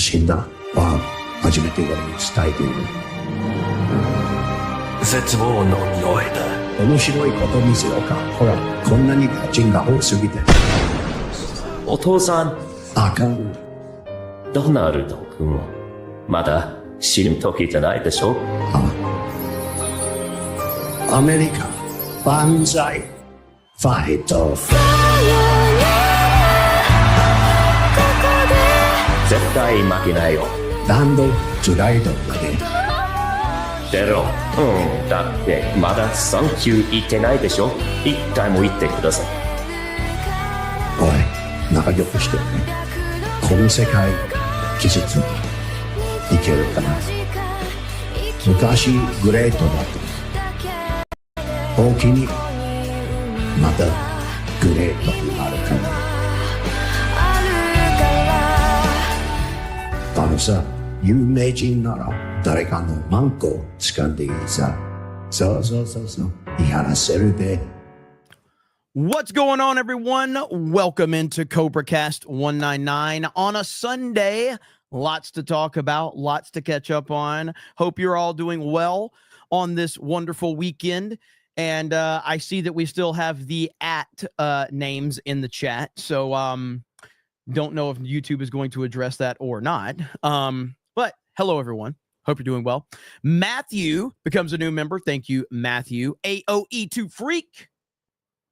死んだは初めて俺に伝えている。絶望の匂いだ。面白いこと見せようか。ほら、こんなにガチンが多すぎて。お父さん。あかん。ドナルド君はまだ死ぬ時じゃないでしょ。アメリカ万歳。ファイト。絶対負けないよ。ランドトゥライドまで。出ろ。だってまだサンキュー言ってないでしょ。一回も言ってください。おい、仲良くしてるね。この世界季節にいけるかな。昔グレートだと大きにまたグレートになるかな。あのさ、有名人なら誰かのマンコを掴んでいいさ。そう言い張せるで。What's going on, everyone? Welcome into CobraCast 199 on a Sunday. Lots to talk about, lots to catch up on. Hope you're all doing well on this wonderful weekend. And I see that we still have the names in the chat. So don't know if YouTube is going to address that or not. But hello, everyone. Hope you're doing well. Matthew becomes a new member. Thank you, Matthew. AOE2 Freak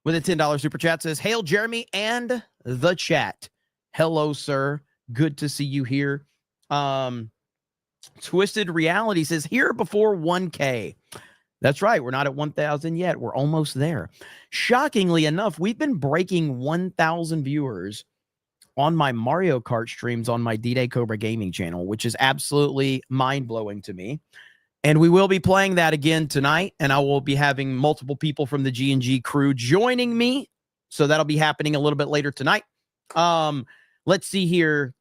with a $10 super chat says, hail Jeremy and the chat. Hello, sir. Good to see you here. Twisted Reality says, here before 1K. That's right. We're not at 1,000 yet. We're almost there. Shockingly enough, we've been breaking 1,000 viewers on my Mario Kart streams on my D-Day Cobra Gaming channel, which is absolutely mind-blowing to me. And we will be playing that again tonight, and I will be having multiple people from the G&G crew joining me. So that'll be happening a little bit later tonight. Let's see here.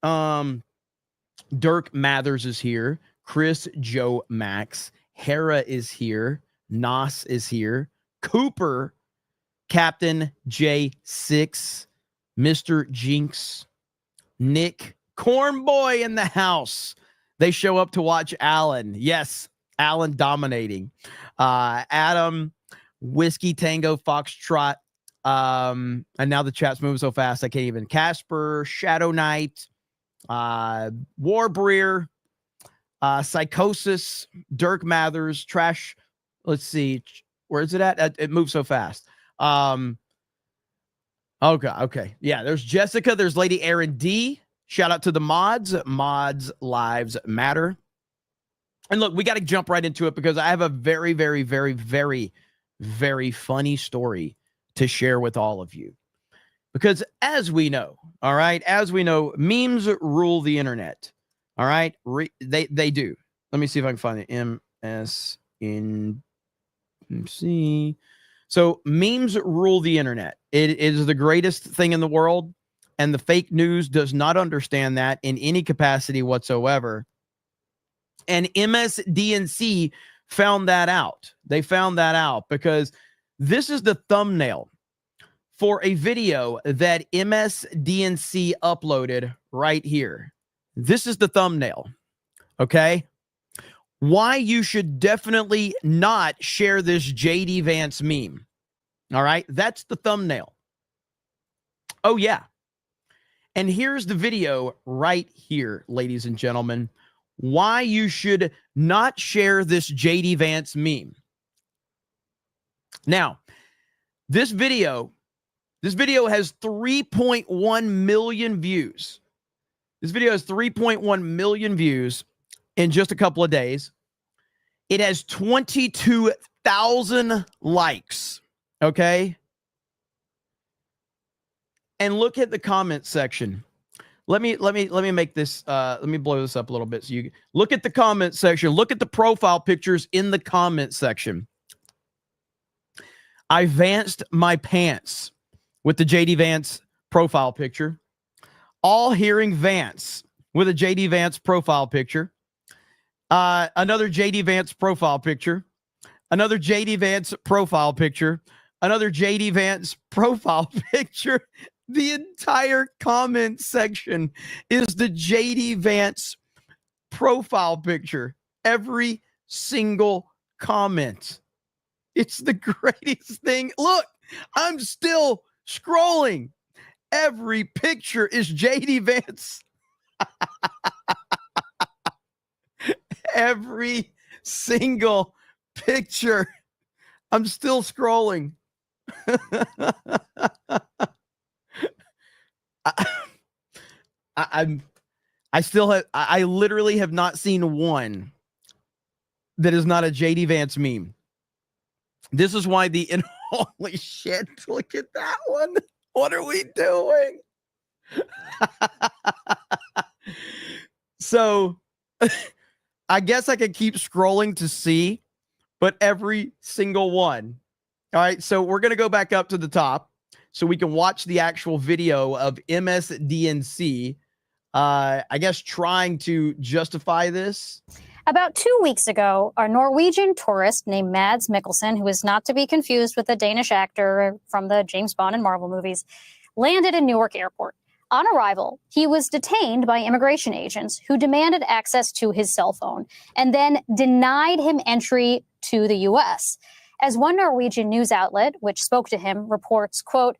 Dirk Mathers is here. Chris Joe Max. Hera is here. Nas is here. Cooper. Captain J6. Mr. Jinx. Nick. Cornboy in the house. They show up to watch Alan. Yes, Alan dominating. Adam, Whiskey Tango Foxtrot. And now the chat's moving so fast I can't even. Casper, Shadow Knight, Warbreer, Psychosis, Dirk Mathers, Trash. Let's see. Where is it at? It moves so fast. Okay. Yeah, there's Jessica. There's Lady Aaron D. Shout out to the mods. Mods lives matter. And look, we got to jump right into it because I have a very, very, very, very, very funny story to share with all of you. Because as we know, all right, memes rule the internet. All right, they do. Let me see if I can find it. MSNC. So memes rule the internet. It is the greatest thing in the world. And the fake news does not understand that in any capacity whatsoever. And MSDNC found that out. They found that out because this is the thumbnail for a video that MSDNC uploaded right here. This is the thumbnail. Okay? Why you should definitely not share this JD Vance meme. All right? That's the thumbnail. Oh, yeah. And here's the video right here, ladies and gentlemen, why you should not share this JD Vance meme. Now, this video has 3.1 million views. This video has 3.1 million views in just a couple of days. It has 22,000 likes, okay? And look at the comment section. Let me make this let me blow this up a little bit so you look at the comment section. Look at the profile pictures in the comment section. I vanced my pants with the JD Vance profile picture. All hearing Vance with a JD Vance profile picture. Another JD Vance profile picture. Another JD Vance profile picture. Another JD Vance profile picture. The entire comment section is the JD Vance profile picture. Every single comment. It's the greatest thing. Look, I'm still scrolling. Every picture is JD Vance. Every single picture. I'm still scrolling. I literally have not seen one that is not a JD Vance meme. This is why holy shit, look at that one. What are we doing? So I guess I could keep scrolling to see, but every single one. All right, so we're going to go back up to the top so we can watch the actual video of MSDNC, I guess, trying to justify this. About 2 weeks ago, a Norwegian tourist named Mads Mikkelsen, who is not to be confused with the Danish actor from the James Bond and Marvel movies, landed in Newark Airport. On arrival, he was detained by immigration agents who demanded access to his cell phone and then denied him entry to the U.S. As one Norwegian news outlet, which spoke to him, reports, quote,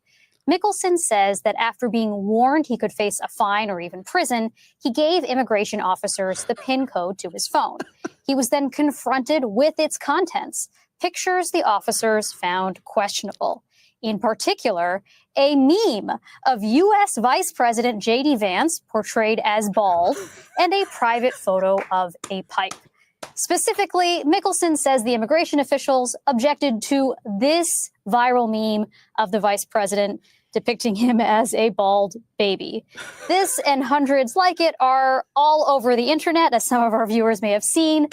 Mikkelsen says that after being warned he could face a fine or even prison, he gave immigration officers the PIN code to his phone. He was then confronted with its contents, pictures the officers found questionable. In particular, a meme of U.S. Vice President JD Vance portrayed as bald and a private photo of a pipe. Specifically, Mikkelsen says the immigration officials objected to this viral meme of the vice president depicting him as a bald baby. This and hundreds like it are all over the internet, as some of our viewers may have seen.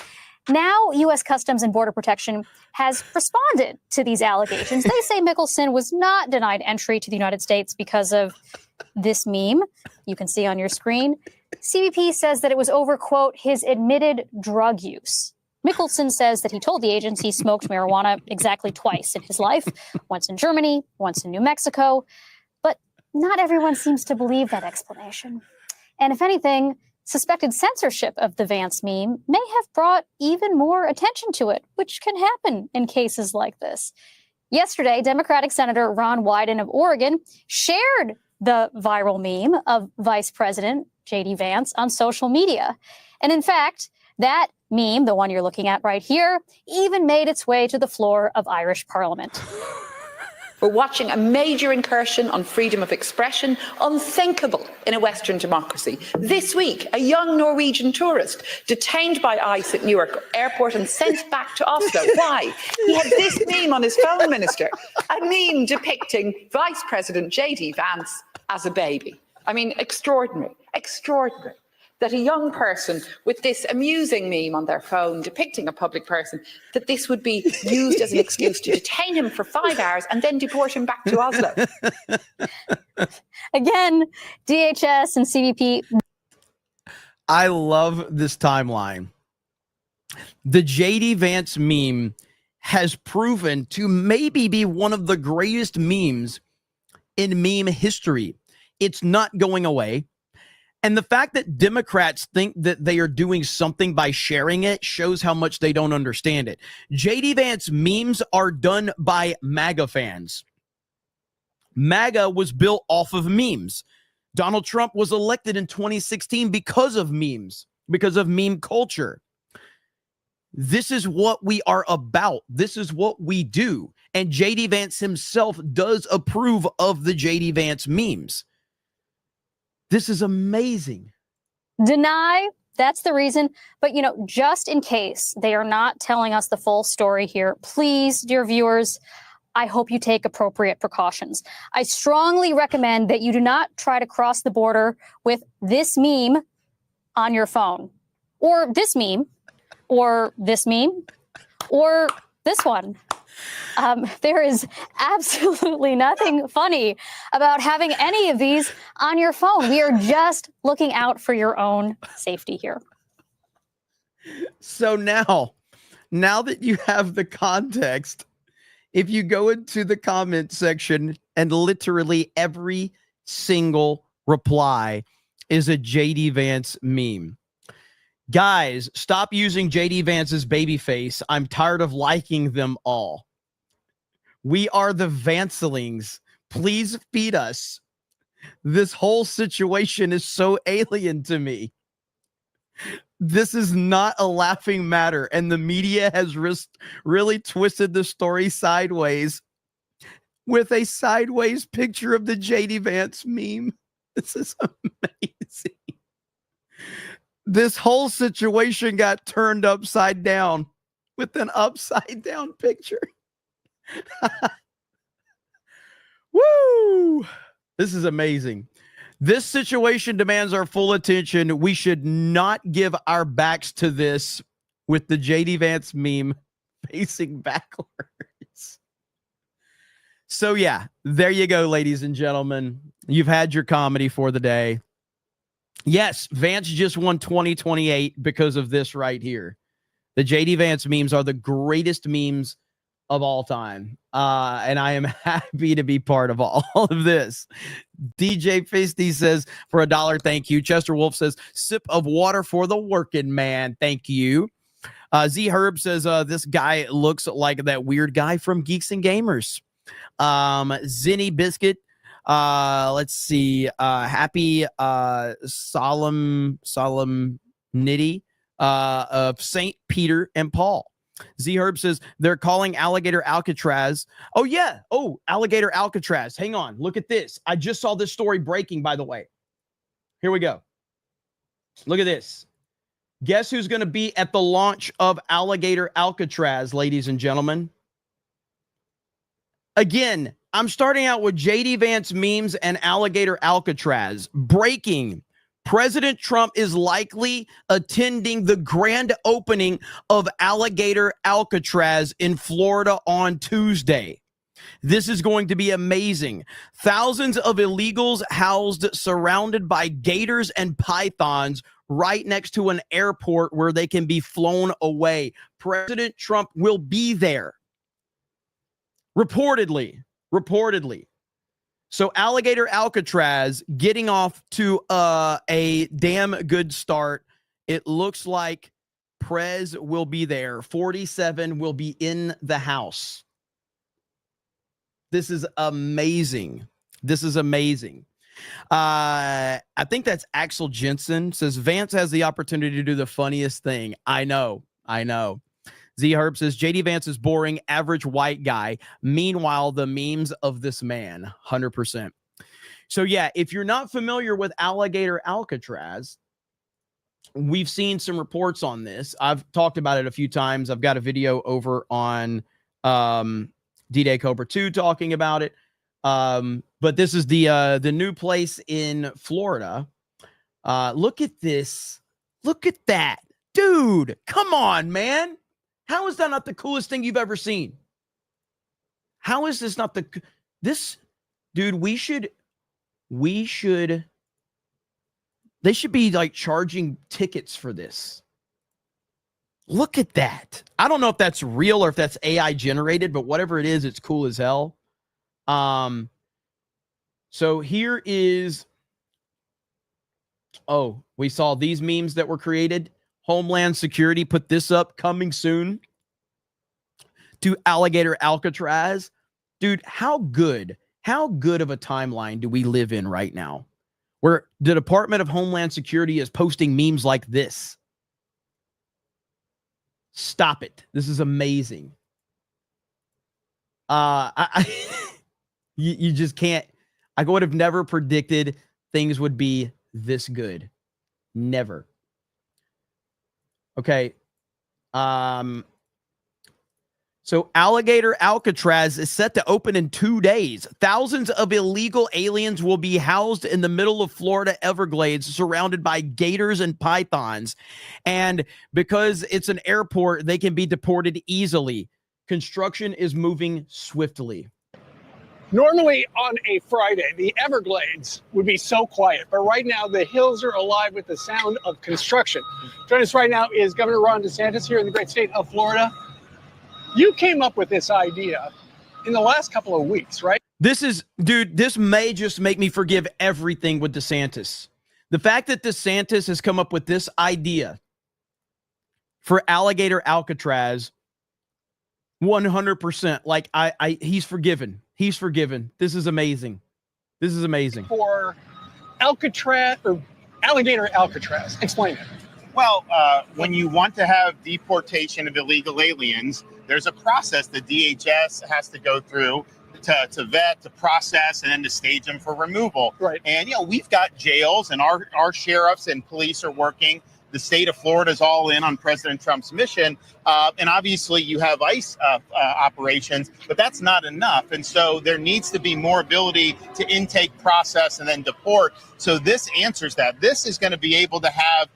Now, U.S. Customs and Border Protection has responded to these allegations. They say Mikkelsen was not denied entry to the United States because of this meme you can see on your screen. CBP says that it was over, quote, his admitted drug use. Mikkelsen says that he told the agency he smoked marijuana exactly twice in his life, once in Germany, once in New Mexico. But not everyone seems to believe that explanation. And if anything, suspected censorship of the Vance meme may have brought even more attention to it, which can happen in cases like this. Yesterday, Democratic Senator Ron Wyden of Oregon shared the viral meme of Vice President JD Vance on social media. And in fact, that meme, the one you're looking at right here, even made its way to the floor of Irish Parliament. We're watching a major incursion on freedom of expression, unthinkable in a Western democracy. This week, a young Norwegian tourist detained by ICE at Newark Airport and sent back to Oslo. Why? He had this meme on his phone, Minister, a meme depicting Vice President JD Vance as a baby. I mean, extraordinary, extraordinary. That a young person with this amusing meme on their phone depicting a public person, that this would be used as an excuse to detain him for 5 hours and then deport him back to Oslo. Again, DHS and CBP. I love this timeline. The JD Vance meme has proven to maybe be one of the greatest memes in meme history. It's not going away. And the fact that Democrats think that they are doing something by sharing it shows how much they don't understand it. JD Vance memes are done by MAGA fans. MAGA was built off of memes. Donald Trump was elected in 2016 because of memes, because of meme culture. This is what we are about. This is what we do. And JD Vance himself does approve of the JD Vance memes. This is amazing. Deny, that's the reason. But, just in case they are not telling us the full story here, please, dear viewers, I hope you take appropriate precautions. I strongly recommend that you do not try to cross the border with this meme on your phone, or this meme, or this meme, or this one. There is absolutely nothing funny about having any of these on your phone. We are just looking out for your own safety here. So now that you have the context, if you go into the comment section and literally every single reply is a JD Vance meme. Guys, stop using JD Vance's baby face. I'm tired of liking them all. We are the Vancelings. Please feed us. This whole situation is so alien to me. This is not a laughing matter, and the media has really twisted the story sideways with a sideways picture of the JD Vance meme. This is amazing. This whole situation got turned upside down with an upside down picture. Woo! This is amazing. This situation demands our full attention. We should not give our backs to this with the JD Vance meme facing backwards. So yeah, there you go, ladies and gentlemen. You've had your comedy for the day. Yes, Vance just won 2028 because of this right here. The JD Vance memes are the greatest memes of all time. And I am happy to be part of all of this. DJ Fisty says, for $1, thank you. Chester Wolf says, sip of water for the working man. Thank you. Z Herb says, this guy looks like that weird guy from Geeks and Gamers. Zinny Biscuit. Let's see. Happy solemnity of St. Peter and Paul. Z Herb says they're calling Alligator Alcatraz. Oh, yeah. Oh, Alligator Alcatraz. Hang on. Look at this. I just saw this story breaking, by the way. Here we go. Look at this. Guess who's going to be at the launch of Alligator Alcatraz, ladies and gentlemen? Again, I'm starting out with JD Vance memes and Alligator Alcatraz. Breaking. President Trump is likely attending the grand opening of Alligator Alcatraz in Florida on Tuesday. This is going to be amazing. Thousands of illegals housed surrounded by gators and pythons right next to an airport where they can be flown away. President Trump will be there. Reportedly. So Alligator Alcatraz getting off to a damn good start. It looks like Prez will be there. 47 will be in the house. This is amazing. I think that's Axel Jensen. Says Vance has the opportunity to do the funniest thing. I know. Z Herb says JD Vance is boring, average white guy. Meanwhile, the memes of this man, 100%. So yeah, if you're not familiar with Alligator Alcatraz, we've seen some reports on this. I've talked about it a few times. I've got a video over on D-Day Cobra 2 talking about it. But this is the new place in Florida. Look at this. Look at that. Dude, come on, man. How is that not the coolest thing you've ever seen? How is this not this, dude, they should be like charging tickets for this. Look at that. I don't know if that's real or if that's AI generated, but whatever it is, it's cool as hell. So here is, we saw these memes that were created. Homeland Security put this up, coming soon to Alligator Alcatraz. Dude, how good of a timeline do we live in right now where the Department of Homeland Security is posting memes like this? Stop it. This is amazing. You just can't. I would have never predicted things would be this good. Never. Okay. So Alligator Alcatraz is set to open in 2 days. Thousands of illegal aliens will be housed in the middle of Florida Everglades, surrounded by gators and pythons. And because it's an airport, they can be deported easily. Construction is moving swiftly. Normally on a Friday, the Everglades would be so quiet, but right now the hills are alive with the sound of construction. Joining us right now is Governor Ron DeSantis here in the great state of Florida. You came up with this idea in the last couple of weeks, right? This is, dude, this may just make me forgive everything with DeSantis. The fact that DeSantis has come up with this idea for Alligator Alcatraz, 100%. Like, he's forgiven. He's forgiven. This is amazing. This is amazing. For Alcatraz or Alligator Alcatraz, explain it. Well, when you want to have deportation of illegal aliens, there's a process the DHS has to go through to vet, to process, and then to stage them for removal. Right. And, we've got jails, and our sheriffs and police are working. The state of Florida is all in on President Trump's mission. And obviously you have ICE operations, but that's not enough. And so there needs to be more ability to intake, process, and then deport. So this answers that. This is going to be able to have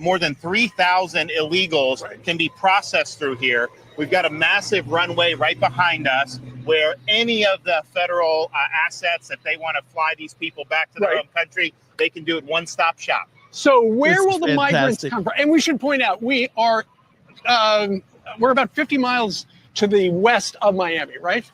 more than 3,000 illegals can be processed through here. We've got a massive runway right behind us where any of the federal assets, if they want to fly these people back to their home country, they can do it one-stop shop. So where This will is the migrants fantastic. come from? And we should point out, we're about 50 miles to the west of Miami, right?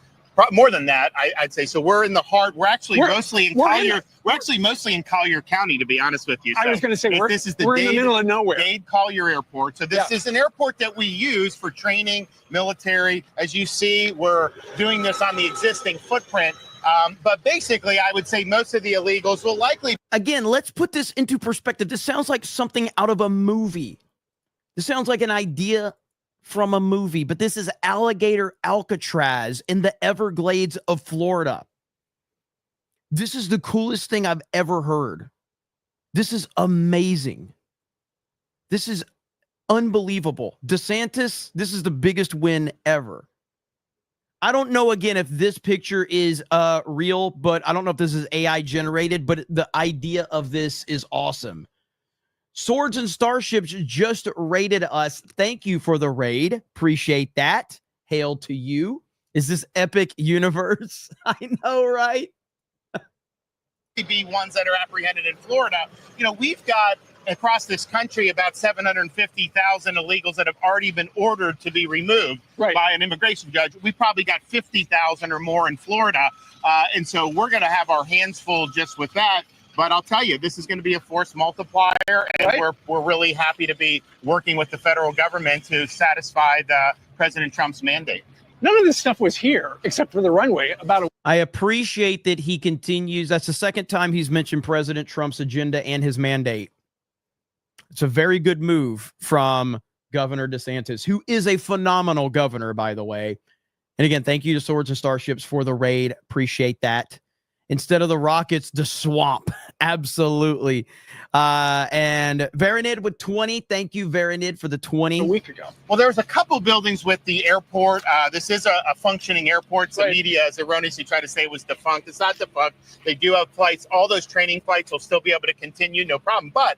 More than that, I'd say. So we're in the heart. We're actually mostly in we're Collier. We're actually mostly in Collier County, to be honest with you. I was going to say we're in the middle of nowhere. Dade Collier Airport. So this is an airport that we use for training, military. As you see, we're doing this on the existing footprint. But basically, I would say most of the illegals will likely. Again, let's put this into perspective. This sounds like something out of a movie. This sounds like an idea from a movie, but this is Alligator Alcatraz in the Everglades of Florida. This is the coolest thing I've ever heard. This is amazing. This is unbelievable. DeSantis, this is the biggest win ever. I don't know, again, if this picture is real, but I don't know if this is AI generated, but the idea of this is awesome. Swords and Starships just raided us. Thank you for the raid. Appreciate that. Hail to you. Is this epic universe? I know, right? Be ones that are apprehended in Florida. We've got across this country about 750,000 illegals that have already been ordered to be removed by an immigration judge. We probably got 50,000 or more in Florida. And so we're going to have our hands full just with that. But I'll tell you, this is going to be a force multiplier, and we're really happy to be working with the federal government to satisfy the President Trump's mandate. None of this stuff was here except for the runway about a I appreciate that he continues. That's the second time he's mentioned President Trump's agenda and his mandate. It's a very good move from Governor DeSantis, who is a phenomenal governor, by the way. And again, thank you to Swords and Starships for the raid. Appreciate that. Instead of the rockets, the swamp. Absolutely. And Veronid with 20. Thank you, Veronid, for the 20. a week ago. Well, there's a couple buildings with the airport. This is a functioning airport. The media has erroneously tried to say it was defunct. It's not defunct. They do have flights. All those training flights will still be able to continue, no problem. But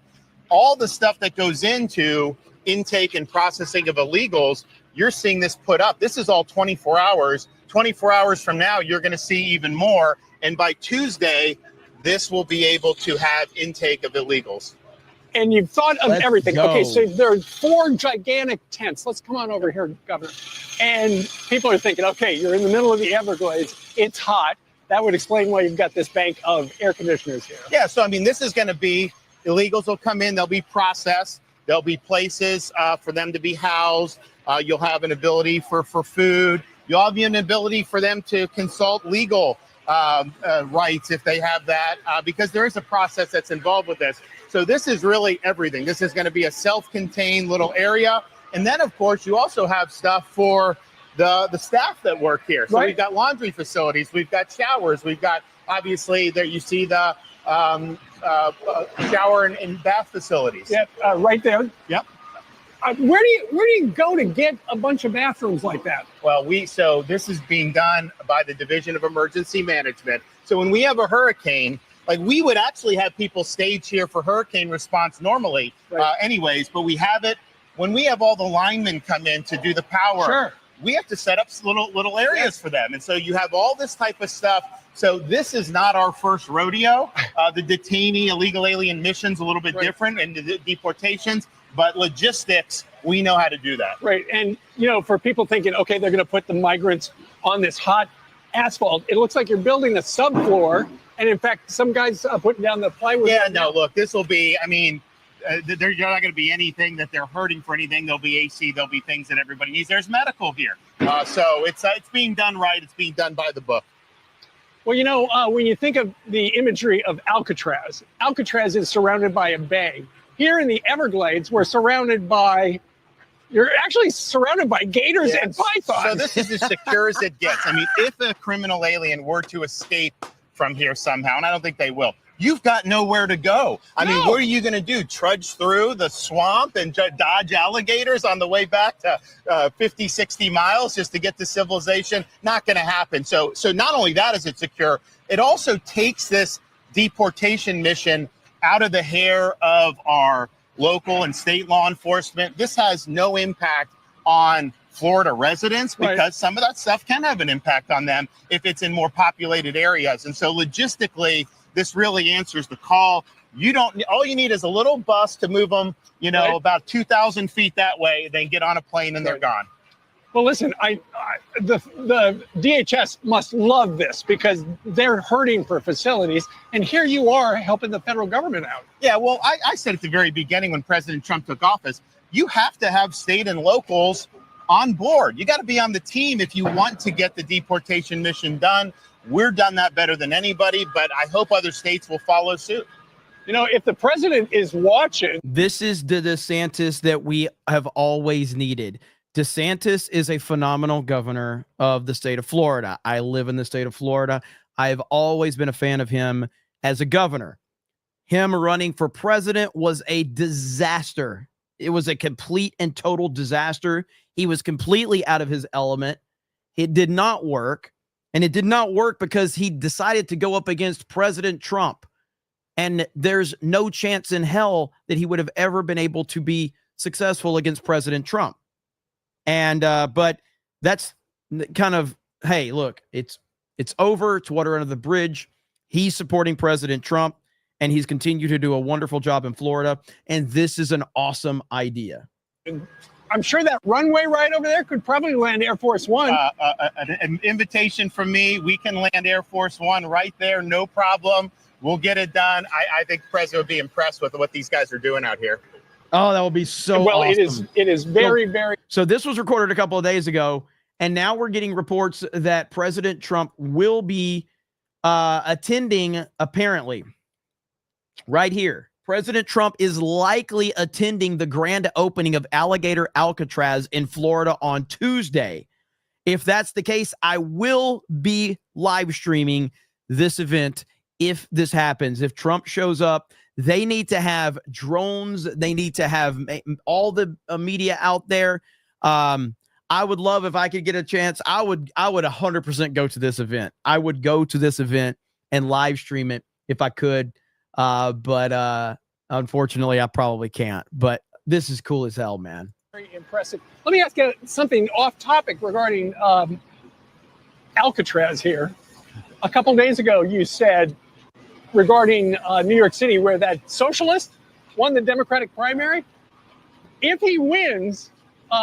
all the stuff that goes into intake and processing of illegals, you're seeing this put up. This is all 24 hours. 24 hours from now, you're going to see even more. And by Tuesday, this will be able to have intake of illegals. And you've thought of Let's everything. go. Okay, so there are 4 gigantic tents. Let's come on over here, Governor. And people are thinking, okay, you're in the middle of the Everglades. It's hot. That would explain why you've got this bank of air conditioners here. Yeah, so I mean, this is going to be, illegals will come in, they'll be processed. There'll be places for them to be housed. You'll have an ability for food. You'll have an ability for them to consult legal rights if they have that, because there is a process that's involved with this. So this is really everything. This is going to be a self-contained little area. And then, of course, you also have stuff for the staff that work here. So we've got laundry facilities. We've got showers. We've got, obviously, there you see the shower and bath facilities. Yep, right there. Yep. Where do you go to get a bunch of bathrooms like that? Well, so this is being done by the Division of Emergency Management. So when we have a hurricane, like we would actually have people stage here for hurricane response normally, anyways, but we have it when we have all the linemen come in to do the power. Sure. We have to set up little areas for them. And so you have all this type of stuff. So this is not our first rodeo. The detainee illegal alien mission's a little bit different, and the deportations. But logistics, we know how to do that. Right. And, for people thinking, okay, they're going to put the migrants on this hot asphalt. It looks like you're building a subfloor. And in fact, some guys putting down the plywood. Yeah, no, look, this will be, I mean, there's not going to be anything that they're hurting for anything. There'll be AC, there'll be things that everybody needs. There's medical here. So it's being done right. It's being done by the book. Well, you know, when you think of the imagery of Alcatraz, Alcatraz is surrounded by a bay. Here in the Everglades, you're actually surrounded by gators and pythons. So this is as secure as it gets. I mean, if a criminal alien were to escape from here somehow, and I don't think they will, you've got nowhere to go. I mean, what are you going to do? Trudge through the swamp and dodge alligators on the way back to 50, 60 miles just to get to civilization? Not going to happen. So not only that is it secure, it also takes this deportation mission out of the hair of our local and state law enforcement. This has no impact on Florida residents because some of that stuff can have an impact on them if it's in more populated areas. And so logistically, this really answers the call. All you need is a little bus to move them, about 2,000 feet that way, then get on a plane and they're gone. Well, listen, the DHS must love this because they're hurting for facilities. And here you are helping the federal government out. Yeah, well, I said at the very beginning when President Trump took office, you have to have state and locals on board. You got to be on the team if you want to get the deportation mission done. We've done that better than anybody, but I hope other states will follow suit. You know, if the president is watching. This is the DeSantis that we have always needed. DeSantis is a phenomenal governor of the state of Florida. I live in the state of Florida. I've always been a fan of him as a governor. Him running for president was a disaster. It was a complete and total disaster. He was completely out of his element. It did not work. And it did not work because he decided to go up against President Trump. And there's no chance in hell that he would have ever been able to be successful against President Trump. And but that's kind of, hey, look, it's over. It's water under the bridge. He's supporting President Trump, and he's continued to do a wonderful job in Florida. And this is an awesome idea. I'm sure that runway right over there could probably land Air Force One. An invitation from me. We can land Air Force One right there. No problem. We'll get it done. I think the president would be impressed with what these guys are doing out here. Oh, that will be so awesome. It is very, very. So this was recorded a couple of days ago, and now we're getting reports that President Trump will be attending, apparently, right here. President Trump is likely attending the grand opening of Alligator Alcatraz in Florida on Tuesday. If that's the case, I will be live streaming this event if this happens. If Trump shows up, they need to have drones. They need to have all the media out there. I would love if I could get a chance. I would 100% go to this event. I would go to this event and live stream it if I could. But unfortunately, I probably can't. But this is cool as hell, man. Very impressive. Let me ask you something off topic regarding Alcatraz here. A couple days ago, you said regarding New York City, where that socialist won the Democratic primary. If he wins,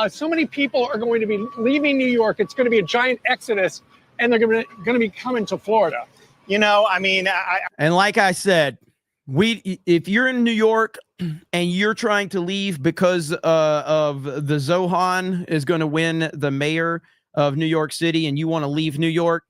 so many people are going to be leaving New York. It's going to be a giant exodus, and they're going to be coming to Florida. And like I said, if you're in New York and you're trying to leave because of the Zohan is going to win the mayor of New York City, and you want to leave New York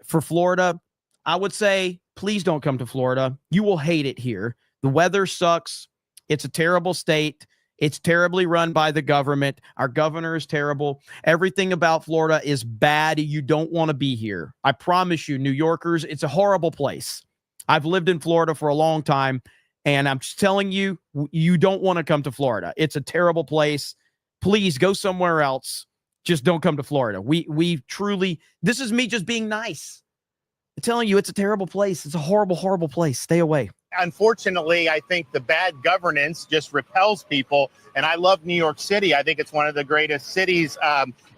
for Florida, I would say, please don't come to Florida. You will hate it here. The weather sucks. It's a terrible state. It's terribly run by the government. Our governor is terrible. Everything about Florida is bad. You don't want to be here. I promise you, New Yorkers, it's a horrible place. I've lived in Florida for a long time, and I'm just telling you, you don't want to come to Florida. It's a terrible place. Please go somewhere else. Just don't come to Florida. We truly, this is me just being nice. I'm telling you, it's a terrible place. It's a horrible, horrible place. Stay away. Unfortunately, I think the bad governance just repels people. And I love New York City. I think it's one of the greatest cities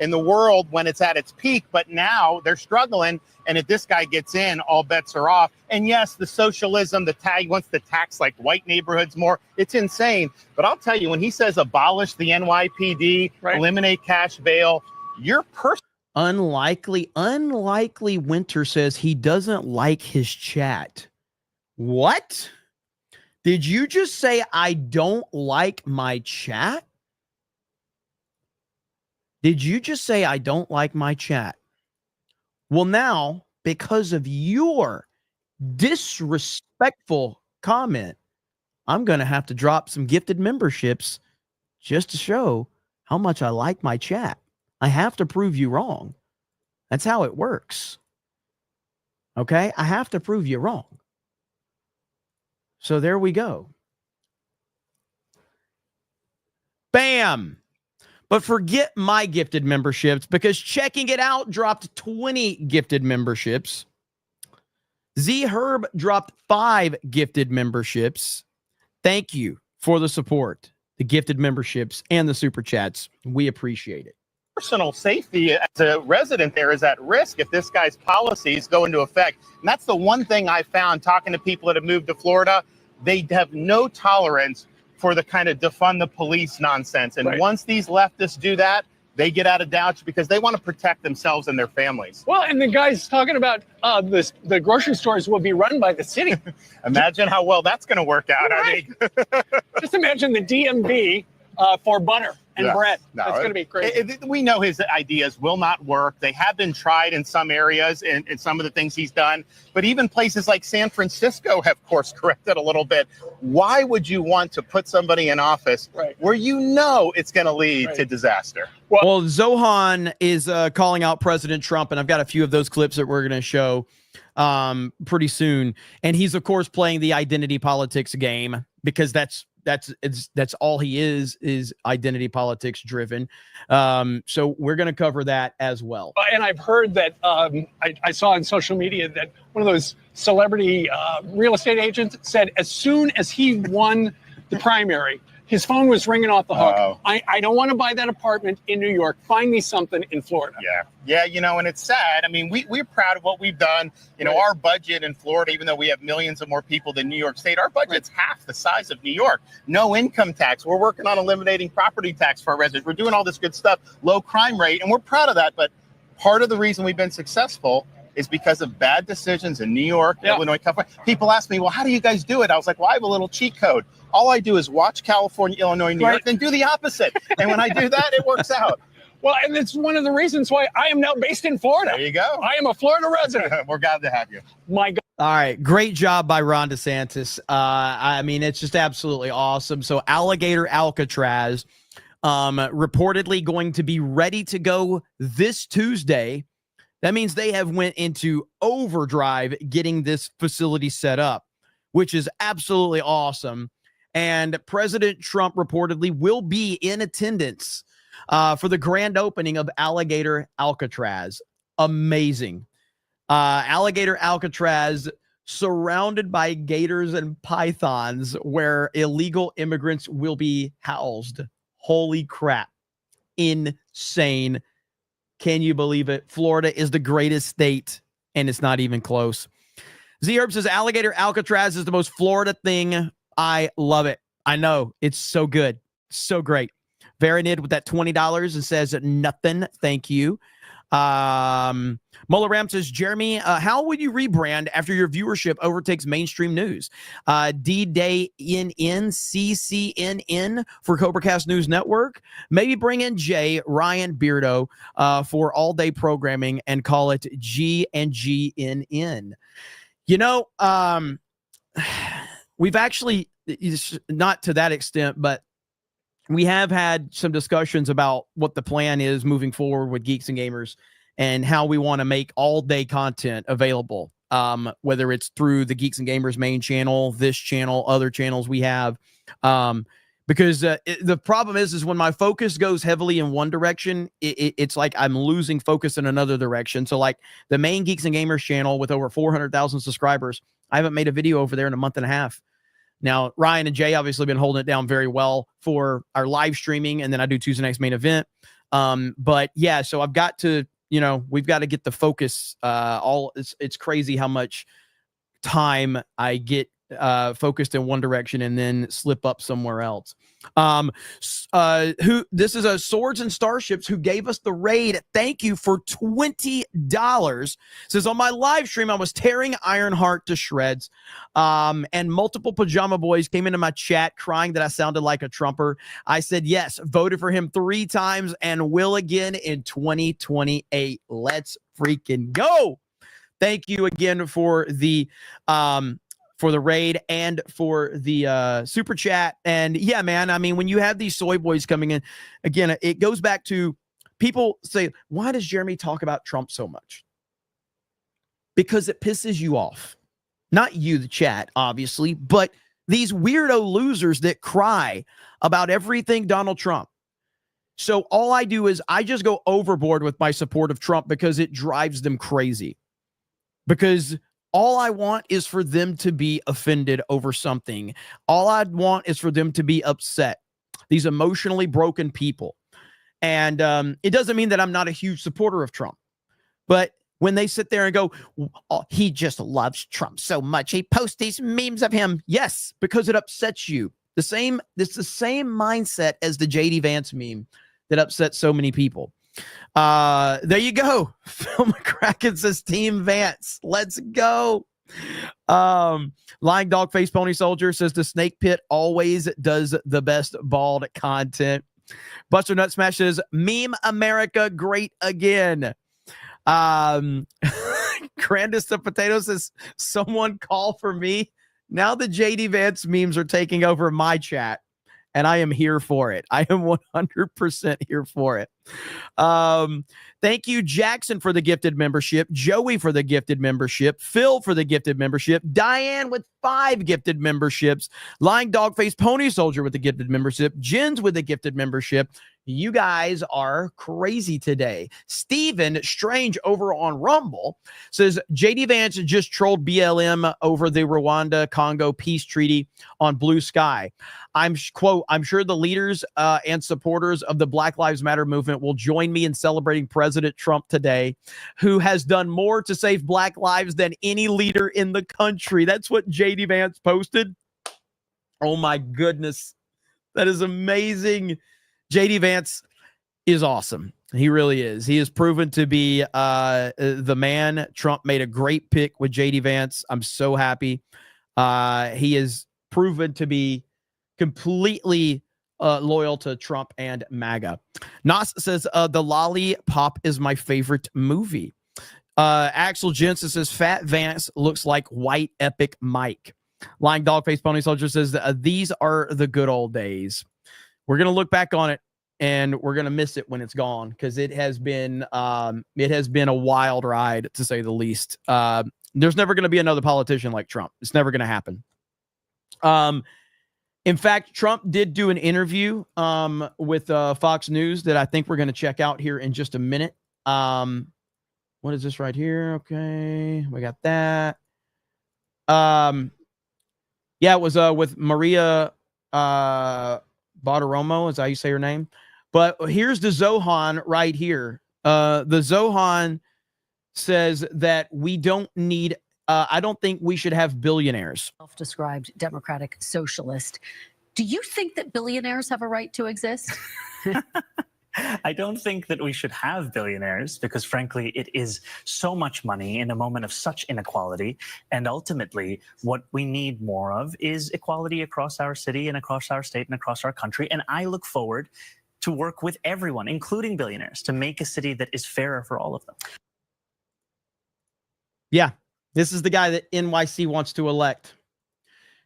in the world when it's at its peak. But now they're struggling. And if this guy gets in, all bets are off. And yes, the socialism, the tag wants to tax like white neighborhoods more. It's insane. But I'll tell you, when he says abolish the NYPD, eliminate cash bail, you're Unlikely Winter says he doesn't like his chat. What? Did you just say I don't like my chat? Did you just say I don't like my chat? Well, now, because of your disrespectful comment, I'm going to have to drop some gifted memberships just to show how much I like my chat. I have to prove you wrong. That's how it works. Okay? I have to prove you wrong. So there we go. Bam. But forget my gifted memberships, because checking it out dropped 20 gifted memberships. Z Herb dropped 5 gifted memberships. Thank you for the support, the gifted memberships, and the super chats. We appreciate it. Personal safety as a resident there is at risk if this guy's policies go into effect. And that's the one thing I found talking to people that have moved to Florida. They have no tolerance for the kind of defund the police nonsense. And once these leftists do that, they get out of doubt because they want to protect themselves and their families. Well, and the guy's talking about the grocery stores will be run by the city. Imagine how well that's going to work out. Right. I mean, just imagine the DMV for butter and bread. No, that's going to be crazy. We know his ideas will not work. They have been tried in some areas and some of the things he's done. But even places like San Francisco have course corrected a little bit. Why would you want to put somebody in office where you know it's going to lead to disaster? Well, Zohan is calling out President Trump, and I've got a few of those clips that we're going to show pretty soon. And he's, of course, playing the identity politics game, because that's all he is identity politics driven. So we're going to cover that as well. And I've heard that I saw on social media that one of those celebrity real estate agents said as soon as he won the primary, his phone was ringing off the hook. Oh. I don't want to buy that apartment in New York. Find me something in Florida. Yeah, you know, and it's sad. I mean, we're proud of what we've done. You know, our budget in Florida, even though we have millions of more people than New York State, our budget's half the size of New York. No income tax. We're working on eliminating property tax for our residents. We're doing all this good stuff, low crime rate, and we're proud of that. But part of the reason we've been successful is because of bad decisions in New York, Illinois, California. People ask me, well, how do you guys do it? I was like, well, I have a little cheat code. All I do is watch California, Illinois, New York, then do the opposite. And when I do that, it works out. Well, and it's one of the reasons why I am now based in Florida. There you go. I am a Florida resident. We're glad to have you. My God. All right. Great job by Ron DeSantis. I mean, it's just absolutely awesome. So Alligator Alcatraz reportedly going to be ready to go this Tuesday. That means they have went into overdrive getting this facility set up, which is absolutely awesome. And President Trump reportedly will be in attendance for the grand opening of Alligator Alcatraz. Amazing. Alligator Alcatraz, surrounded by gators and pythons, where illegal immigrants will be housed. Holy crap. Insane. Can you believe it? Florida is the greatest state, and it's not even close. Z-Herb says Alligator Alcatraz is the most Florida thing. I love it. I know. It's so good. So great. Veronid with that $20 and says nothing. Thank you. Muller Ram says, Jeremy, how would you rebrand after your viewership overtakes mainstream news? D-Day NN CCNN for CobraCast News Network. Maybe bring in Jay, Ryan Beardo for all-day programming and call it G and GNN. You know, we've actually, not to that extent, but we have had some discussions about what the plan is moving forward with Geeks and Gamers and how we want to make all-day content available, whether it's through the Geeks and Gamers main channel, this channel, other channels we have. Because the problem is when my focus goes heavily in one direction, it's like I'm losing focus in another direction. So like the main Geeks and Gamers channel with over 400,000 subscribers, I haven't made a video over there in a month and a half. Now, Ryan and Jay obviously been holding it down very well for our live streaming, and then I do Tuesday Night's Main Event. But yeah, so I've got to, you know, we've got to get the focus. It's crazy how much time I get focused in one direction and then slip up somewhere else. This is a Swords and Starships who gave us the raid. Thank you for $20. Says, on my live stream, I was tearing Ironheart to shreds. And multiple pajama boys came into my chat crying that I sounded like a Trumper. I said, yes, voted for him 3 times and will again in 2028. Let's freaking go. Thank you again for the raid and for the super chat. And yeah, man, I mean, when you have these soy boys coming in, again, it goes back to people say, why does Jeremy talk about Trump so much? Because it pisses you off. Not you, the chat, obviously, but these weirdo losers that cry about everything Donald Trump. So all I do is I just go overboard with my support of Trump because it drives them crazy. Because all I want is for them to be offended over something. All I want is for them to be upset. These emotionally broken people. And it doesn't mean that I'm not a huge supporter of Trump. But when they sit there and go, oh, he just loves Trump so much, he posts these memes of him. Yes, because it upsets you. It's the same mindset as the JD Vance meme that upsets so many people. There you go. Phil McCracken says Team Vance. Let's go. Lying Dog Face Pony Soldier says the Snake Pit always does the best bald content. Buster Nut Smash says Meme America great again. Grandest of Potatoes says someone call for me. Now the JD Vance memes are taking over my chat. And I am here for it. I am 100% here for it. Thank you, Jackson, for the gifted membership. Joey for the gifted membership. Phil for the gifted membership. Diane with 5 gifted memberships. Lying Dogface Pony Soldier with the gifted membership. Jens with the gifted membership. You guys are crazy today. Steven Strange over on Rumble says JD Vance just trolled BLM over the Rwanda-Congo peace treaty on Blue Sky. I'm sure the leaders and supporters of the Black Lives Matter movement will join me in celebrating President Trump today, who has done more to save Black lives than any leader in the country. That's what JD Vance posted. Oh my goodness. That is amazing. JD Vance is awesome. He really is. He has proven to be the man. Trump made a great pick with JD Vance. I'm so happy. He is proven to be completely loyal to Trump and MAGA. Nas says, the Lollipop is my favorite movie. Axel Jensen says, Fat Vance looks like white epic Mike. Lying Dogface Pony Soldier says, these are the good old days. We're going to look back on it and we're going to miss it when it's gone because it has been a wild ride, to say the least. There's never going to be another politician like Trump. It's never going to happen. In fact, Trump did do an interview with Fox News that I think we're going to check out here in just a minute. What is this right here? Okay, we got that. Yeah, it was with Maria Bartiromo, is how you say her name. But here's the Zohan right here. The Zohan says that we don't need, I don't think we should have billionaires. Self-described democratic socialist. Do you think that billionaires have a right to exist? I don't think that we should have billionaires because, frankly, it is so much money in a moment of such inequality. And ultimately, what we need more of is equality across our city and across our state and across our country. And I look forward to work with everyone, including billionaires, to make a city that is fairer for all of them. Yeah, this is the guy that NYC wants to elect.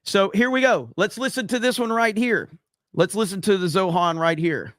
So here we go. Let's listen to this one right here. Let's listen to the Zohan right here.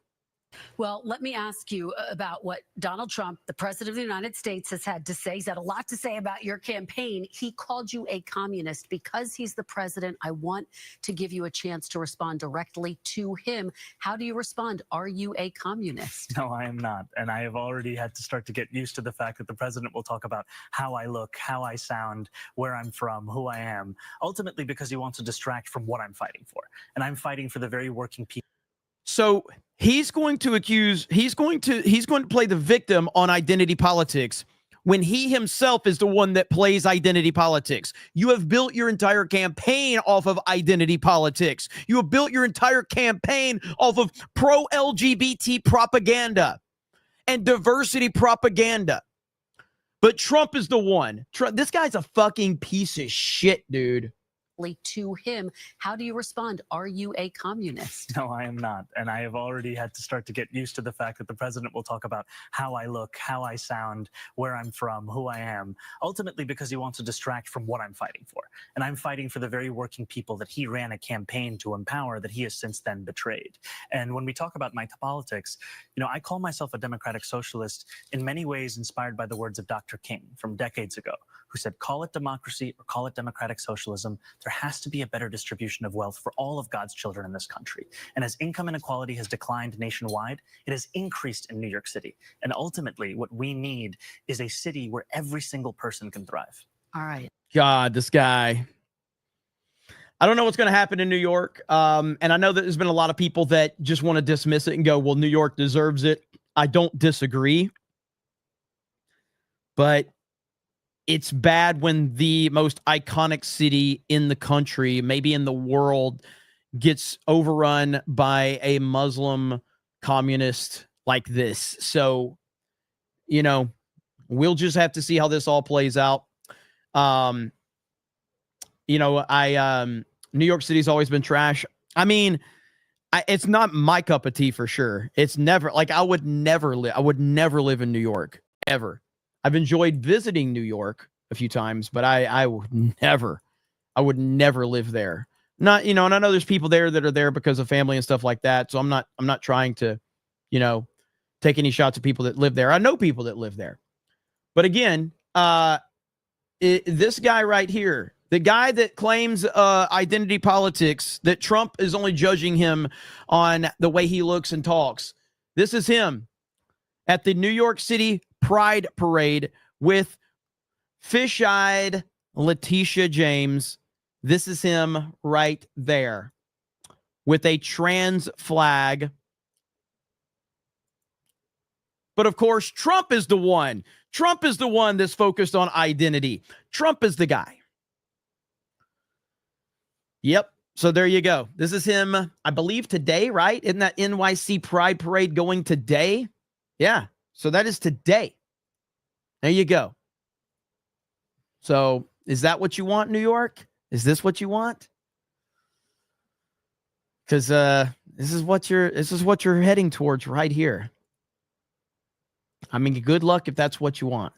Well, let me ask you about what Donald Trump, the president of the United States, has had to say. He's had a lot to say about your campaign. He called you a communist. Because he's the president, I want to give you a chance to respond directly to him. How do you respond? Are you a communist? No, I am not. And I have already had to start to get used to the fact that the president will talk about how I look, how I sound, where I'm from, who I am, ultimately because he wants to distract from what I'm fighting for. And I'm fighting for the very working people. So he's going to play the victim on identity politics when he himself is the one that plays identity politics. You have built your entire campaign off of identity politics. You have built your entire campaign off of pro-LGBT propaganda and diversity propaganda. But Trump is the one. This guy's a fucking piece of shit, dude. To him, how do you respond? Are you a communist? No, I am not. And I have already had to start to get used to the fact that the president will talk about how I look, how I sound, where I'm from, who I am, ultimately because he wants to distract from what I'm fighting for. And I'm fighting for the very working people that he ran a campaign to empower that he has since then betrayed. And when we talk about my politics, you know, I call myself a democratic socialist in many ways inspired by the words of Dr. King from decades ago, who said, call it democracy or call it democratic socialism. There has to be a better distribution of wealth for all of God's children in this country. And as income inequality has declined nationwide, it has increased in New York City. And ultimately, what we need is a city where every single person can thrive. All right. God, this guy. I don't know what's going to happen in New York. And I know that there's been a lot of people that just want to dismiss it and go, well, New York deserves it. I don't disagree. But it's bad when the most iconic city in the country, maybe in the world, gets overrun by a Muslim communist like this. So, you know, we'll just have to see how this all plays out. You know, New York City's always been trash. I mean, it's not my cup of tea for sure. It's never like I would never live in New York ever. I've enjoyed visiting New York a few times, but I would never live there. Not, you know, and I know there's people there that are there because of family and stuff like that. So I'm not trying to, you know, take any shots at people that live there. I know people that live there. But again, this guy right here, the guy that claims identity politics, that Trump is only judging him on the way he looks and talks. This is him at the New York City Pride Parade with fish-eyed Letitia James. This is him right there with a trans flag. But of course, Trump is the one. Trump is the one that's focused on identity. Trump is the guy. Yep. So there you go. This is him, I believe today, right? Isn't that NYC Pride Parade going today? Yeah. So that is today. There you go. So is that what you want, New York? Is this what you want? Because this is what you're heading towards right here. I mean, good luck if that's what you want.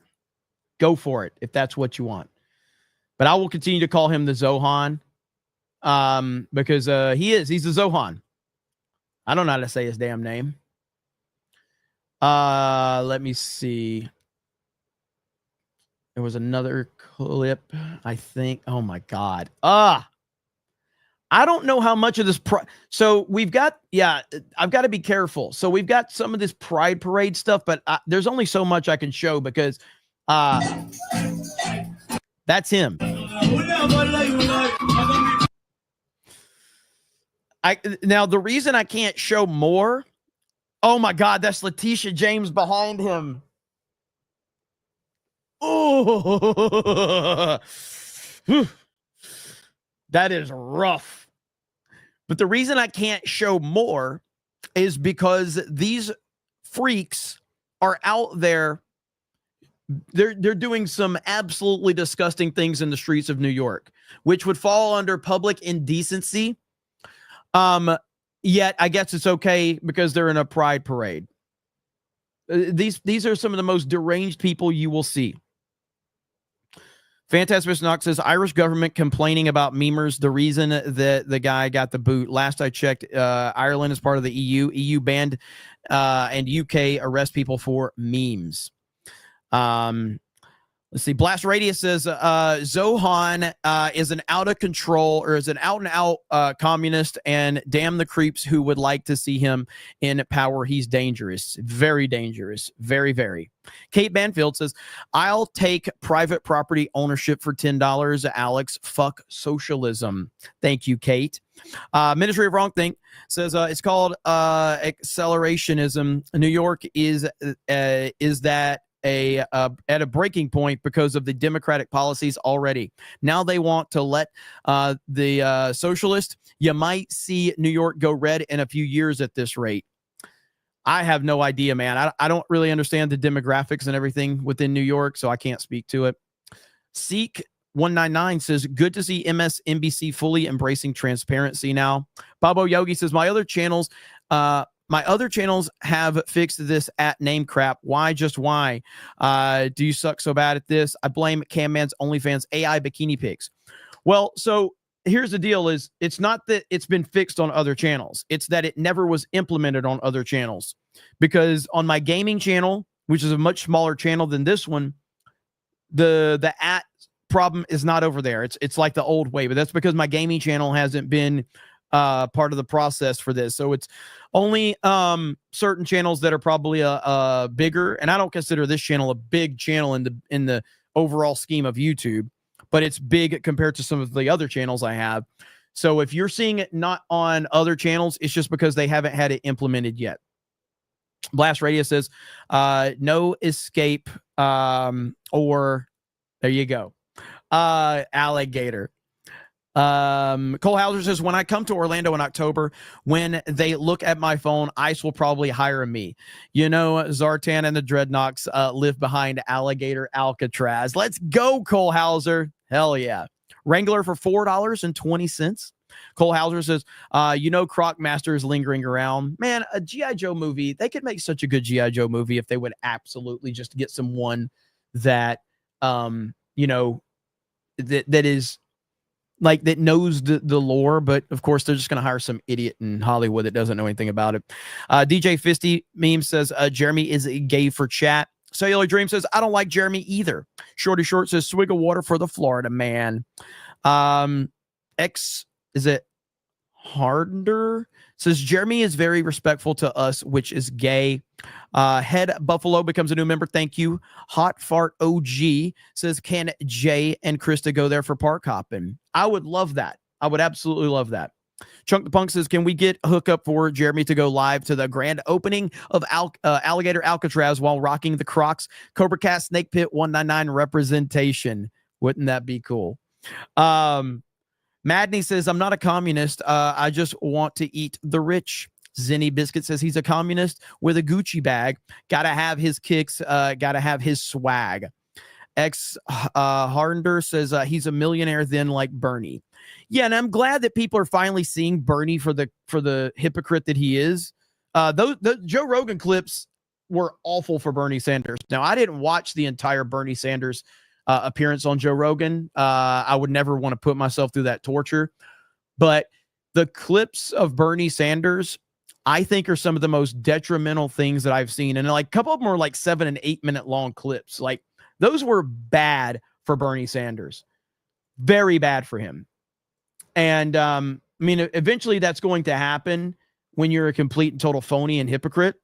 Go for it if that's what you want. But I will continue to call him the Zohan. Because he's the Zohan. I don't know how to say his damn name. Let me see. There was another clip, I think. Oh my God. I don't know how much of this. So we've got, I've got to be careful. So we've got some of this Pride Parade stuff, but there's only so much I can show because that's him. Now the reason I can't show more. Oh my God, that's Letitia James behind him. Oh, that is rough. But the reason I can't show more is because these freaks are out there. They're doing some absolutely disgusting things in the streets of New York, which would fall under public indecency. Yet I guess it's okay because they're in a pride parade. These are some of the most deranged people you will see. Fantastic Knox says Irish government complaining about memers. The reason that the guy got the boot. Last I checked, Ireland is part of the EU. EU banned and UK arrest people for memes. Let's see. Blast Radius says Zohan is an out of control or is an out and out communist, and damn the creeps who would like to see him in power. He's dangerous, very dangerous, very, very. Kate Banfield says, I'll take private property ownership for $10. Alex, fuck socialism. Thank you, Kate. Ministry of Wrong Think says it's called accelerationism. New York is that at a breaking point because of the Democratic policies already. Now they want to let the socialists. You might see New York go red in a few years at this rate. I have no idea, man. I don't really understand the demographics and everything within New York, so I can't speak to it. Seek 199 says, good to see MSNBC fully embracing transparency now. Babo Yogi says, my other channels have fixed this at name crap. Why? Just why? Do you suck so bad at this? I blame Cam Man's OnlyFans AI bikini pics. Well, so here's the deal is it's not that it's been fixed on other channels. It's that it never was implemented on other channels. Because on my gaming channel, which is a much smaller channel than this one, the at problem is not over there. It's like the old way, but that's because my gaming channel hasn't been part of the process for this. So it's only certain channels that are probably bigger, and I don't consider this channel a big channel in the overall scheme of YouTube, but it's big compared to some of the other channels I have. So if you're seeing it not on other channels, it's just because they haven't had it implemented yet. Blast Radio says, no escape, or there you go. Alligator. Cole Hauser says, when I come to Orlando in October, when they look at my phone, ICE will probably hire me. You know, Zartan and the Dreadnoks live behind Alligator Alcatraz. Let's go, Cole Hauser. Hell yeah. Wrangler for $4.20. Cole Hauser says, you know, Croc Master is lingering around. Man, a G.I. Joe movie, they could make such a good G.I. Joe movie if they would absolutely just get someone that, you know, that is like that knows the lore, but of course they're just going to hire some idiot in Hollywood that doesn't know anything about it. DJ Fisty meme says, Jeremy is gay for chat. Cellular Dream says, I don't like Jeremy either. Shorty Short says, swig of water for the Florida man. Is it Harder says, Jeremy is very respectful to us, which is gay. Head Buffalo becomes a new member. Thank you. Hot Fart OG says, can Jay and Krista go there for park hopping? I would love that. I would absolutely love that. Chunk the Punk says, can we get a hookup for Jeremy to go live to the grand opening of Alligator Alcatraz while rocking the Crocs Cobra Cat Snake Pit 199 representation? Wouldn't that be cool? Madney says, I'm not a communist. I just want to eat the rich. Zenny Biscuit says he's a communist with a Gucci bag. Gotta have his kicks. Gotta have his swag. Harnder says he's a millionaire then like Bernie. Yeah, and I'm glad that people are finally seeing Bernie for the hypocrite that he is. The Joe Rogan clips were awful for Bernie Sanders. Now, I didn't watch the entire Bernie Sanders appearance on Joe Rogan. I would never want to put myself through that torture. But the clips of Bernie Sanders, I think, are some of the most detrimental things that I've seen. And like a couple of them are like 7 and 8 minute long clips. Like those were bad for Bernie Sanders. Very bad for him. And I mean, eventually that's going to happen when you're a complete and total phony and hypocrite.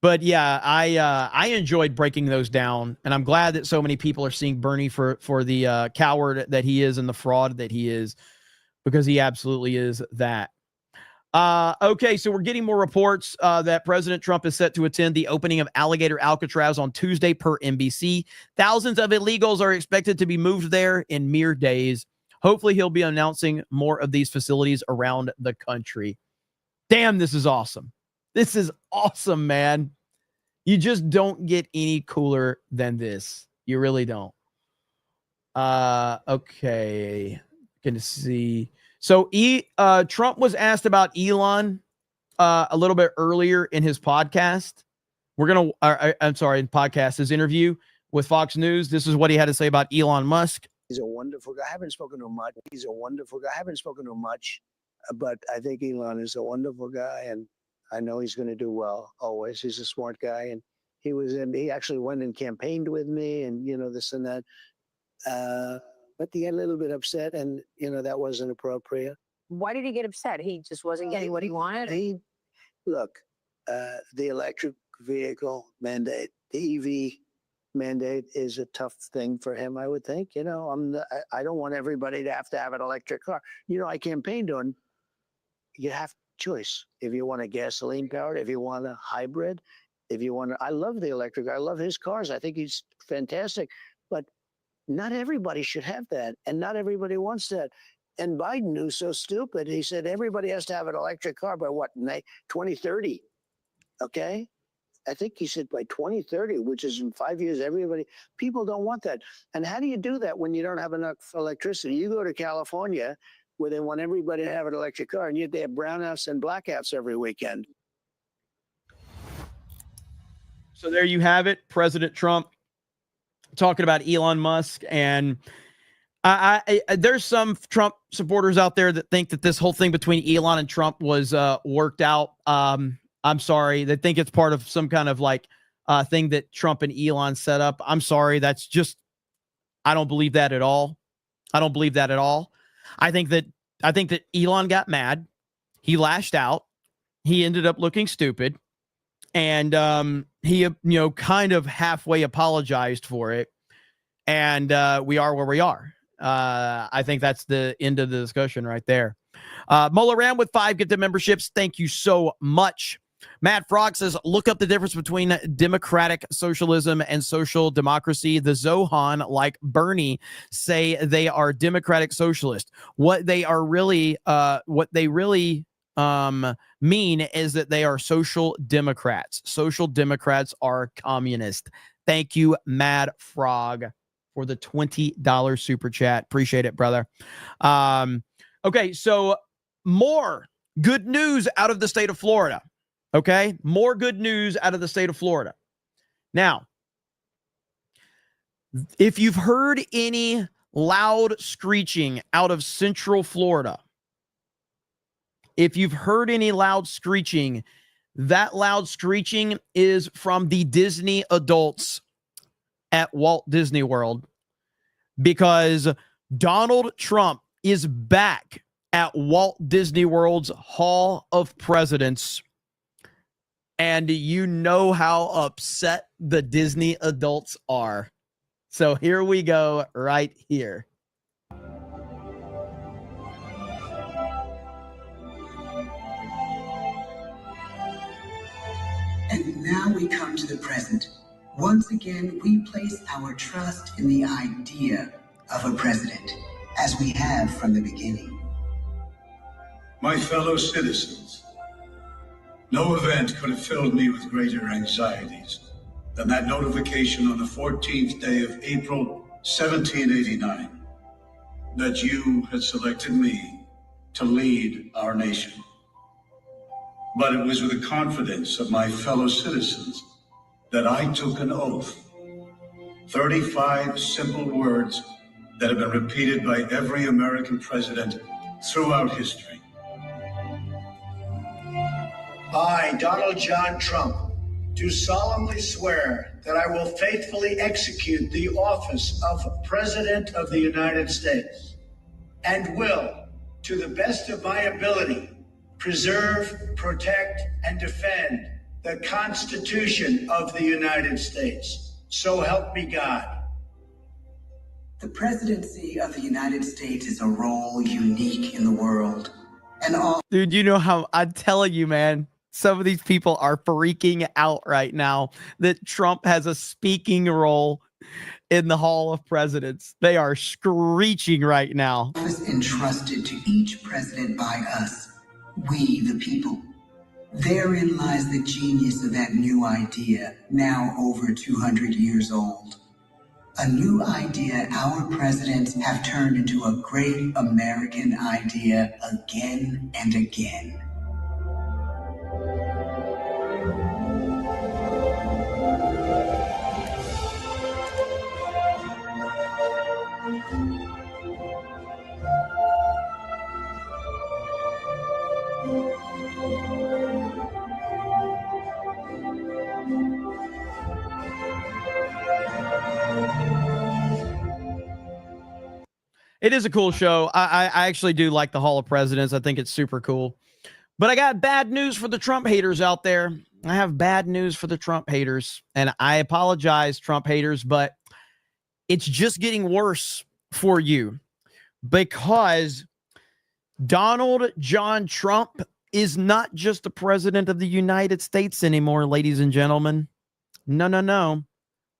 But yeah, I enjoyed breaking those down, and I'm glad that so many people are seeing Bernie for the coward that he is and the fraud that he is, because he absolutely is that. Okay, so we're getting more reports that President Trump is set to attend the opening of Alligator Alcatraz on Tuesday per NBC. Thousands of illegals are expected to be moved there in mere days. Hopefully, he'll be announcing more of these facilities around the country. Damn, this is awesome. This is awesome, man. You just don't get any cooler than this. You really don't. Okay. Gonna see. So Trump was asked about Elon a little bit earlier in his podcast. In podcast, his interview with Fox News. This is what he had to say about Elon Musk. He's a wonderful guy. I haven't spoken to him much. He's a wonderful guy. I haven't spoken to him much, but I think Elon is a wonderful guy, and I know he's going to do well always. He's a smart guy, and he actually went and campaigned with me, and this and that. But he got a little bit upset, and that wasn't appropriate. Why did he get upset? He just wasn't getting what he wanted. The electric vehicle mandate, the EV mandate is a tough thing for him, I would think. I don't want everybody to have an electric car. I campaigned on, you have choice. If you want a gasoline powered, if you want a hybrid, If you want to, I love the electric. I love his cars. I think he's fantastic. But not everybody should have that, and not everybody wants that. And Biden, who's so stupid, he said everybody has to have an electric car by what, 2030? Okay? I think he said by 2030, which is in 5 years, people don't want that. And how do you do that when you don't have enough electricity? You go to California, where they want everybody to have an electric car, and yet they have brownouts and blackouts every weekend. So there you have it. President Trump talking about Elon Musk. And I there's some Trump supporters out there that think that this whole thing between Elon and Trump was worked out. I'm sorry. They think it's part of some kind of like thing that Trump and Elon set up. I'm sorry. That's just, I don't believe that at all. I don't believe that at all. I think that Elon got mad. He lashed out. He ended up looking stupid. And he, kind of halfway apologized for it. And we are where we are. I think that's the end of the discussion right there. Muller Ram with 5 gifted memberships. Thank you so much. Matt Frog says, look up the difference between democratic socialism and social democracy. The Zohan, like Bernie, say they are democratic socialist. What they really mean is that they are social democrats. Social democrats are communist. Thank you, Mad Frog, for the $20 super chat. Appreciate it, brother. Okay, so more good news out of the state of Florida. Okay, more good news out of the state of Florida. Now, if you've heard any loud screeching out of Central Florida, if you've heard any loud screeching, that loud screeching is from the Disney adults at Walt Disney World, because Donald Trump is back at Walt Disney World's Hall of Presidents. And you know how upset the Disney adults are. So here we go right here. And now we come to the present. Once again, we place our trust in the idea of a president, as we have from the beginning. My fellow citizens, no event could have filled me with greater anxieties than that notification on the 14th day of April, 1789, that you had selected me to lead our nation. But it was with the confidence of my fellow citizens that I took an oath. 35 simple words that have been repeated by every American president throughout history. I, Donald John Trump, do solemnly swear that I will faithfully execute the office of President of the United States and will, to the best of my ability, preserve, protect, and defend the Constitution of the United States. So help me God. The presidency of the United States is a role unique in the world. And all Dude, you know how I'm telling you, man, some of these people are freaking out right now that Trump has a speaking role in the Hall of Presidents. They are screeching right now. office entrusted to each president by us, we the people. Therein lies the genius of that new idea, now over 200 years old. A new idea our presidents have turned into a great American idea again and again. It is a cool show. I actually do like the Hall of Presidents. I think it's super cool. But I got bad news for the Trump haters out there. I have bad news for the Trump haters. And I apologize, Trump haters, but it's just getting worse for you, because Donald John Trump is not just the president of the United States anymore, ladies and gentlemen. No, no, no.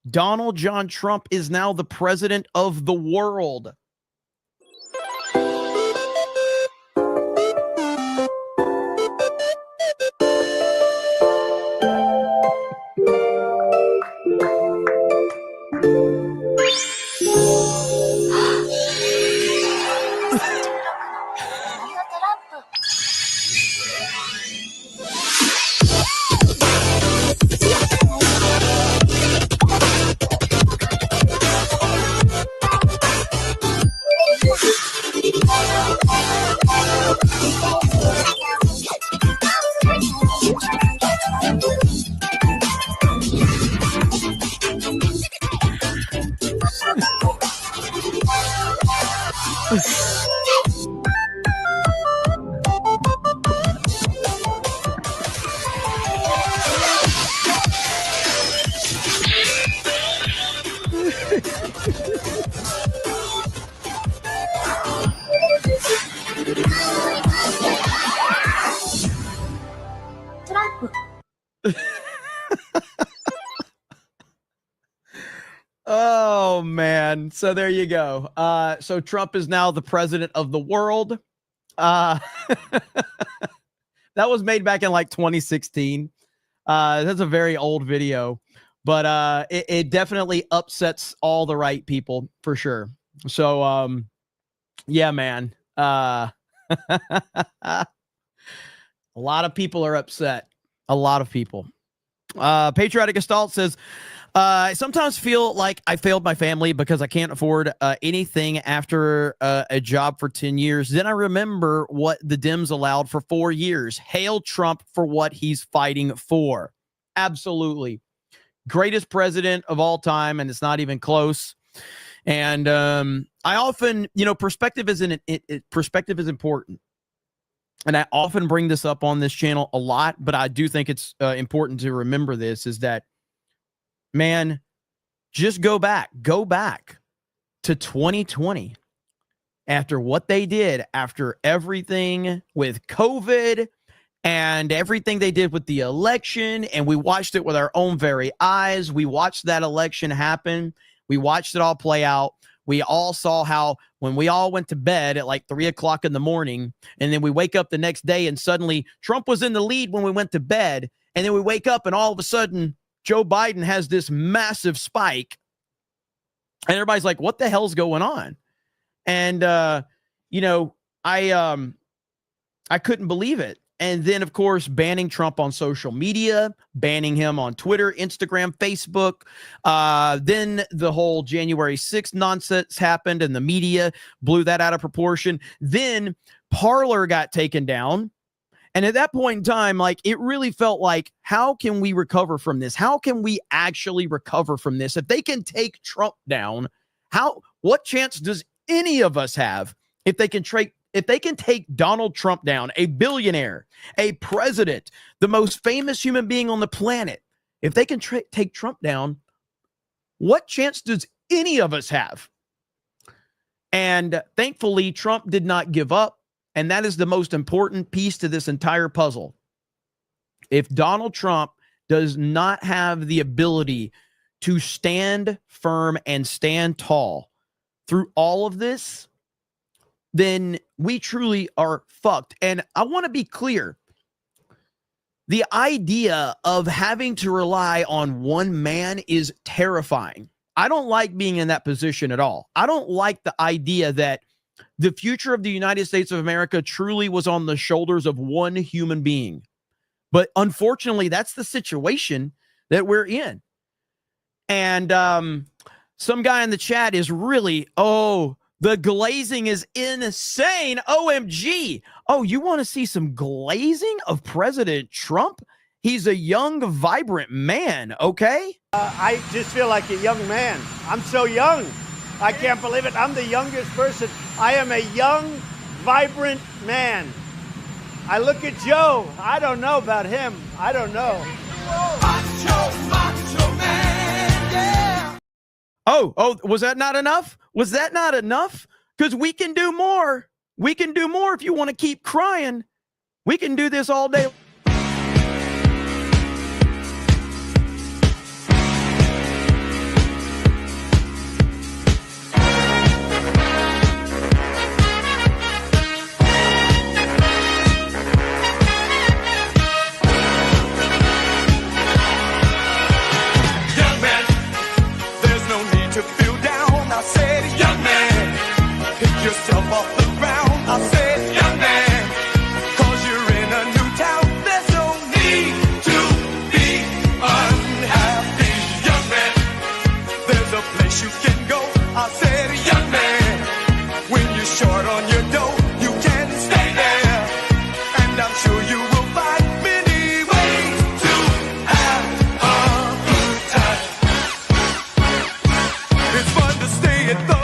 Donald John Trump is now the president of the world. Oh man. So there you go. So Trump is now the president of the world. That was made back in like 2016. That's a very old video, but it definitely upsets all the right people for sure. So yeah, man. A lot of people are upset. A lot of people. Patriotic Gestalt says, I sometimes feel like I failed my family because I can't afford anything after a job for 10 years. Then I remember what the Dems allowed for 4 years. Hail Trump for what he's fighting for. Absolutely. Greatest president of all time, and it's not even close. And I often, perspective is important. And I often bring this up on this channel a lot, but I do think it's important to remember this, is that, man, just go back to 2020 after what they did, after everything with COVID and everything they did with the election. And we watched it with our own very eyes. We watched that election happen. We watched it all play out. We all saw how when we all went to bed at like 3 o'clock in the morning, and then we wake up the next day and suddenly Trump was in the lead when we went to bed. And then we wake up and all of a sudden Joe Biden has this massive spike. And everybody's like, what the hell's going on? And, I couldn't believe it. And then, of course, banning Trump on social media, banning him on Twitter, Instagram, Facebook. Then the whole January 6th nonsense happened and the media blew that out of proportion. Then Parler got taken down. And at that point in time, like, it really felt like, how can we recover from this? How can we actually recover from this? If they can take Trump down, what chance does any of us have if they can take Donald Trump down, a billionaire, a president, the most famous human being on the planet? If they can take Trump down, what chance does any of us have? And thankfully, Trump did not give up. And that is the most important piece to this entire puzzle. If Donald Trump does not have the ability to stand firm and stand tall through all of this, then we truly are fucked. And I want to be clear. The idea of having to rely on one man is terrifying. I don't like being in that position at all. I don't like the idea that the future of the United States of America truly was on the shoulders of one human being. But unfortunately, that's the situation that we're in. And some guy in the chat is really, the glazing is insane. OMG. Oh, you want to see some glazing of President Trump? He's a young, vibrant man, okay? I just feel like a young man. I'm so young. I can't believe it. I'm the youngest person. I am a young, vibrant man. I look at Joe. I don't know about him. I don't know. Macho man, yeah. Oh, was that not enough? Was that not enough? Because we can do more. We can do more if you want to keep crying. We can do this all day. Yourself off the ground. I said, young man, 'cause you're in a new town. There's no need to be unhappy, young man. There's a place you can go. I said, young man, when you're short on your dough, you can stay there. And I'm sure you will find many ways to have a good time. It's fun to stay at the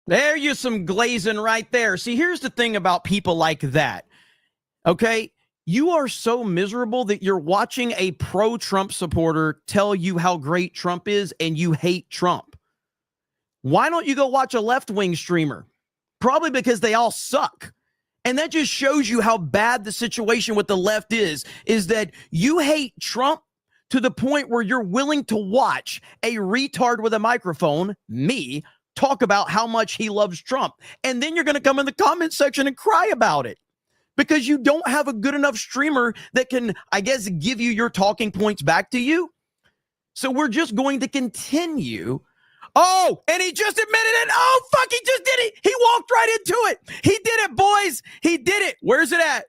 There you some glazing right there. See, here's the thing about people like that. Okay, you are so miserable that you're watching a pro-Trump supporter tell you how great Trump is and you hate Trump. Why don't you go watch a left-wing streamer? Probably because they all suck. And that just shows you how bad the situation with the left is that you hate Trump to the point where you're willing to watch a retard with a microphone, me, talk about how much he loves Trump. And then you're going to come in the comment section and cry about it because you don't have a good enough streamer that can, I guess, give you your talking points back to you. So we're just going to continue. Oh, and he just admitted it. Oh, fuck, he just did it. He walked right into it. He did it, boys. He did it. Where's it at?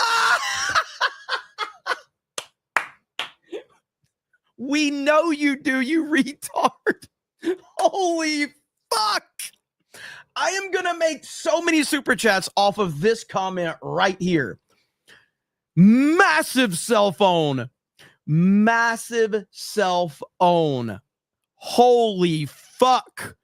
Ah! We know you do, you retard. Holy fuck. I am going to make so many super chats off of this comment right here. Massive cell phone. Massive cell phone. Holy fuck.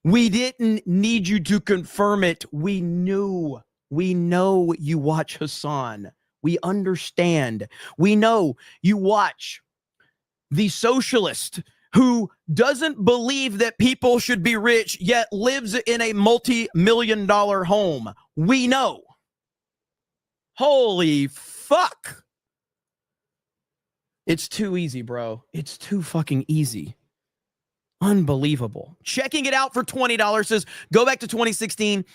We didn't need you to confirm it. We knew. We know you watch Hassan. We understand. We know you watch the socialist who doesn't believe that people should be rich, yet lives in a multi-million-dollar home. We know. Holy fuck. It's too easy, bro. It's too fucking easy. Unbelievable. Checking it out for $20 says, go back to 2016.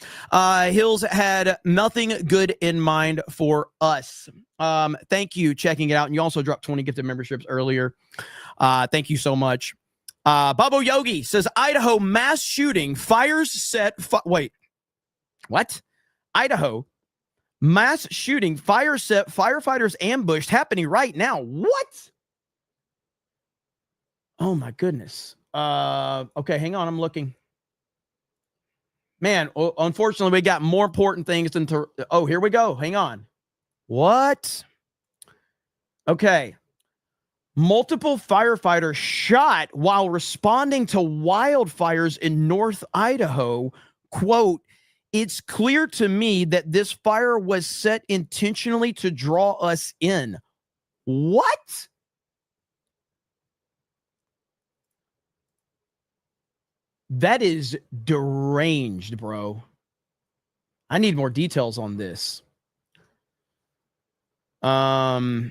Hills had nothing good in mind for us. Thank you, checking it out. And you also dropped 20 gifted memberships earlier. Thank you so much. Babo Yogi says, Idaho mass shooting, fires set. Wait, what? Idaho mass shooting, fire set, firefighters ambushed, happening right now. What? Oh my goodness. Okay, hang on. I'm looking. Man, unfortunately, we got more important things than to. Oh, here we go. Hang on. What? Okay. Multiple firefighters shot while responding to wildfires in North Idaho. Quote, it's clear to me that this fire was set intentionally to draw us in. What? That is deranged, bro. I need more details on this. Okay,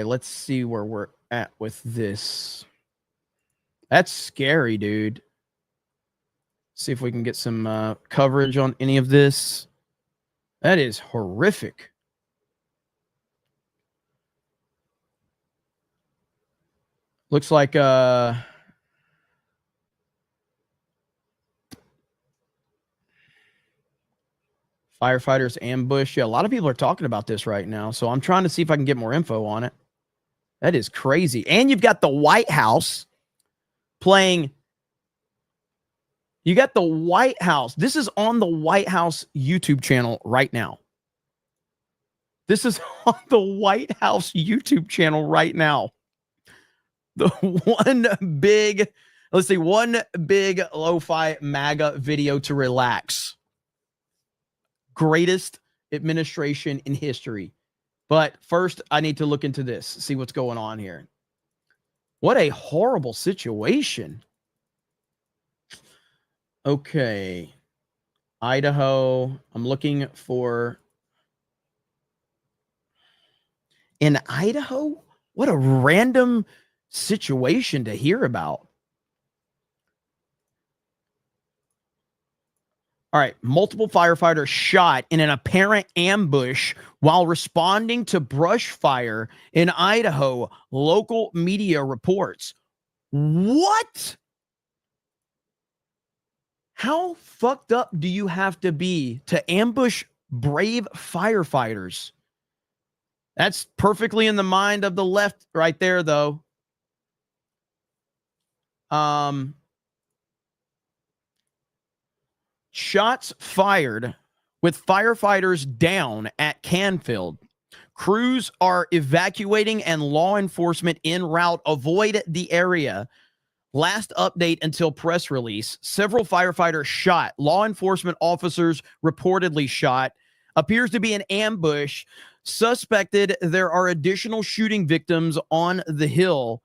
let's see where we're at with this. That's scary, dude. See if we can get some coverage on any of this. That is horrific. Looks like firefighters ambush. Yeah, a lot of people are talking about this right now, so I'm trying to see if I can get more info on it. That is crazy. And you've got the White House playing. You got the White House. This is on the White House YouTube channel right now. This is on the White House YouTube channel right now. The one big lo-fi MAGA video to relax. Greatest administration in history. But first, I need to look into this, see what's going on here. What a horrible situation. Okay. Idaho. I'm looking for... In Idaho? What a random situation to hear about. All right. Multiple firefighters shot in an apparent ambush while responding to brush fire in Idaho, local media reports. What? How fucked up do you have to be to ambush brave firefighters? That's perfectly in the mind of the left right there, though. Shots fired with firefighters down at Canfield. Crews are evacuating and law enforcement en route. Avoid the area. Last update until press release. Several firefighters shot. Law enforcement officers reportedly shot. Appears to be an ambush. Suspected there are additional shooting victims on the hill.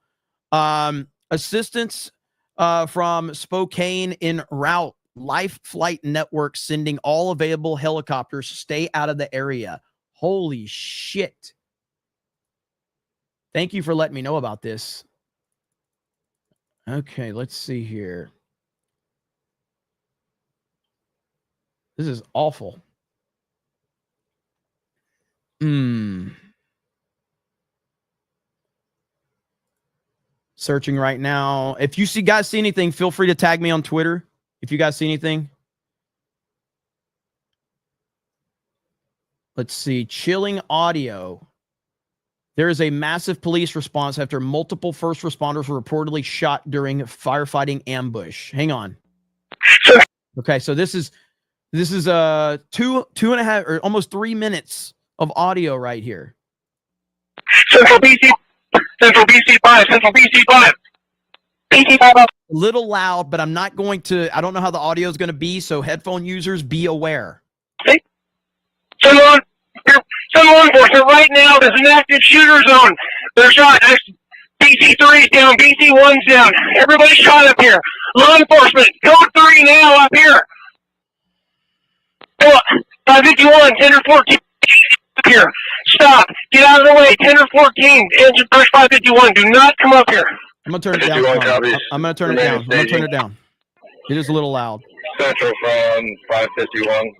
Assistance from Spokane en route. Life Flight Network sending all available helicopters. Stay out of the area. Holy shit. Thank you for letting me know about this. Okay, let's see here. This is awful. Searching right now. If you guys see anything, feel free to tag me on Twitter. If you guys see anything. Let's see. Chilling audio. There is a massive police response after multiple first responders were reportedly shot during firefighting ambush. Hang on. Okay, so this is two and a half or almost 3 minutes of audio right here. Central BC 5, Central BC 5. BC 5 up. A little loud, but I'm not going to, I don't know how the audio is going to be, so headphone users, be aware. Send law enforcement right now. There's an active shooter zone. They're shot. BC 3's down. BC 1's down. Everybody's shot up here. Law enforcement, code 3 now up here. 551, 10 or 14 up here. Stop. Get out of the way. 10 or 14. Engine push 551. Do not come up here. I'm going to turn it down. I'm going to turn it down. I'm going to turn it down. It is a little loud. Central from 551.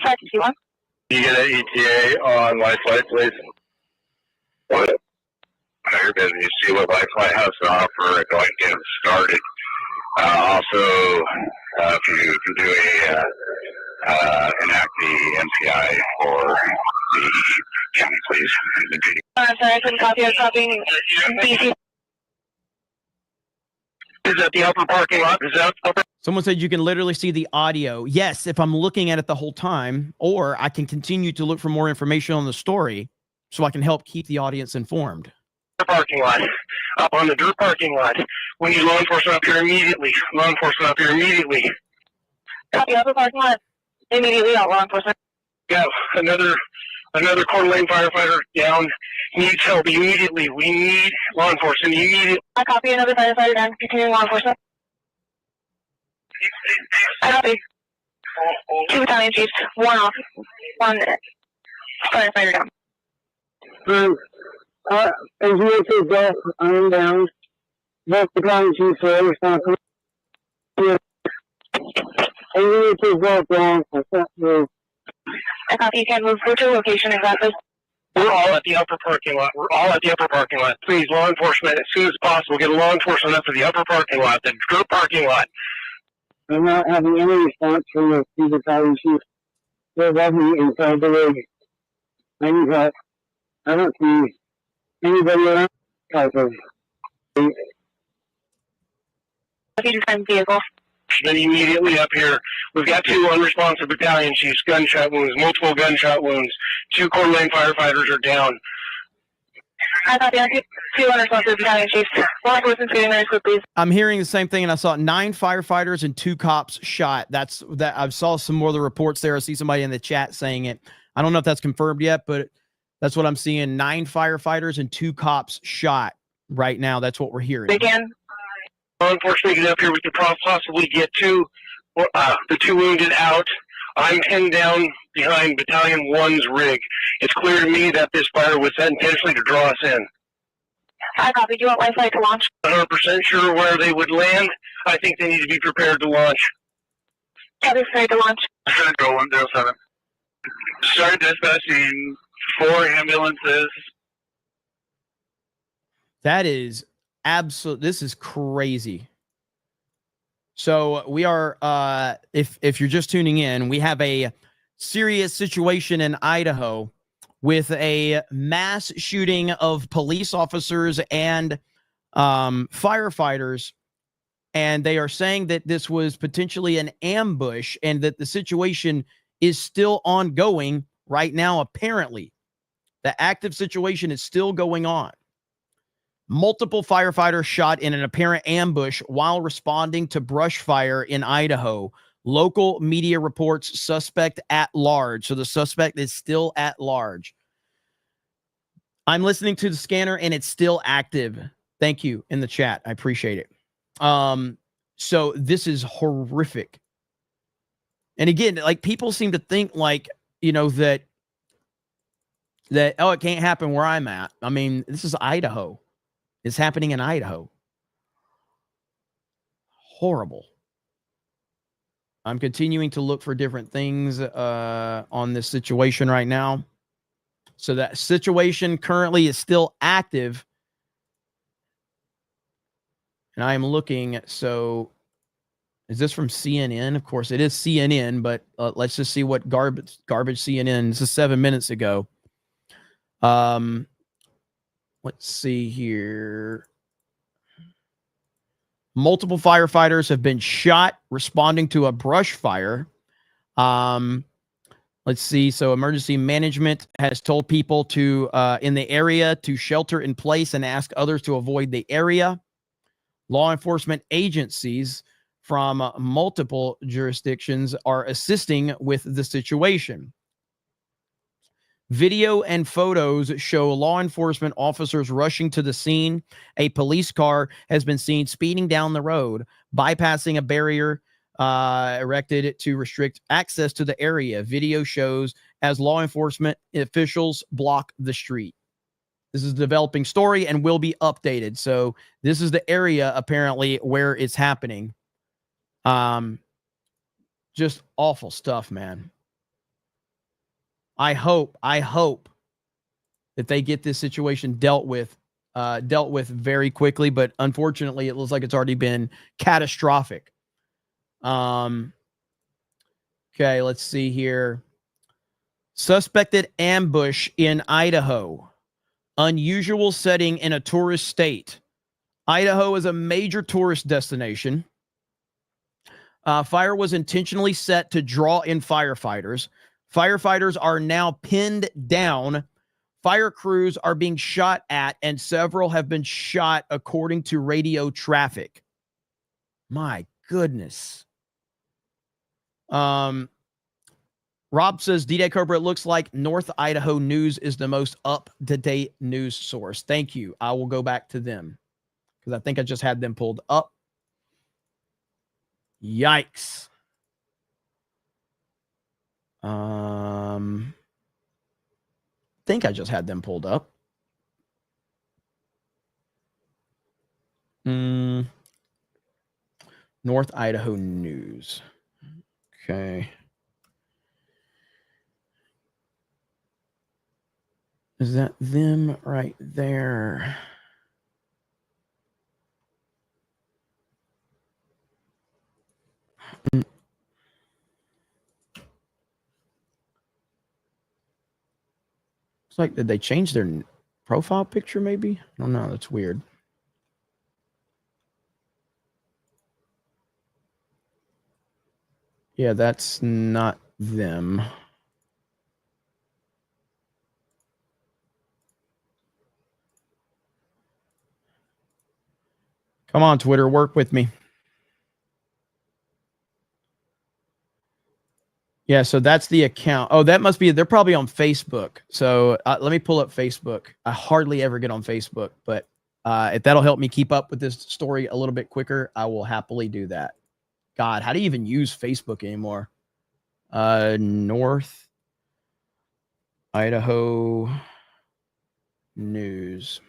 551. You get an ETA on Life Flight, please? What? You're busy. You see what Life Flight has to offer. Go ahead and get it started. Also, if you can do enact the MCI for the county, please. Sorry, I couldn't copy. I was copying BC. Is that the upper parking lot? Is that upper? Someone said you can literally see the audio. Yes, if I'm looking at it the whole time, or I can continue to look for more information on the story so I can help keep the audience informed. Parking lot. Up on the dirt parking lot. We need law enforcement up here immediately. Law enforcement up here immediately. Copy, upper parking lot. Immediately out, law enforcement. Yeah, another Coeur d'Alene firefighter down. Needs help immediately. We need law enforcement immediately. I copy, another firefighter down. Continuing law enforcement. I copy. 2 battalion chiefs. 1 off. 1 firefighter down. As you say, Beth, I'm down. Both battalion chiefs are responsible. I copy. You can move. What's your location exactly? We're all at the upper parking lot. We're all at the upper parking lot. Please, law enforcement, as soon as possible, get law enforcement up to the upper parking lot, the group parking lot. I'm not having any response from the battalion chief. They're above me inside the rig. I need help. I don't see anybody around. Vehicle. Then immediately up here, we've got 2 unresponsive battalion chiefs, gunshot wounds, multiple gunshot wounds. 2 Coeur d'Alene firefighters are down. I copy. 2 unresponsive battalion chiefs. Law enforcement, please. I'm hearing the same thing, and I saw 9 firefighters and 2 cops shot. That's that. I saw some more of the reports there. I see somebody in the chat saying it. I don't know if that's confirmed yet, but that's what I'm seeing. 9 firefighters and 2 cops shot right now. That's what we're hearing. Again, law enforcement, get up here. We could possibly get the 2 wounded out. I'm pinned down behind Battalion 1's rig. It's clear to me that this fire was set intentionally to draw us in. I copy. Do you want my flight to launch? 100% sure where they would land. I think they need to be prepared to launch. Copy. Ready to launch. Go 107. Start dispatching 4 ambulances. That is absolute. This is crazy. So we are, if you're just tuning in, we have a serious situation in Idaho with a mass shooting of police officers and firefighters. And they are saying that this was potentially an ambush and that the situation is still ongoing right now. Apparently, the active situation is still going on. Multiple firefighters shot in an apparent ambush while responding to brush fire in Idaho. Local media reports suspect at large. So the suspect is still at large. I'm listening to the scanner and it's still active. Thank you in the chat. I appreciate it. So this is horrific. And again, like people seem to think like, you know, that oh, it can't happen where I'm at. I mean, this is Idaho. It's happening in Idaho. Horrible. I'm continuing to look for different things on this situation right now. So that situation currently is still active. And I am looking. So is this from CNN? Of course, it is CNN, but let's just see what garbage CNN. This is 7 minutes ago. Let's see here. Multiple firefighters have been shot responding to a brush fire. Let's see. So emergency management has told people to in the area to shelter in place and ask others to avoid the area. Law enforcement agencies from multiple jurisdictions are assisting with the situation. Video and photos show law enforcement officers rushing to the scene. A police car has been seen speeding down the road, bypassing a barrier erected to restrict access to the area. Video shows as law enforcement officials block the street. This is a developing story and will be updated. So this is the area apparently where it's happening. Just awful stuff, man. I hope that they get this situation dealt with very quickly, but unfortunately it looks like it's already been catastrophic. Okay, let's see here. Suspected ambush in Idaho. Unusual setting in a tourist state. Idaho is a major tourist destination. Fire was intentionally set to draw in firefighters. Firefighters are now pinned down. Fire crews are being shot at, and several have been shot, according to radio traffic. My goodness. Rob says, D-Day Cobra, it looks like North Idaho News is the most up-to-date news source. Thank you. I will go back to them because I think I just had them pulled up. Yikes. Think I just had them pulled up. North Idaho News. Okay. Is that them right there? It's like, did they change their profile picture maybe? I don't know. That's weird. Yeah, that's not them. Come on, Twitter, work with me. Yeah, so that's the account. Oh, that must be, they're probably on Facebook. So let me pull up Facebook. I hardly ever get on Facebook, but if that'll help me keep up with this story a little bit quicker, I will happily do that. God, how do you even use Facebook anymore? North Idaho News.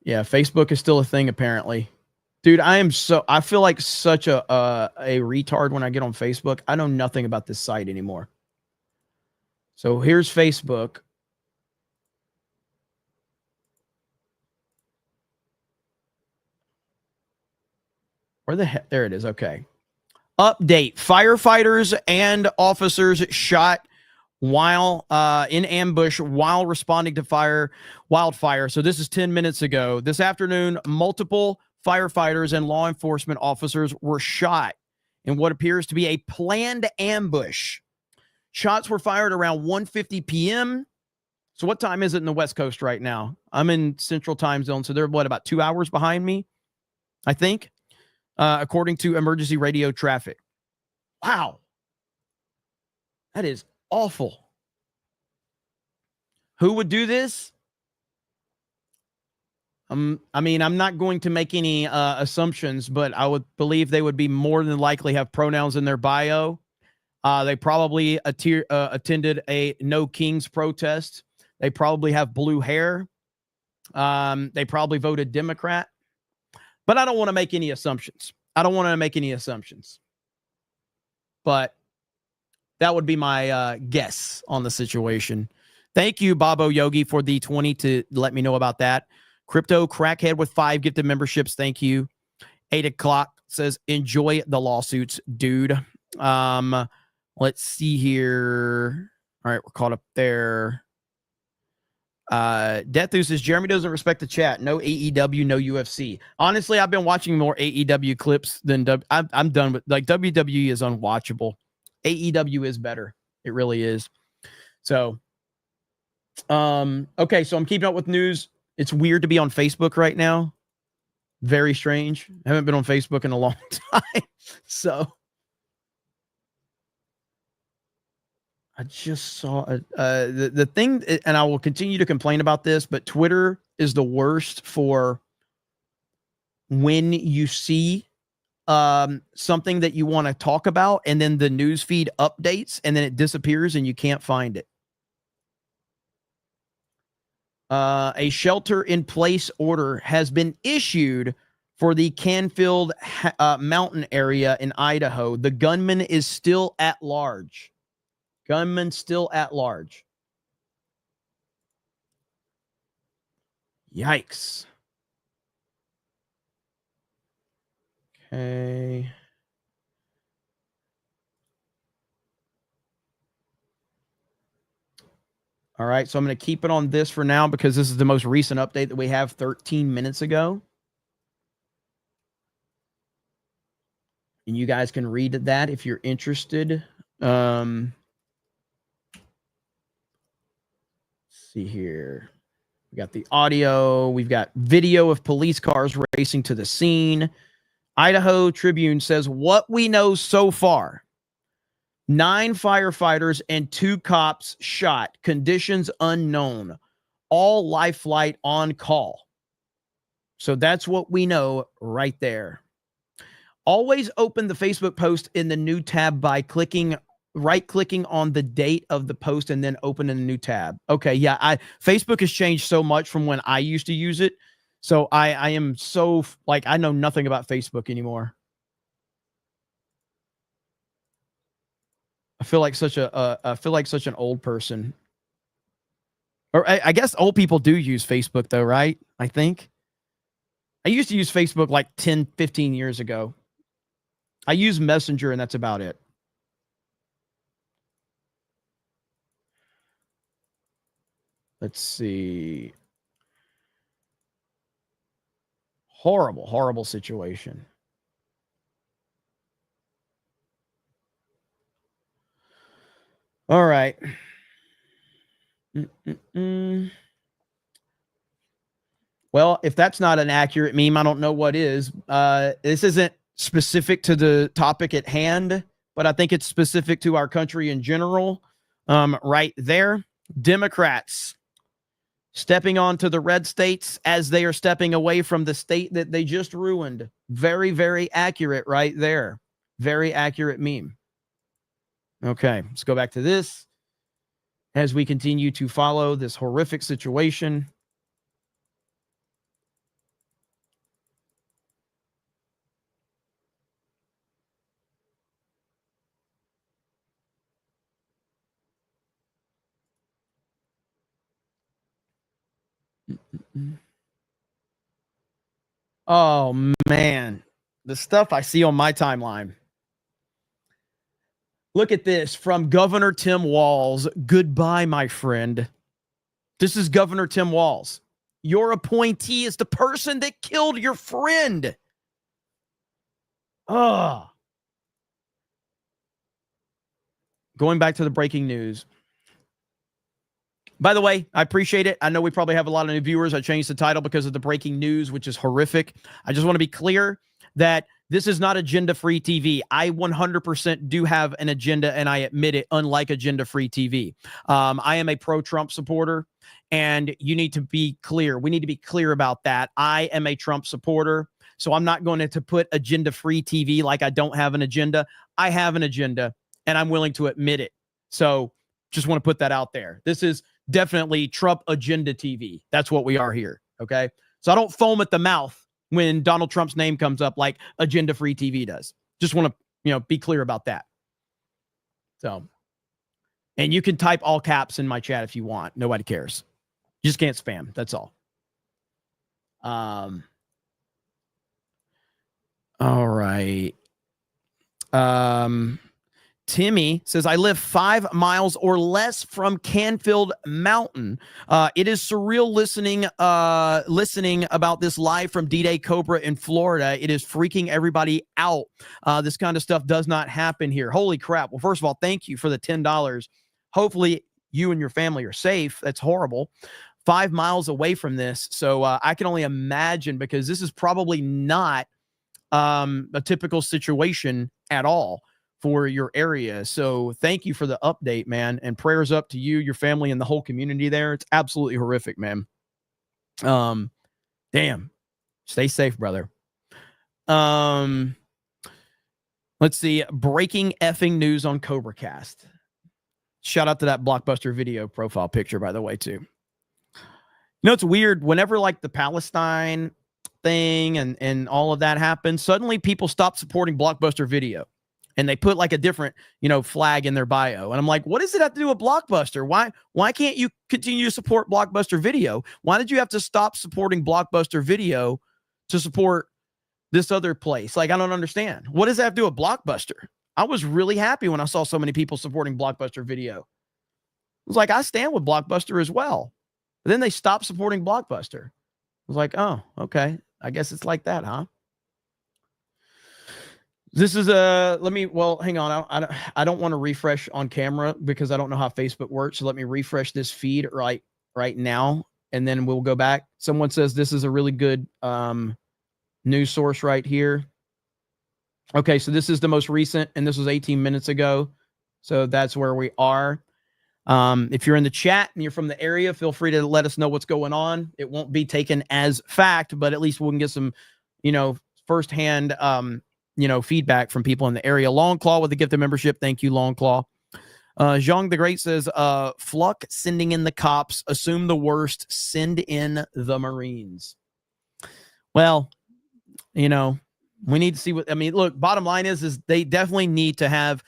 Yeah, Facebook is still a thing apparently. Dude, I feel like such a retard when I get on Facebook. I know nothing about this site anymore. So here's Facebook. Where the heck? There it is. Okay. Update. Firefighters and officers shot while in ambush while responding to wildfire. So this is 10 minutes ago. This afternoon, multiple firefighters and law enforcement officers were shot in what appears to be a planned ambush. Shots were fired around 1:50 p.m. So what time is it in the West Coast right now? I'm in Central Time Zone, so they're about 2 hours behind me, I think, according to emergency radio traffic. Wow. That is awful. Who would do this? I mean, I'm not going to make any assumptions, but I would believe they would be more than likely have pronouns in their bio. They probably attended a No Kings protest. They probably have blue hair. They probably voted Democrat. But I don't want to make any assumptions. But that would be my guess on the situation. Thank you, Bobo Yogi, for the 20 to let me know about that. Crypto Crackhead with 5 gifted memberships. Thank you. 8 o'clock says, enjoy the lawsuits, dude. Let's see here. All right, we're caught up there. Deathu says, Jeremy doesn't respect the chat. No AEW, no UFC. Honestly, I've been watching more AEW clips than I'm done with. Like, WWE is unwatchable. AEW is better. It really is. So, okay, so I'm keeping up with news. It's weird to be on Facebook right now. Very strange. I haven't been on Facebook in a long time. So I just saw the thing, and I will continue to complain about this, but Twitter is the worst for when you see something that you want to talk about, and then the news feed updates, and then it disappears, and you can't find it. A shelter-in-place order has been issued for the Canfield Mountain area in Idaho. The gunman is still at large. Gunman still at large. Yikes. Okay. All right, so I'm going to keep it on this for now because this is the most recent update that we have 13 minutes ago. And you guys can read that if you're interested. Let's see here. We got the audio. We've got video of police cars racing to the scene. Idaho Tribune says, what we know so far, 9 firefighters and 2 cops shot. Conditions unknown. All life flight on call. So that's what we know right there. Always open the Facebook post in the new tab by right-clicking on the date of the post and then open in a new tab. Okay, yeah, Facebook has changed so much from when I used to use it. So I am so, like, I know nothing about Facebook anymore. feel like such an old person. Or I guess old people do use Facebook though, right? I think. I used to use Facebook like 10, 15 years ago. I use Messenger and that's about it. Let's see. Horrible, horrible situation. All right. Well, if that's not an accurate meme, I don't know what is. This isn't specific to the topic at hand, but I think it's specific to our country in general. Right there, Democrats stepping onto the red states as they are stepping away from the state that they just ruined. Very, very accurate right there. Very accurate meme. Okay, let's go back to this as we continue to follow this horrific situation. Oh, man. The stuff I see on my timeline. Look at this from Governor Tim Walz. Goodbye, my friend. This is Governor Tim Walz. Your appointee is the person that killed your friend. Oh. Going back to the breaking news. By the way, I appreciate it. I know we probably have a lot of new viewers. I changed the title because of the breaking news, which is horrific. I just want to be clear that this is not agenda-free TV. I 100% do have an agenda, and I admit it, unlike agenda-free TV. I am a pro-Trump supporter, and you need to be clear. We need to be clear about that. I am a Trump supporter, so I'm not going to put agenda-free TV like I don't have an agenda. I have an agenda, and I'm willing to admit it. So just want to put that out there. This is definitely Trump agenda TV. That's what we are here. Okay. So I don't foam at the mouth when Donald Trump's name comes up like agenda free TV does. Just want to, be clear about that. So, and you can type all caps in my chat if you want. Nobody cares. You just can't spam. That's all. All right. Timmy says, I live 5 miles or less from Canfield Mountain. It is surreal listening about this live from D-Day Cobra in Florida. It is freaking everybody out. This kind of stuff does not happen here. Holy crap. Well, first of all, thank you for the $10. Hopefully you and your family are safe. That's horrible. 5 miles away from this. So I can only imagine, because this is probably not a typical situation at all for your area. So thank you for the update, man, and prayers up to you, your family, and the whole community there. It's absolutely horrific, man. Damn. Stay safe, brother. Let's see. Breaking effing news on CobraCast. Shout out to that Blockbuster Video profile picture, by the way, too. It's weird. Whenever like the Palestine thing and all of that happens, suddenly people stop supporting Blockbuster Video. And they put like a different, flag in their bio. And I'm like, what does it have to do with Blockbuster? Why can't you continue to support Blockbuster Video? Why did you have to stop supporting Blockbuster Video to support this other place? Like, I don't understand. What does that have to do with Blockbuster? I was really happy when I saw so many people supporting Blockbuster Video. I was like, I stand with Blockbuster as well. But then they stopped supporting Blockbuster. I was like, oh, okay. I guess it's like that, huh? This is hang on. I don't want to refresh on camera because I don't know how Facebook works. So let me refresh this feed right now, and then we'll go back. Someone says this is a really good news source right here. Okay, so this is the most recent, and this was 18 minutes ago. So that's where we are. If you're in the chat and you're from the area, feel free to let us know what's going on. It won't be taken as fact, but at least we can get some, firsthand feedback from people in the area. Longclaw with the gift of membership. Thank you, Longclaw. Zhang the Great says, Fluck sending in the cops, assume the worst, send in the Marines. Well, we need to see look, bottom line is they definitely need to have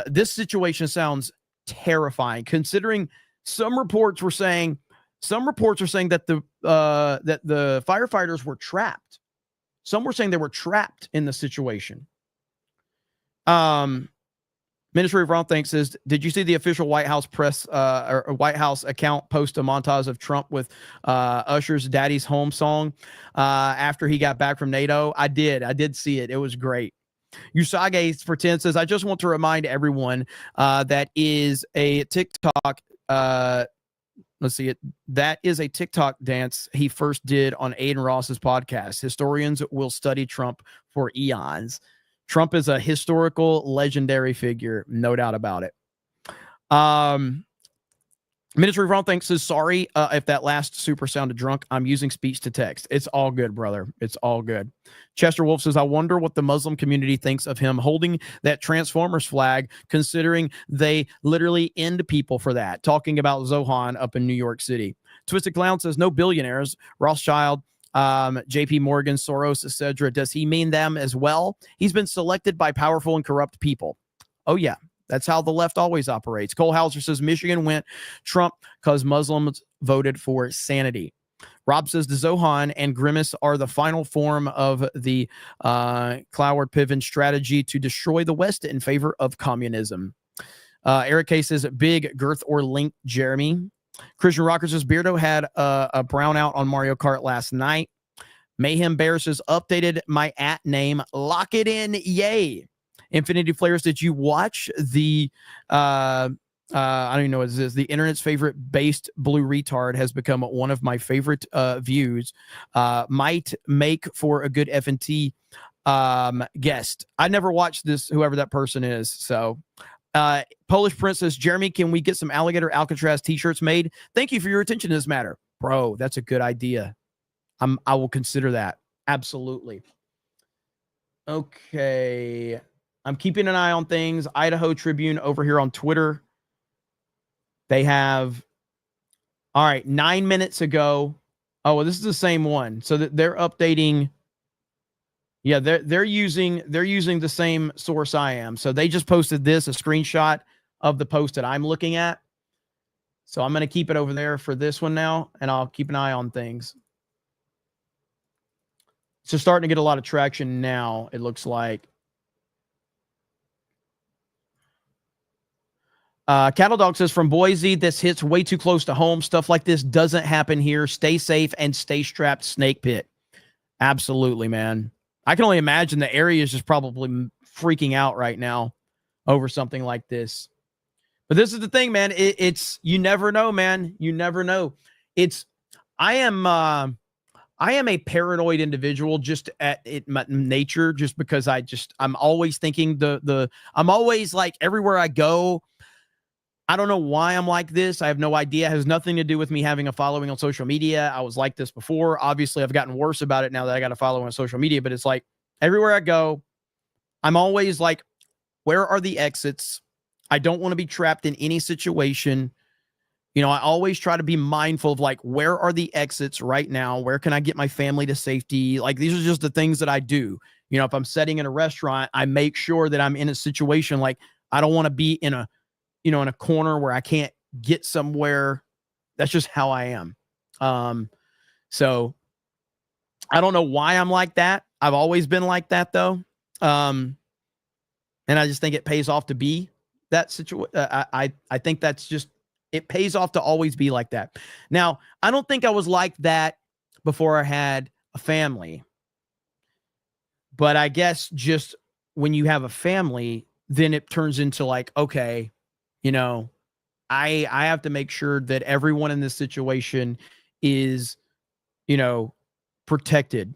This situation sounds terrifying, considering some reports are saying that the firefighters were trapped. Some were saying they were trapped in the situation. Ministry of Wrong Things says, did you see the official White House press or White House account post a montage of Trump with Usher's Daddy's Home song after he got back from NATO? I did see it. It was great. Usage for 10 says, I just want to remind everyone that is a TikTok. Let's see it. That is a TikTok dance he first did on Aiden Ross's podcast. Historians will study Trump for eons. Trump is a historical, legendary figure, no doubt about it. Ministry of Wrong Things says, sorry if that last super sounded drunk. I'm using speech to text. It's all good, brother. It's all good. Chester Wolf says, I wonder what the Muslim community thinks of him holding that Transformers flag, considering they literally end people for that. Talking about Zohan up in New York City. Twisted Clown says, no billionaires. Rothschild, JP Morgan, Soros, etc. Does he mean them as well? He's been selected by powerful and corrupt people. Oh, yeah. That's how the left always operates. Cole Hauser says Michigan went Trump because Muslims voted for sanity. Rob says the Zohan and Grimace are the final form of the Cloward-Piven strategy to destroy the West in favor of communism. Eric K says big girth or link, Jeremy. Christian Rocker says Beardo had a brownout on Mario Kart last night. Mayhem Bear says updated my name. Lock it in. Yay. Infinity Flares, did you watch the I don't even know what this is. The internet's favorite based blue retard has become one of my favorite views. Might make for a good F&T guest. I never watched this, whoever that person is. So Polish Princess, Jeremy, can we get some Alligator Alcatraz t-shirts made? Thank you for your attention to this matter. Bro, that's a good idea. I will consider that. Absolutely. Okay. I'm keeping an eye on things. Idaho Tribune over here on Twitter. They have, all right, 9 minutes ago. Oh, well, this is the same one. So they're updating. Yeah, they're using the same source I am. So they just posted this, a screenshot of the post that I'm looking at. So I'm going to keep it over there for this one now, and I'll keep an eye on things. So starting to get a lot of traction now, it looks like. Cattle Dog says, from Boise, this hits way too close to home. Stuff like this doesn't happen here. Stay safe and stay strapped, Snake Pit. Absolutely, man. I can only imagine the area is just probably freaking out right now over something like this. But this is the thing, man. It's you never know, man. You never know. I am a paranoid individual just at my nature, just because I'm always thinking I'm always like everywhere I go. I don't know why I'm like this. I have no idea. It has nothing to do with me having a following on social media. I was like this before. Obviously, I've gotten worse about it now that I got a following on social media, but it's like everywhere I go, I'm always like, where are the exits? I don't want to be trapped in any situation. You know, I always try to be mindful of like, where are the exits right now? Where can I get my family to safety? Like, these are just the things that I do. You know, if I'm sitting in a restaurant, I make sure that I'm in a situation like I don't want to be in a corner where I can't get somewhere. That's just how I am. So I don't know why I'm like that. I've always been like that though. And I just think it pays off to be that situation. I think that's just, it pays off to always be like that. Now, I don't think I was like that before I had a family, but I guess just when you have a family, then it turns into like, okay, you know, I have to make sure that everyone in this situation is, you know, protected.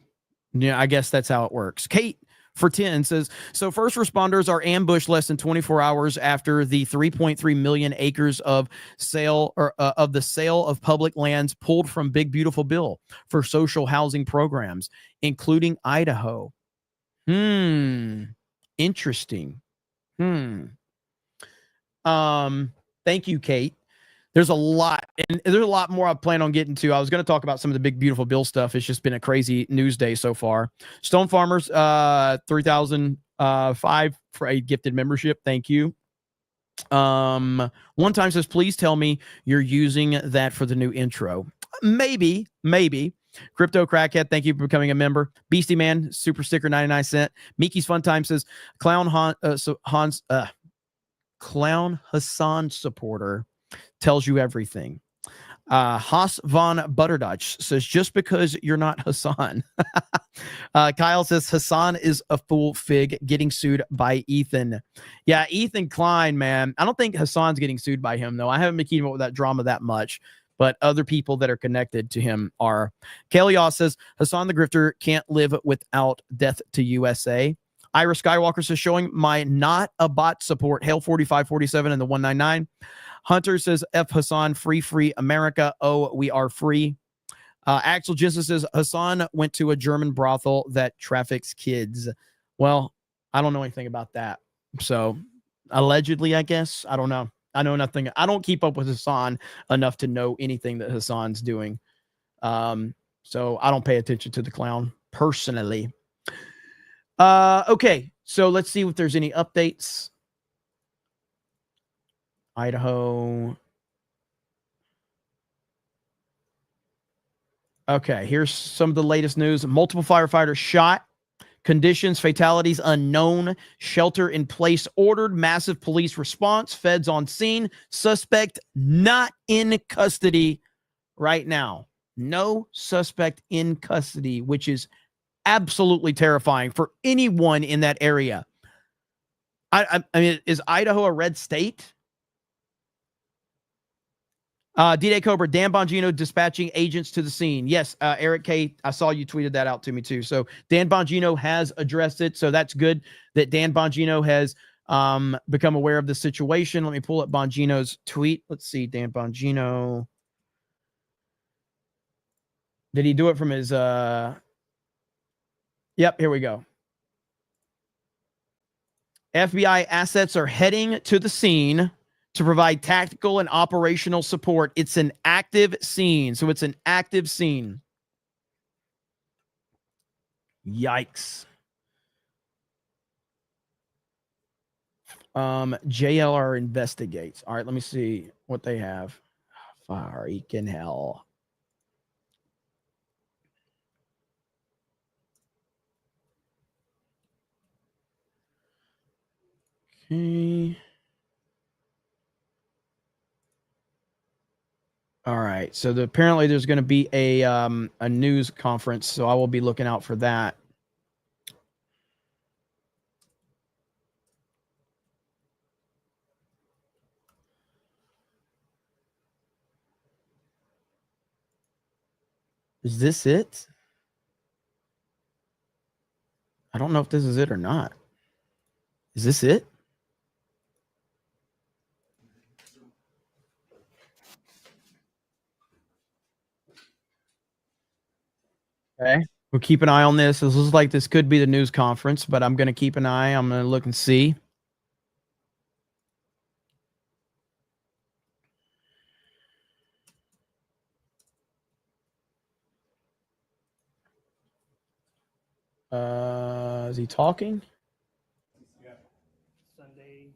Yeah, I guess that's how it works. Kate for 10 says, so first responders are ambushed less than 24 hours after the 3.3 million acres of sale of public lands pulled from Big Beautiful Bill for social housing programs, including Idaho. Interesting. Thank you, Kate. There's a lot, and there's a lot more I plan on getting to. I was going to talk about some of the big, beautiful bill stuff. It's just been a crazy news day so far. Stone Farmers, 3,005 for a gifted membership. Thank you. One time says, please tell me you're using that for the new intro. Maybe. Crypto Crackhead, thank you for becoming a member. Beastie Man, super sticker, 99 cent. Miki's Fun Time says, Clown Hassan supporter tells you everything. Haas von Butterdutch says, just because you're not Hassan. Kyle says, Hassan is a fool fig getting sued by Ethan. Yeah, Ethan Klein, man. I don't think Hassan's getting sued by him, though. I haven't been keeping up with that drama that much, but other people that are connected to him are. Kelly Oss says, Hassan the Grifter can't live without death to USA. Ira Skywalker says, showing my not a bot support. Hail 4547 and the 199. Hunter says, F Hassan, free America. Oh, we are free. Axel Jensen says, Hassan went to a German brothel that traffics kids. Well, I don't know anything about that. So allegedly, I guess. I don't know. I know nothing. I don't keep up with Hassan enough to know anything that Hassan's doing. So I don't pay attention to the clown personally. Okay, so let's see if there's any updates. Idaho. Okay, here's some of the latest news. Multiple firefighters shot. Conditions, fatalities unknown. Shelter in place ordered. Massive police response. Feds on scene. Suspect not in custody right now. No suspect in custody, which is absolutely terrifying for anyone in that area. I mean, is Idaho a red state? D-Day Cobra, Dan Bongino dispatching agents to the scene. Yes, Eric K., I saw you tweeted that out to me too. So Dan Bongino has addressed it. So that's good that Dan Bongino has become aware of the situation. Let me pull up Bongino's tweet. Let's see, Dan Bongino. Did he do it from his... Yep, here we go. FBI assets are heading to the scene to provide tactical and operational support. It's an active scene. So it's an active scene. Yikes. JLR investigates. All right, let me see what they have. Freaking hell. Okay. All right. So apparently there's going to be a news conference, so I will be looking out for that. Is this it? I don't know if this is it or not. Is this it? Okay. We'll keep an eye on this. This looks like this could be the news conference, but I'm going to keep an eye. I'm going to look and see. Is he talking? Yeah. Sunday,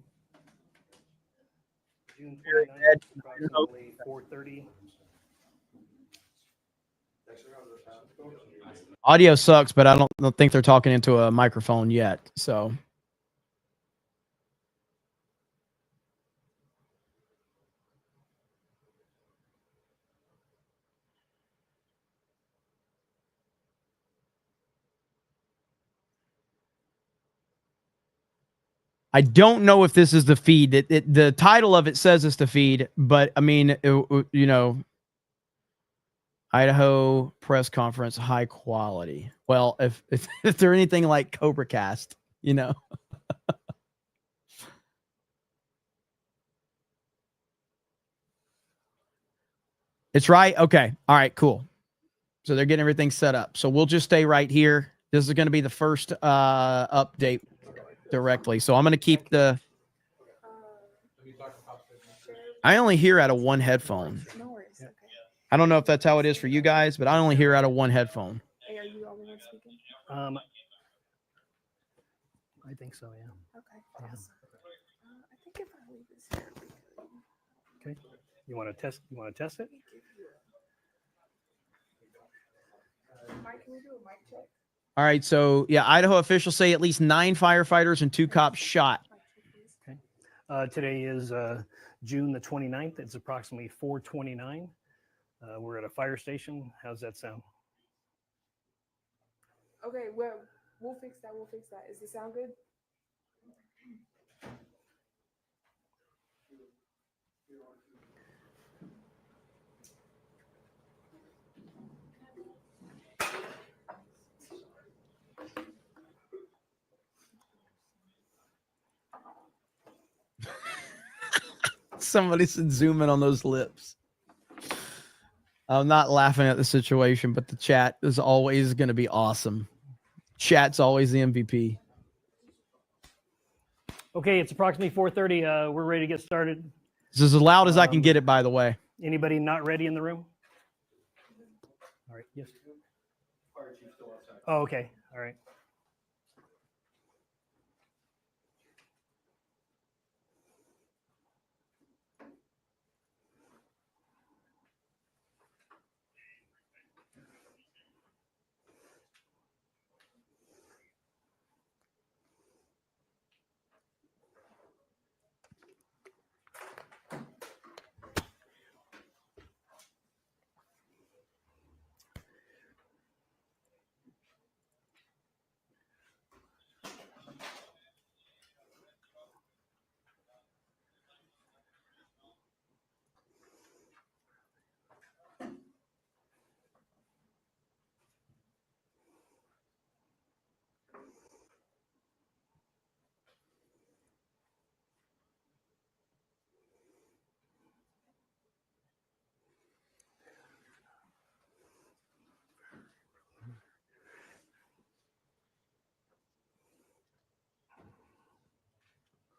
June 29th, approximately 4:30. Audio sucks, but I don't think they're talking into a microphone yet. So. I don't know if this is the feed. The title of it says it's the feed, but I mean, you know, Idaho press conference, high quality. Well, if they're anything like Cobra Cast, you know. It's right. Okay. All right, cool. So they're getting everything set up. So we'll just stay right here. This is going to be the first update directly. So I'm going to keep the... I only hear out of one headphone. No worries. Okay. I don't know if that's how it is for you guys, but I only hear out of one headphone. Hey, are you the only one speaking? I think so, yeah. Okay. Awesome. I think if I leave this here, we could. Okay. You want to test? You want to test it? Mike, can we do a mic check? All right, so yeah, Idaho officials say at least 9 firefighters and 2 cops shot. Okay. Today is June the 29th. It's approximately 4:29. We're at a fire station. How's that sound? Okay, well, we'll fix that. We'll fix that. Does it sound good? Somebody said zoom in on those lips. I'm not laughing at the situation, but the chat is always going to be awesome. Chat's always the MVP. Okay, it's approximately 4:30. We're ready to get started. This is as loud as I can get it, by the way. Anybody not ready in the room? All right. Yes. Oh, okay. All right.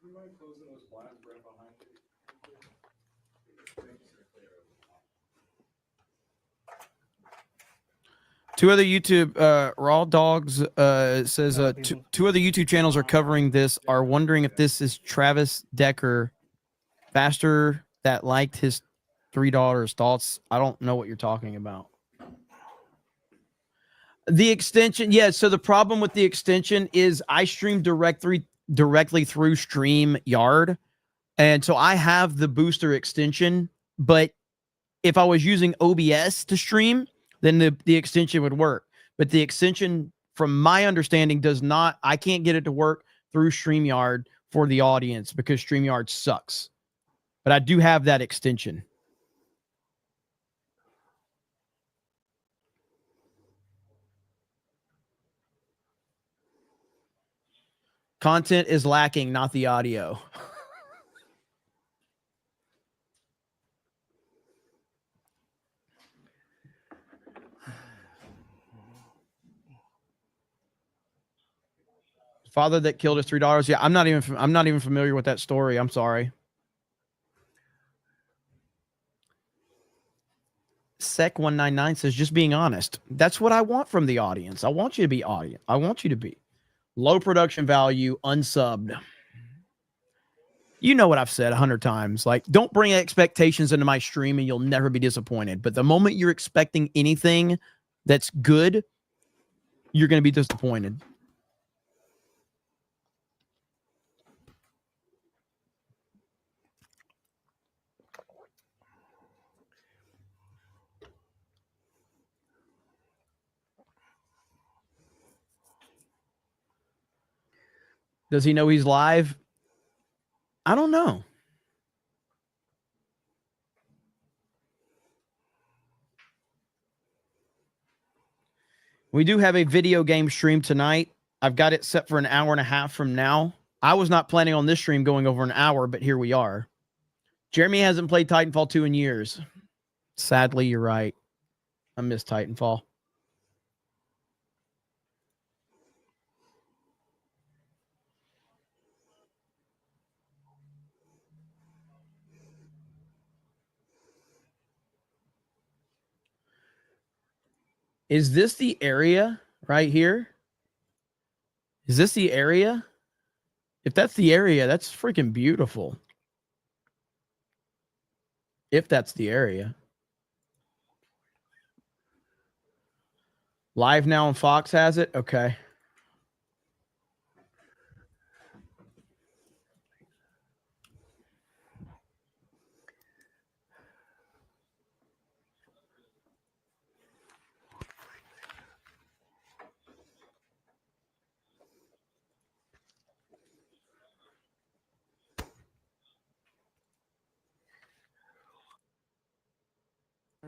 You mind closing those blinds right behind you? Two other YouTube Raw Dogs says two other YouTube channels are covering this, are wondering if this is Travis Decker, faster that liked his 3 daughters' thoughts. I don't know what you're talking about. The extension, yeah. So the problem with the extension is I stream directly through StreamYard, and so I have the booster extension. But if I was using OBS to stream, then the extension would work. But the extension, from my understanding, does not. I can't get it to work through StreamYard for the audience because StreamYard sucks. But I do have that extension. Content is lacking, not the audio. Father that killed his $3. Yeah, I'm not even familiar with that story. I'm sorry. Sec199 says, just being honest. That's what I want from the audience. I want you to be audience. I want you to be low production value, unsubbed. You know what I've said 100 times. Like, don't bring expectations into my stream and you'll never be disappointed. But the moment you're expecting anything that's good, you're going to be disappointed. Does he know he's live? I don't know. We do have a video game stream tonight. I've got it set for an hour and a half from now. I was not planning on this stream going over an hour, but here we are. Jeremy hasn't played Titanfall 2 in years. Sadly, you're right. I miss Titanfall. Is this the area right here? Is this the area? If that's the area, that's freaking beautiful. If that's the area. Live now and Fox has it? Okay.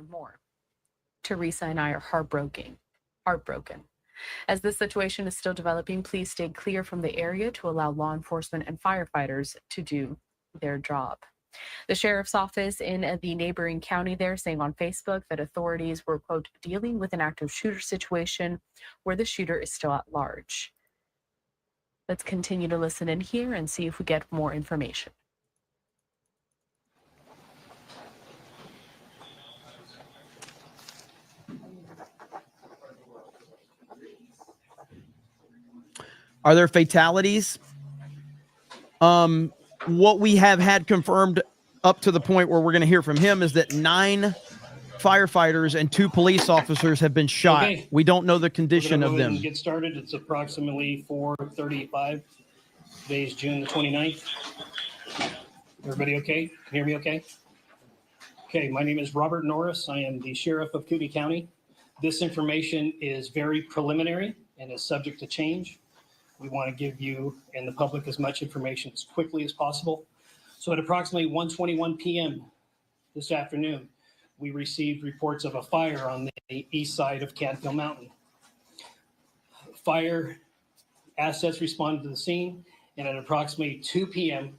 More. Teresa and I are heartbroken. As this situation is still developing, please stay clear from the area to allow law enforcement and firefighters to do their job. The sheriff's office in the neighboring county there saying on Facebook that authorities were, quote, dealing with an active shooter situation where the shooter is still at large. Let's continue to listen in here and see if we get more information. Are there fatalities? What we have had confirmed up to the point where we're going to hear from him is that 9 firefighters and 2 police officers have been shot. Okay. We don't know the condition We're of gonna go ahead them. and get started. It's approximately 4:35. Today's June the 29th. Everybody okay? Can you hear me okay? Okay, my name is Robert Norris. I am the Sheriff of Cooney County. This information is very preliminary and is subject to change. We want to give you and the public as much information as quickly as possible. So at approximately 1:21 p.m. this afternoon, we received reports of a fire on the east side of Canfield Mountain. Fire assets responded to the scene, and at approximately 2 p.m.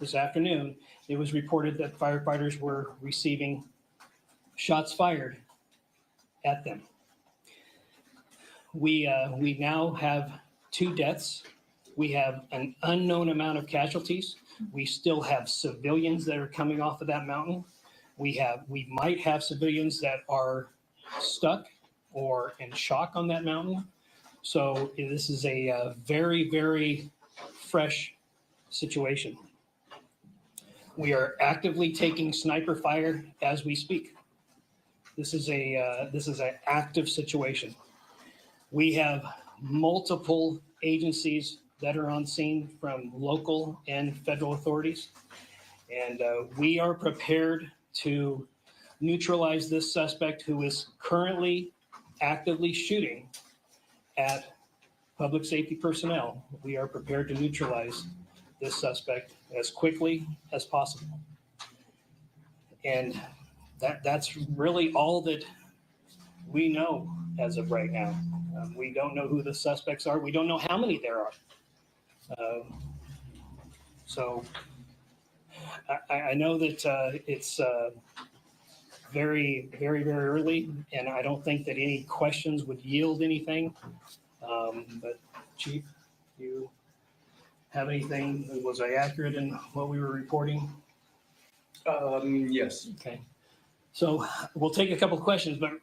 this afternoon, it was reported that firefighters were receiving shots fired at them. We now have 2 deaths. We have an unknown amount of casualties. We still have civilians that are coming off of that mountain. We might have civilians that are stuck or in shock on that mountain. So this is a very, very fresh situation. We are actively taking sniper fire as we speak. This is an active situation. We have multiple agencies that are on scene from local and federal authorities. And we are prepared to neutralize this suspect who is currently actively shooting at public safety personnel. We are prepared to neutralize this suspect as quickly as possible. And that's really all that we know as of right now. We don't know who the suspects are. We don't know how many there are. So I know that it's very, very, very early, and I don't think that any questions would yield anything. But Chief, you have anything? Was I accurate in what we were reporting? Yes. Okay. So we'll take a couple of questions, but I'd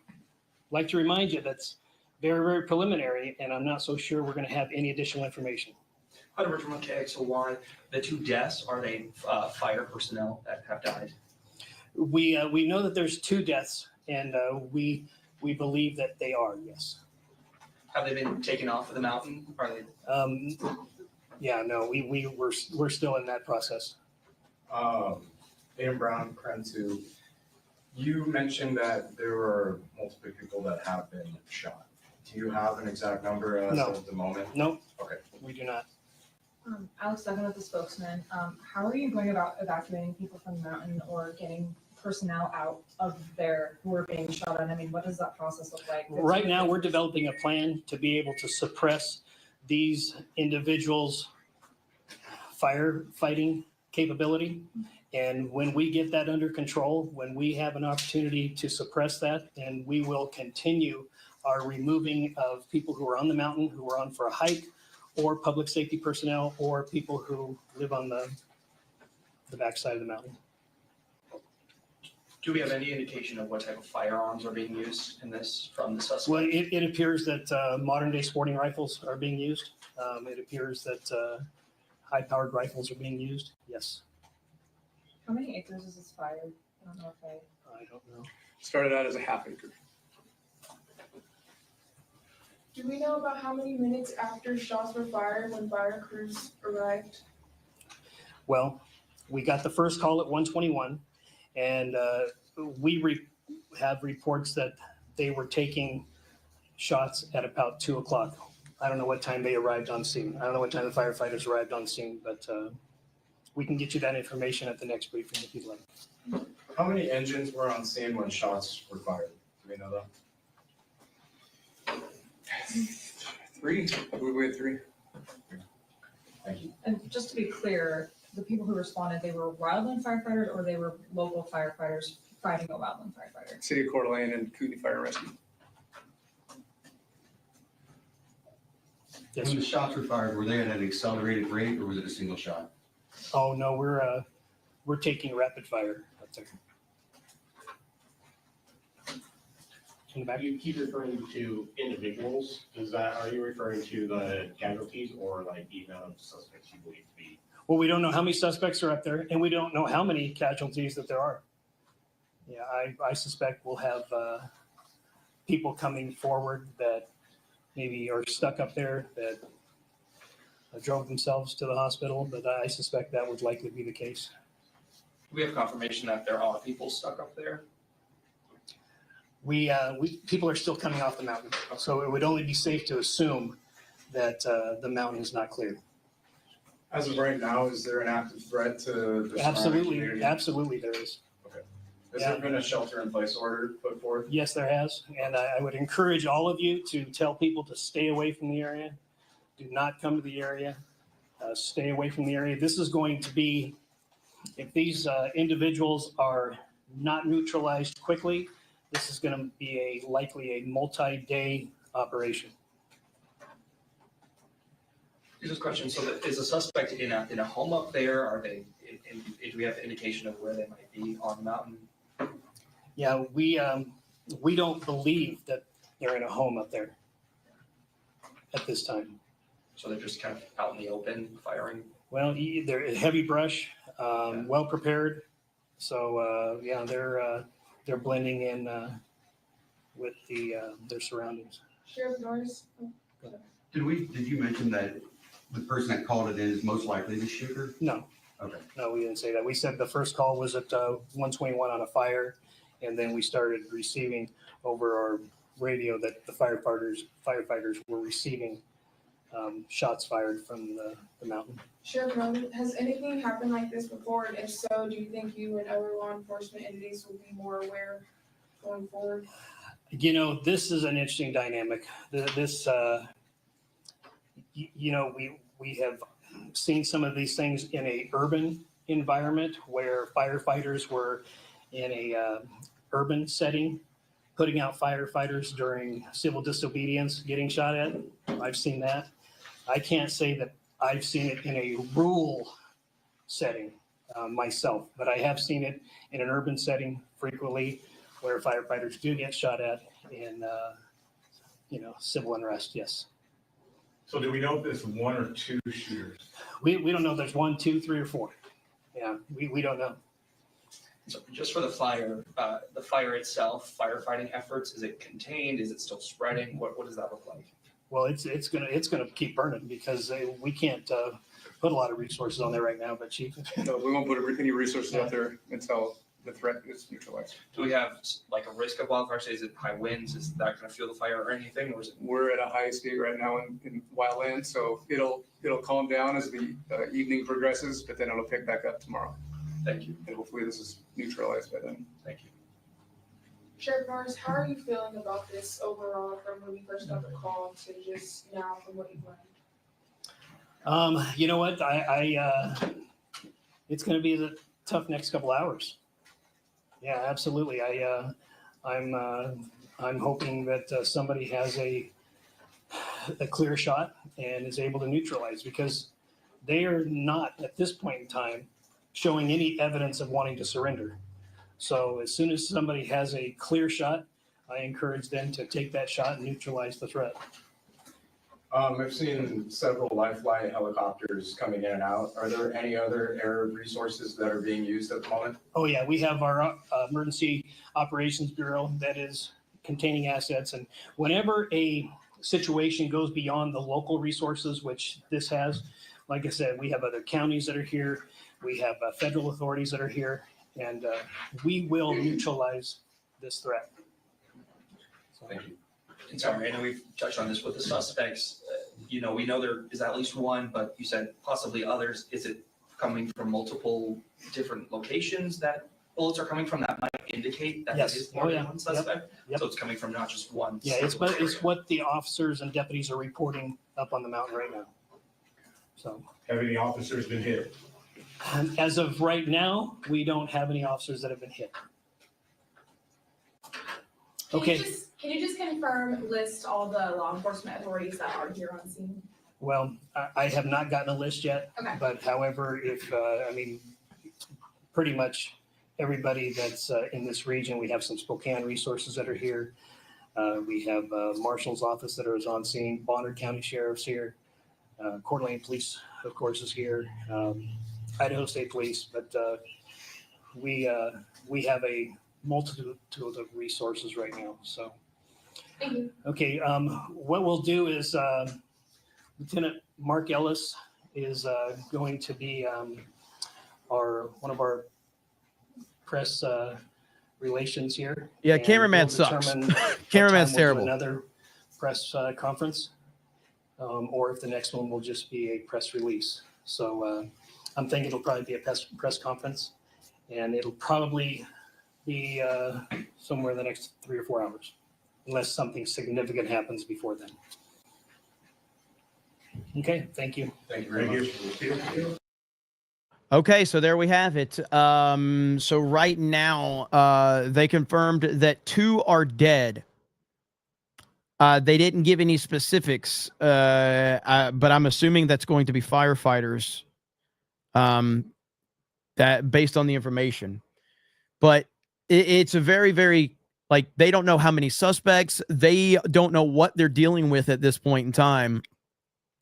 like to remind you that's very, very preliminary, and I'm not so sure we're going to have any additional information. Hunter from KXOY, the 2 deaths, are they fire personnel that have died? We know that there's 2 deaths, and we believe that they are, yes. Have they been taken off of the mountain? Are they? Yeah, no, we're still in that process. Dan Brown, Krenzu, you mentioned that there were multiple people that have been shot. Do you have an exact number as of the moment? No. Okay. We do not. Alex Duncan with the spokesman. How are you going about evacuating people from the mountain or getting personnel out of there who are being shot at? I mean, what does that process look like? Right now, we're developing a plan to be able to suppress these individuals' firefighting capability. And when we get that under control, when we have an opportunity to suppress that, then we will continue our removing of people who are on the mountain, who are on for a hike, or public safety personnel, or people who live on the backside of the mountain. Do we have any indication of what type of firearms are being used in this from the suspect? Well, it appears that modern day sporting rifles are being used. It appears that high powered rifles are being used. Yes. How many acres is this fire? I don't know if I don't know. Started out as a half acre. Do we know about how many minutes after shots were fired when fire crews arrived? Well, we got the first call at 1:21, and we have reports that they were taking shots at about 2 o'clock. I don't know what time they arrived on scene. I don't know what time the firefighters arrived on scene, but we can get you that information at the next briefing if you'd like. How many engines were on scene when shots were fired? Do we know that? 3. We had 3. Thank you. And just to be clear, the people who responded, they were wildland firefighters or they were local firefighters fighting a wildland firefighter? City of Coeur d'Alene and Kootenai Fire and Rescue. Yes, when the shots were fired, were they at an accelerated rate or was it a single shot? Oh no, we're taking rapid fire up there. In the back. You keep referring to individuals. Are you referring to the casualties or like the amount of suspects you believe to be? Well, we don't know how many suspects are up there, and we don't know how many casualties that there are. Yeah, I suspect we'll have people coming forward that maybe are stuck up there that drove themselves to the hospital, but I suspect that would likely be the case. Do we have confirmation that there are people stuck up there? We people are still coming off the mountain, so it would only be safe to assume that the mountain is not cleared. As of right now, is there an active threat to the surrounding Absolutely, community? absolutely there is. Okay. Has there been a shelter-in-place order put forth? Yes, there has, and I would encourage all of you to tell people to stay away from the area. Do not come to the area. Stay away from the area. This is going to be, if these individuals are not neutralized quickly, this is going to be likely a multi-day operation. Here's a question. So is the suspect in a home up there? Are they, do we have indication of where they might be on the mountain? Yeah, we don't believe that they're in a home up there at this time. So they're just kind of out in the open firing? Well, they're heavy brush, well prepared. So yeah, they're blending in with their surroundings. Sheriff Norris? Did you mention that the person that called it in is most likely the shooter? No. Okay. No, we didn't say that. We said the first call was at 121 on a fire, and then we started receiving over our radio that the firefighters were receiving shots fired from the mountain. Sheriff Norris, has anything happened like this before? And if so, do you think you and other law enforcement entities will be more aware going forward? You know, this is an interesting dynamic. This, you know, we have seen some of these things in a urban environment where firefighters were in a urban setting, putting out firefighters during civil disobedience, getting shot at. I've seen that. I can't say that I've seen it in a rural setting myself, but I have seen it in an urban setting frequently where firefighters do get shot at in, you know, civil unrest. Yes. So do we know if there's one or two shooters? We don't know if there's 1, 2, 3, or 4. Yeah, we don't know. So just for the fire itself, firefighting efforts, is it contained? Is it still spreading? What does that look like? Well, it's gonna keep burning because we can't put a lot of resources on there right now. But Chief, No, we won't put any resources out there until the threat is neutralized. Do we have like a risk of wildfire? Say, is it high winds? Is that going to fuel the fire or anything? Or is it? We're at a high state right now in wildland, so it'll calm down as the evening progresses, but then it'll pick back up tomorrow. Thank you. And hopefully this is neutralized by then. Thank you. Sheriff Norris, how are you feeling about this overall from when you first got the call to just now from what you've learned? you know what? I it's going to be the tough next couple hours. Yeah, absolutely. I'm hoping that somebody has a clear shot and is able to neutralize because they are not at this point in time showing any evidence of wanting to surrender. So as soon as somebody has a clear shot, I encourage them to take that shot and neutralize the threat. I've seen several life flight helicopters coming in and out. Are there any other air resources that are being used at the moment? Oh yeah, we have our Emergency Operations Bureau that is containing assets. And whenever a situation goes beyond the local resources, which this has, like I said, we have other counties that are here. We have federal authorities that are here, and we will neutralize this threat. So, Thank you. And sorry, I know we've touched on this with the suspects. You know, we know there is at least one, but you said possibly others. Is it coming from multiple different locations that bullets are coming from that might indicate that Yes. it is more than one suspect? Yep. So it's coming from not just one. Yeah, it's single area. what the officers and deputies are reporting up on the mountain right now. So Have any officers been hit? as of right now, we don't have any officers that have been hit. Okay. Can you just confirm, list all the law enforcement authorities that are here on scene? Well, I have not gotten a list yet, Okay. but however, if, I mean, pretty much everybody that's in this region, we have some Spokane resources that are here. We have Marshal's office that is on scene, Bonner County Sheriff's here, Coeur d'Alene Police, of course, is here, Idaho State Police, but we have a multitude of resources right now, so. Thank you. Okay, what we'll do is Lieutenant Mark Ellis is going to be one of our press relations here. Yeah, And cameraman we'll sucks. determine what Cameraman's time we'll do terrible. Another press conference, or if the next one will just be a press release. So I'm thinking it'll probably be a press conference, and it'll probably be somewhere in the next 3 or 4 hours, unless something significant happens before then. Okay, thank you. Thank you very much. Okay, so there we have it. So right now, they confirmed that 2 are dead. They didn't give any specifics, but I'm assuming that's going to be firefighters. That based on the information, but it's a very, very like they don't know how many suspects. They don't know what they're dealing with at this point in time.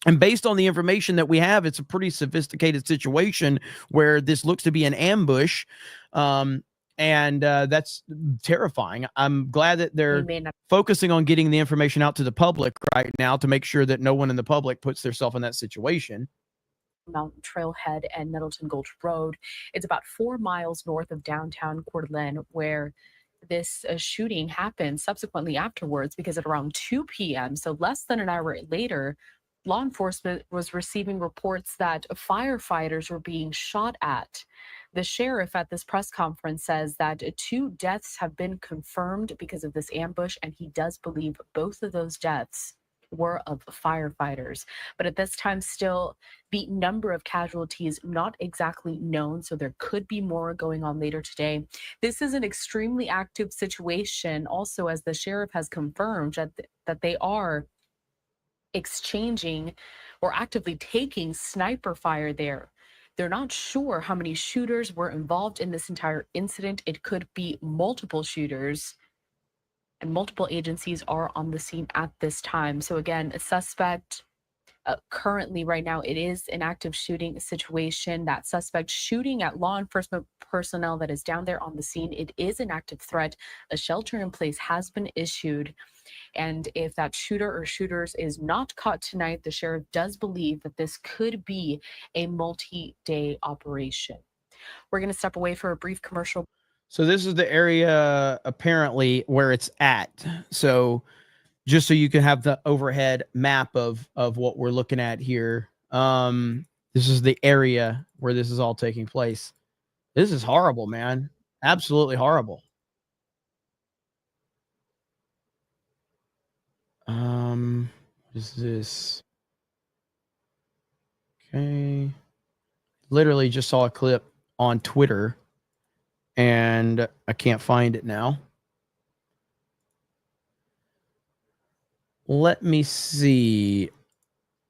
And based on the information that we have, it's a pretty sophisticated situation where this looks to be an ambush. And that's terrifying. I'm glad that they're focusing on getting the information out to the public right now to make sure that no one in the public puts themselves in that situation. Mountain Trailhead and Middleton Gulch Road. It's about 4 miles north of downtown Coeur d'Alene, where this shooting happened subsequently afterwards, because at around 2 p.m., so less than an hour later, law enforcement was receiving reports that firefighters were being shot at. The sheriff at this press conference says that 2 deaths have been confirmed because of this ambush, and he does believe both of those deaths were of firefighters. But at this time, still, the number of casualties not exactly known, so there could be more going on later today. This is an extremely active situation, also, as the sheriff has confirmed that they are exchanging or actively taking sniper fire there. They're not sure how many shooters were involved in this entire incident. It could be multiple shooters, and multiple agencies are on the scene at this time. So again, a suspect currently right now, it is an active shooting situation. That suspect shooting at law enforcement personnel that is down there on the scene, it is an active threat. A shelter in place has been issued. And if that shooter or shooters is not caught tonight, the sheriff does believe that this could be a multi-day operation. We're going to step away for a brief commercial. So this is the area apparently where it's at. So just so you can have the overhead map of what we're looking at here. This is the area where this is all taking place. This is horrible, man. Absolutely horrible. What is this? Okay. Literally just saw a clip on Twitter and I can't find it now. Let me see.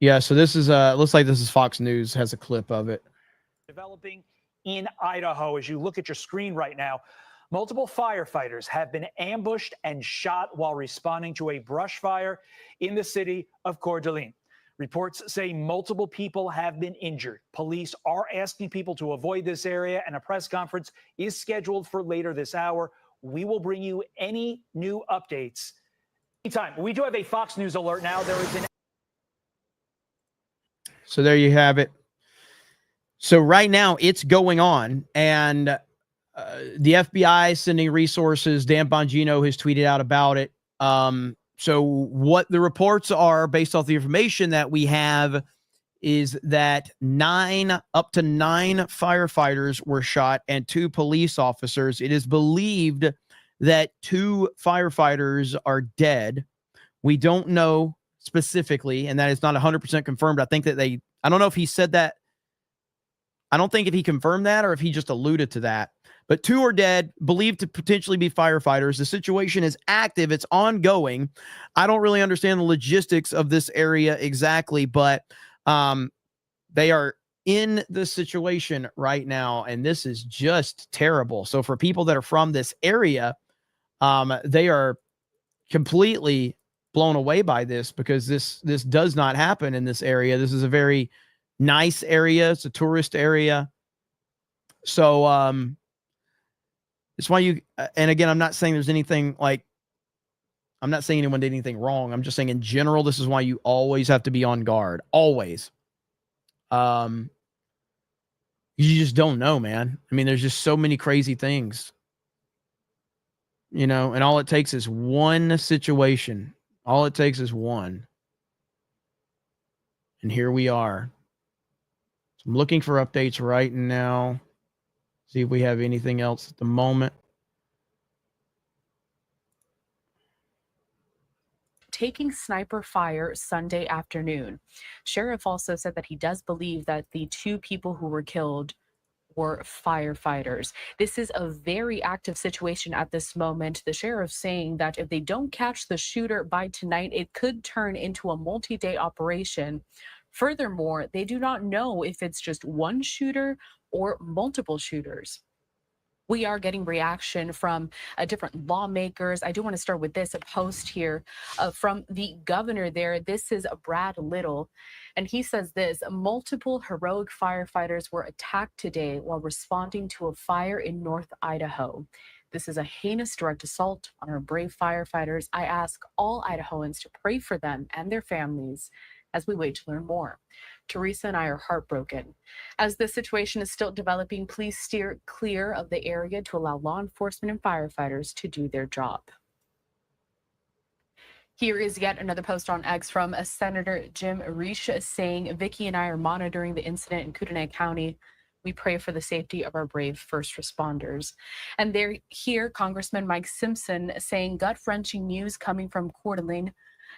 Yeah, so this is looks like this is Fox News has a clip of it. Developing in Idaho. As you look at your screen right now, Multiple firefighters have been ambushed and shot while responding to a brush fire in the city of Coeur d'Alene. Reports say multiple people have been injured. Police are asking people to avoid this area, and a press conference is scheduled for later this hour. We will bring you any new updates anytime. We do have a Fox News alert now. There is an So there you have it. So right now it's going on, and the FBI is sending resources. Dan Bongino has tweeted out about it. So what the reports are, based off the information that we have, is that up to nine firefighters were shot and 2 police officers. It is believed that 2 firefighters are dead. We don't know specifically, and that is not 100% confirmed. I think that I don't know if he said that. I don't think if he confirmed that or if he just alluded to that. But 2 are dead, believed to potentially be firefighters. The situation is active. It's ongoing. I don't really understand the logistics of this area exactly, but they are in the situation right now, and this is just terrible. So for people that are from this area, they are completely blown away by this, because this does not happen in this area. This is a very nice area. It's a tourist area. So it's why you, and again, I'm not saying there's anything I'm not saying anyone did anything wrong. I'm just saying in general, this is why you always have to be on guard. Always. You just don't know, man. I mean, there's just so many crazy things, and all it takes is one situation. All it takes is one. And here we are. So I'm looking for updates right now. See if we have anything else at the moment. Taking sniper fire Sunday afternoon. Sheriff also said that he does believe that the 2 people who were killed were firefighters. This is a very active situation at this moment. The sheriff saying that if they don't catch the shooter by tonight, it could turn into a multi-day operation. Furthermore, they do not know if it's just one shooter or multiple shooters. We are getting reaction from different lawmakers. I do want to start with this, a post here from the governor there. This is Brad Little, and he says this: multiple heroic firefighters were attacked today while responding to a fire in North Idaho. This is a heinous direct assault on our brave firefighters. I ask all Idahoans to pray for them and their families as we wait to learn more. Teresa and I are heartbroken. As the situation is still developing, please steer clear of the area to allow law enforcement and firefighters to do their job. Here is yet another post on X from Senator Jim Risch saying, Vicky and I are monitoring the incident in Kootenai County. We pray for the safety of our brave first responders. And there, here, Congressman Mike Simpson saying, gut-wrenching news coming from Coeur d'Alene.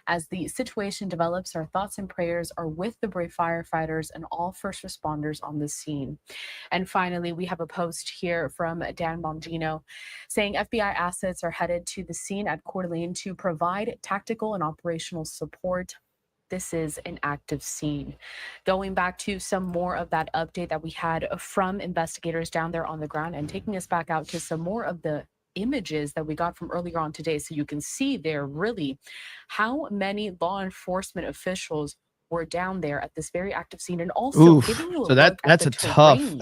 As the situation develops, our thoughts and prayers are with the brave firefighters and all first responders on the scene. And finally, we have a post here from Dan Bongino saying FBI assets are headed to the scene at Coeur d'Alene to provide tactical and operational support. This is an active scene. Going back to some more of that update that we had from investigators down there on the ground, and taking us back out to some more of the images that we got from earlier on today, so you can see there really how many law enforcement officials were down there at this very active scene, and also giving you a so look that's at a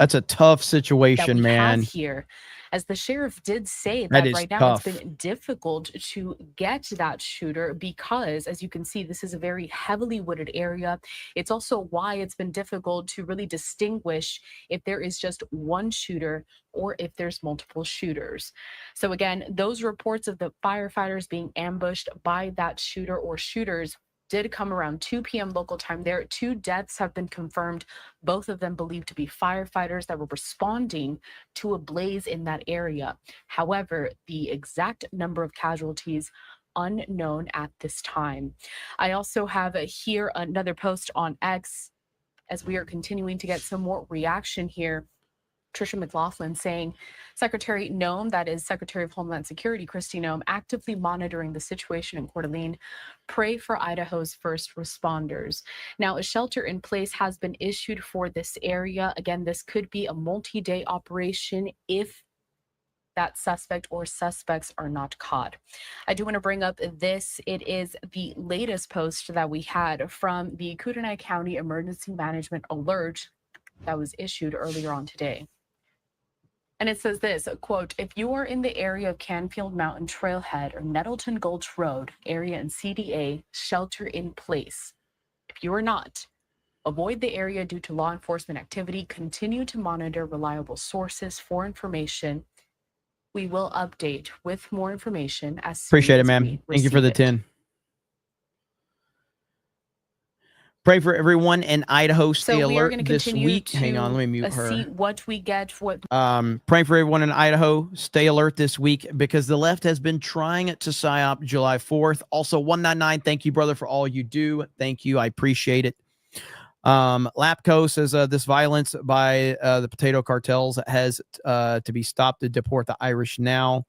the tough that situation, we man. have here. As the sheriff did say That that is right now tough. it's been difficult to get that shooter because, as you can see, this is a very heavily wooded area. It's also why it's been difficult to really distinguish if there is just one shooter or if there's multiple shooters. So again, those reports of the firefighters being ambushed by that shooter or shooters did come around 2 p.m. local time there. 2 deaths have been confirmed, both of them believed to be firefighters that were responding to a blaze in that area. However, the exact number of casualties unknown at this time. I also have here another post on X as we are continuing to get some more reaction here. Tricia McLaughlin saying, Secretary Noem, that is Secretary of Homeland Security, Kristi Noem, actively monitoring the situation in Coeur d'Alene. Pray for Idaho's first responders. Now, a shelter in place has been issued for this area. Again, this could be a multi-day operation if that suspect or suspects are not caught. I do want to bring up this. It is the latest post that we had from the Kootenai County Emergency Management Alert that was issued earlier on today. And it says this, quote, if you are in the area of Canfield Mountain Trailhead or Nettleton Gulch Road area in CDA, shelter in place. If you are not, avoid the area due to law enforcement activity. Continue to monitor reliable sources for information. We will update with more information as soon Appreciate it, as man. we Thank you for the receive it. 10. Pray for everyone in Idaho. So Stay we are alert going to this continue week. to Hang on, let me mute her. see what we get. Praying for everyone in Idaho. Stay alert this week because the left has been trying to psyop July 4th. Also, 199, thank you, brother, for all you do. Thank you. I appreciate it. Lapco says this violence by the potato cartels has to be stopped to deport the Irish now.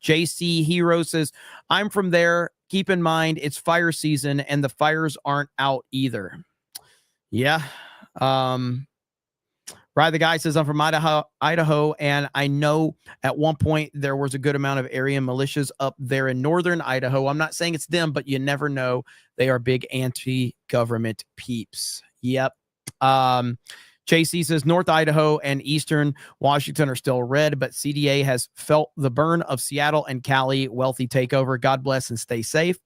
JC Hero says, I'm from there. Keep in mind, it's fire season and the fires aren't out either. Yeah. Right. The guy says, I'm from Idaho, and I know at one point there was a good amount of Aryan militias up there in northern Idaho. I'm not saying it's them, but you never know. They are big anti-government peeps. Yep. JC says North Idaho and Eastern Washington are still red, but CDA has felt the burn of Seattle and Cali wealthy takeover. God bless and stay safe.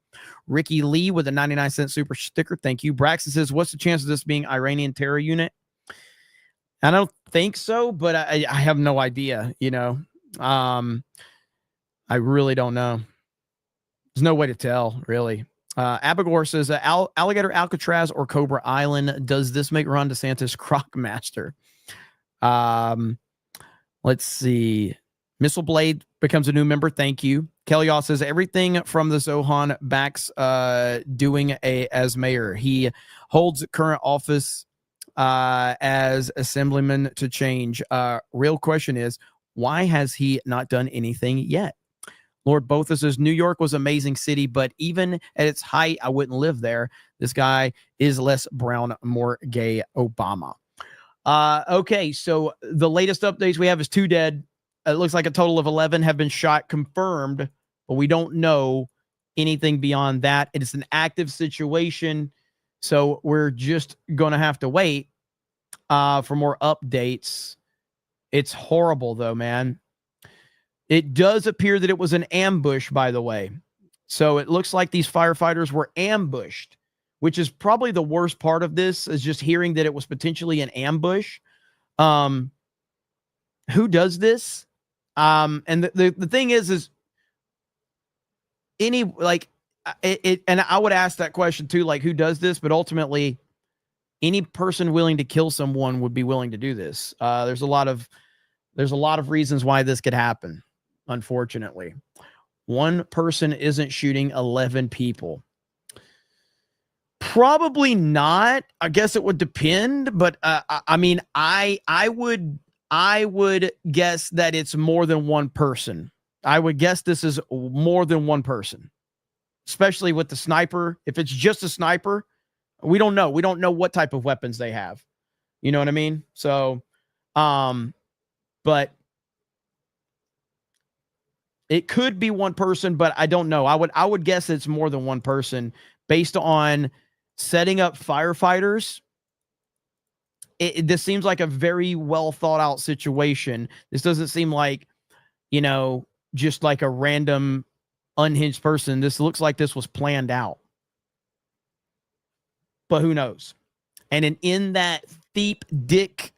Ricky Lee with a 99-cent super sticker. Thank you. Braxton says, what's the chance of this being Iranian terror unit? I don't think so, but I have no idea, you know. I really don't know. There's no way to tell, really. Abigor says, Alligator Alcatraz or Cobra Island. Does this make Ron DeSantis croc master? Let's see. Missile Blade becomes a new member. Thank you. Kelly Oss says, everything from the Zohan backs doing as mayor. He holds current office as assemblyman to change. Real question is, why has he not done anything yet? Lord Botha says, New York was an amazing city, but even at its height, I wouldn't live there. This guy is less brown, more gay Obama. Okay, so the latest updates we have is 2 dead. It looks like a total of 11 have been shot, confirmed, but we don't know anything beyond that. It is an active situation, so we're just going to have to wait for more updates. It's horrible, though, man. It does appear that it was an ambush, by the way. So it looks like these firefighters were ambushed, which is probably the worst part of this, is just hearing that it was potentially an ambush. Who does this? And the thing is any, like, and I would ask that question too, like, who does this? But ultimately, any person willing to kill someone would be willing to do this. There's a lot of reasons why this could happen. Unfortunately, one person isn't shooting 11 people. Probably not. I guess it would depend, but I mean, I would guess that it's more than one person. I would guess this is more than one person, especially with the sniper. If it's just a sniper, we don't know. We don't know what type of weapons they have. You know what I mean? So, but it could be one person, but I don't know. I would guess it's more than one person based on setting up firefighters. This seems like a very well thought out situation. This doesn't seem like, you know, just like a random unhinged person. This looks like this was planned out. But who knows? And in that thick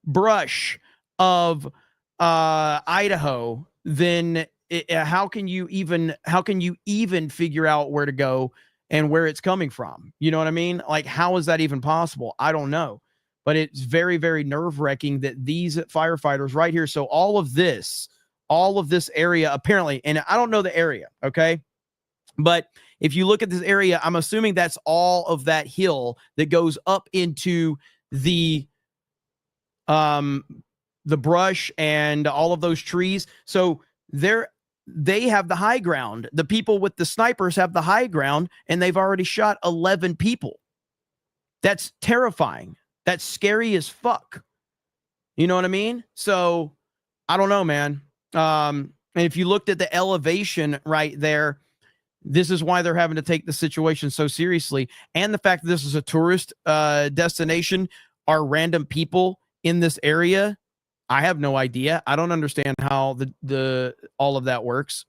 brush of Idaho, then how can you even figure out where to go and where it's coming from? You know what I mean? Like, how is that even possible? I don't know. But it's very, very nerve-wracking that these firefighters right here. So all of this area apparently, and I don't know the area, okay? But if you look at this area, I'm assuming that's all of that hill that goes up into the brush and all of those trees. So they have the high ground. The people with the snipers have the high ground, and they've already shot 11 people. That's terrifying. That's scary as fuck. You know what I mean? So I don't know, man. And if you looked at the elevation right there, this is why they're having to take the situation so seriously. And the fact that this is a tourist destination, are random people in this area? I have no idea. I don't understand how the all of that works.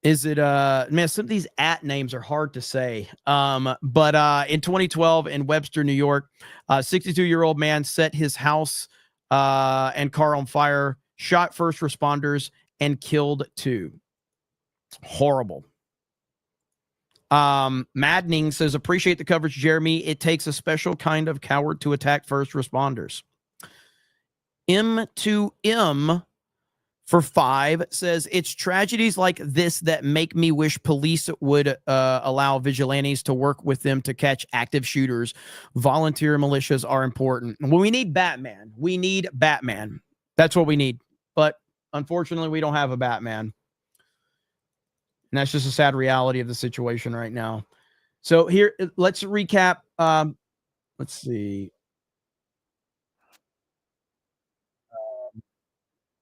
Is it man, some of these names are hard to say. But in 2012 in Webster, New York, 62-year-old man set his house and car on fire, shot first responders, and killed 2. Horrible. Maddening says, appreciate the coverage, Jeremy. It takes a special kind of coward to attack first responders. M2M for 5 says, it's tragedies like this that make me wish police would allow vigilantes to work with them to catch active shooters. Volunteer militias are important. Well, we need Batman. We need Batman. That's what we need. But unfortunately, we don't have a Batman. And that's just a sad reality of the situation right now. So here, let's recap. Let's see.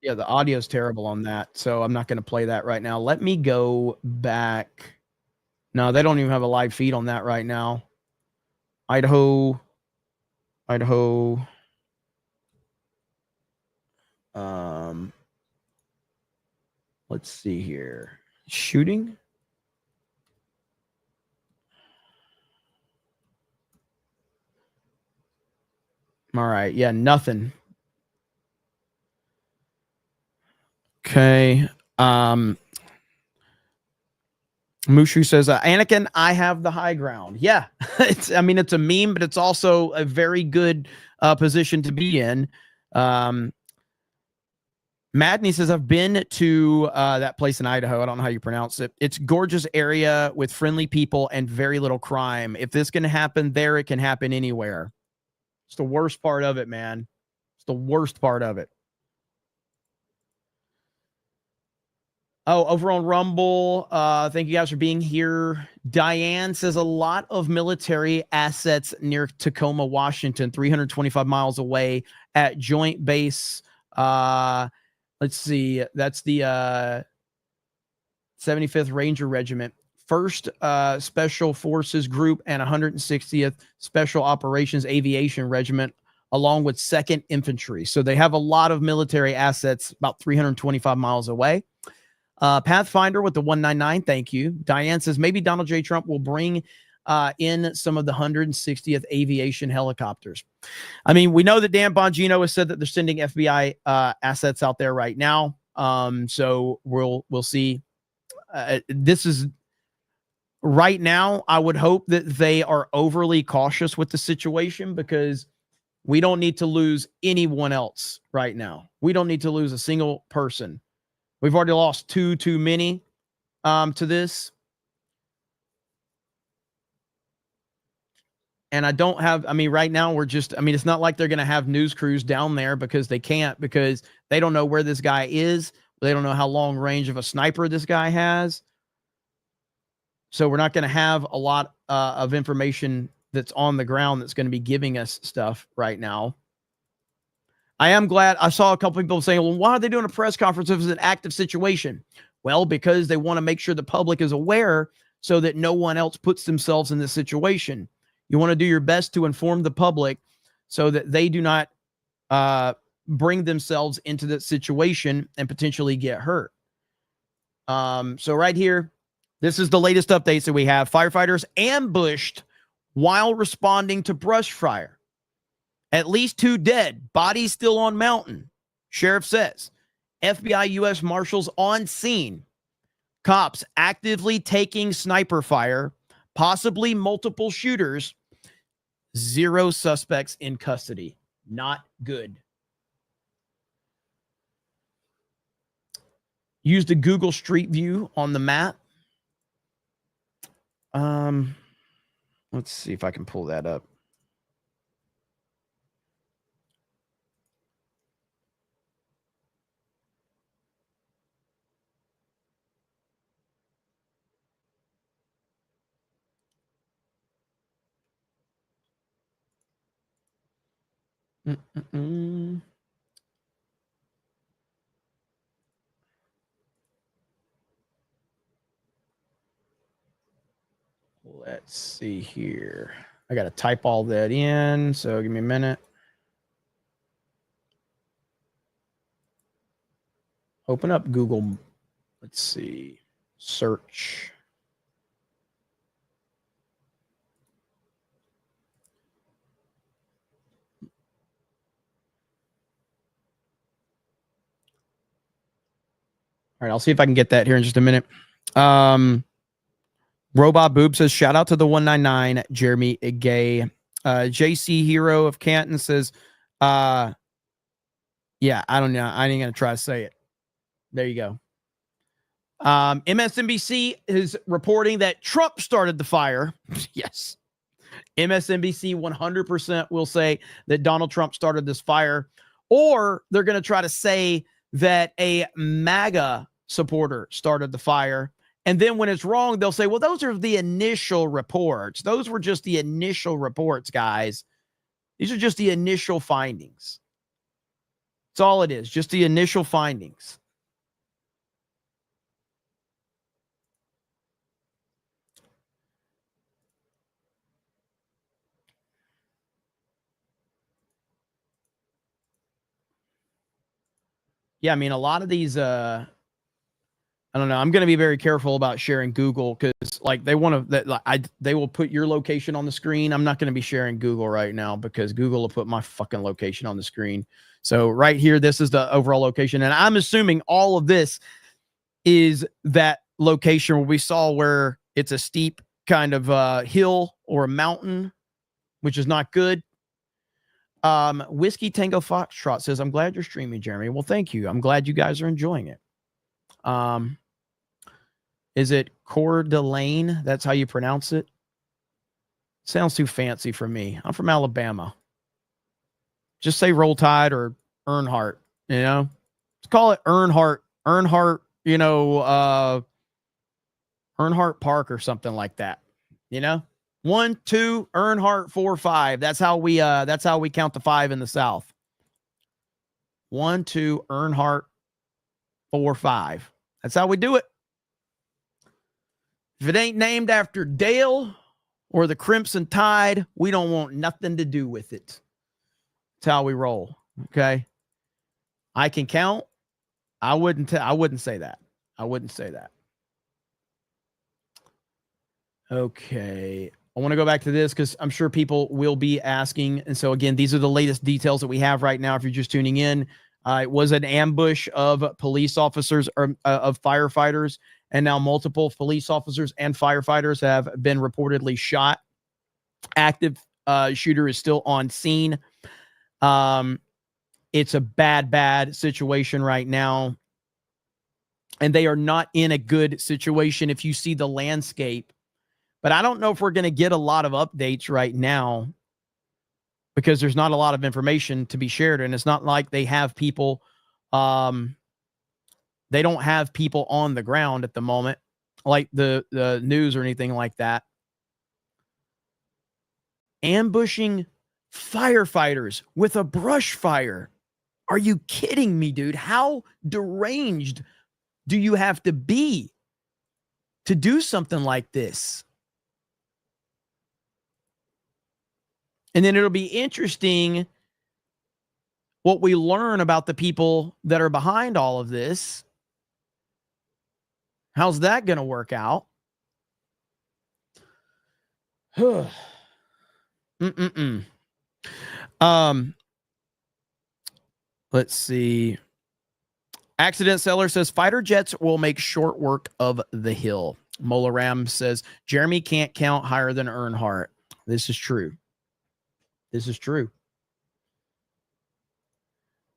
Yeah, the audio is terrible on that, so I'm not going to play that right now. Let me go back. No, they don't even have a live feed on that right now. Idaho. Let's see here. Shooting. All right. Yeah, nothing. Okay. Mushu says, Anakin, I have the high ground. Yeah. It's a meme, but it's also a very good position to be in. Madney says, I've been to that place in Idaho. I don't know how you pronounce it. It's gorgeous area with friendly people and very little crime. If this can happen there, it can happen anywhere. It's the worst part of it, man. It's the worst part of it. Oh, over on Rumble, thank you guys for being here. Diane says a lot of military assets near Tacoma, Washington, 325 miles away at Joint Base. Let's see. That's the 75th Ranger Regiment, 1st Special Forces Group, and 160th Special Operations Aviation Regiment, along with 2nd Infantry. So they have a lot of military assets about 325 miles away. Pathfinder with the 199, thank you. Diane says maybe Donald J. Trump will bring in some of the 160th aviation helicopters. I mean, we know that Dan Bongino has said that they're sending FBI assets out there right now. So we'll see. This is right now. I would hope that they are overly cautious with the situation because we don't need to lose anyone else right now. We don't need to lose a single person. We've already lost 2 too many to this. And I don't have, right now we're just, it's not like they're going to have news crews down there because they can't, because they don't know where this guy is. They don't know how long range of a sniper this guy has. So we're not going to have a lot of information that's on the ground that's going to be giving us stuff right now. I am glad I saw a couple people saying, well, why are they doing a press conference if it's an active situation? Well, because they want to make sure the public is aware so that no one else puts themselves in this situation. You want to do your best to inform the public so that they do not bring themselves into that situation and potentially get hurt. So right here, this is the latest updates that we have. Firefighters ambushed while responding to brush fire. At least 2 dead. Bodies still on mountain. Sheriff says. FBI U.S. Marshals on scene. Cops actively taking sniper fire. Possibly multiple shooters. 0 suspects in custody. Not good. Used a Google Street View on the map. Let's see if I can pull that up. Mm-mm-mm. Let's see here. I got to type all that in, so give me a minute. Open up Google. Let's see. Search. All right, I'll see if I can get that here in just a minute. Robot Boob says, shout out to the 199, Jeremy Gay. JC Hero of Canton says, yeah, I don't know. I ain't going to try to say it. There you go. MSNBC is reporting that Trump started the fire. Yes. MSNBC 100% will say that Donald Trump started this fire, or they're going to try to say that a MAGA supporter started the fire. And then when it's wrong, they'll say, well, those are the initial reports. Those were just the initial reports, guys. These are just the initial findings. That's all it is, just the initial findings. Yeah, I mean, a lot of these, I don't know. I'm going to be very careful about sharing Google because, like, they want to. They will put your location on the screen. I'm not going to be sharing Google right now because Google will put my fucking location on the screen. So right here, this is the overall location, and I'm assuming all of this is that location where we saw where it's a steep kind of hill or a mountain, which is not good. Whiskey Tango Foxtrot says, I'm glad you're streaming, Jeremy. Well, thank you. I'm glad you guys are enjoying it. Is it Coeur d'Alene? That's how you pronounce it? Sounds too fancy for me. I'm from Alabama. Just say Roll Tide or Earnhardt, you know? Let's call it Earnhardt. Earnhardt, you know, Earnhardt Park or something like that, you know? 1, 2, Earnhardt, 4, 5. That's how we count to 5 in the South. 1, 2, Earnhardt, 4, 5. That's how we do it. If it ain't named after Dale or the Crimson Tide, we don't want nothing to do with it. That's how we roll. Okay. I can count. I wouldn't say that. I wouldn't say that. Okay. I want to go back to this because I'm sure people will be asking. And so, again, these are the latest details that we have right now. If you're just tuning in, it was an ambush of police officers or of firefighters. And now multiple police officers and firefighters have been reportedly shot. Active shooter is still on scene. It's a bad situation right now. And they are not in a good situation if you see the landscape. But I don't know if we're going to get a lot of updates right now because there's not a lot of information to be shared. And it's not like they have people, they don't have people on the ground at the moment, like the news or anything like that. Ambushing firefighters with a brush fire. Are you kidding me, dude? How deranged do you have to be to do something like this? And then it'll be interesting what we learn about the people that are behind all of this. How's that going to work out? Let's see. Accident Seller says fighter jets will make short work of the hill. Mola Ram says Jeremy can't count higher than Earnhardt. This is true. This is true.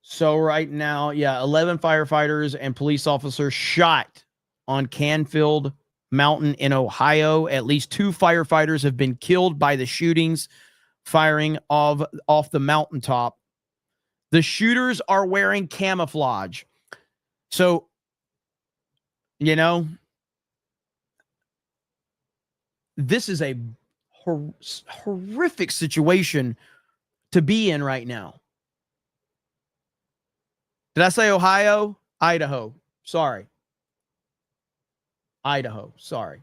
So right now, 11 firefighters and police officers shot on Canfield Mountain in Ohio. At least 2 firefighters have been killed by the shootings firing off the mountaintop. The shooters are wearing camouflage. So, you know, this is a horrific situation to be in right now. Did I say Ohio? Idaho. Sorry. Idaho. Sorry.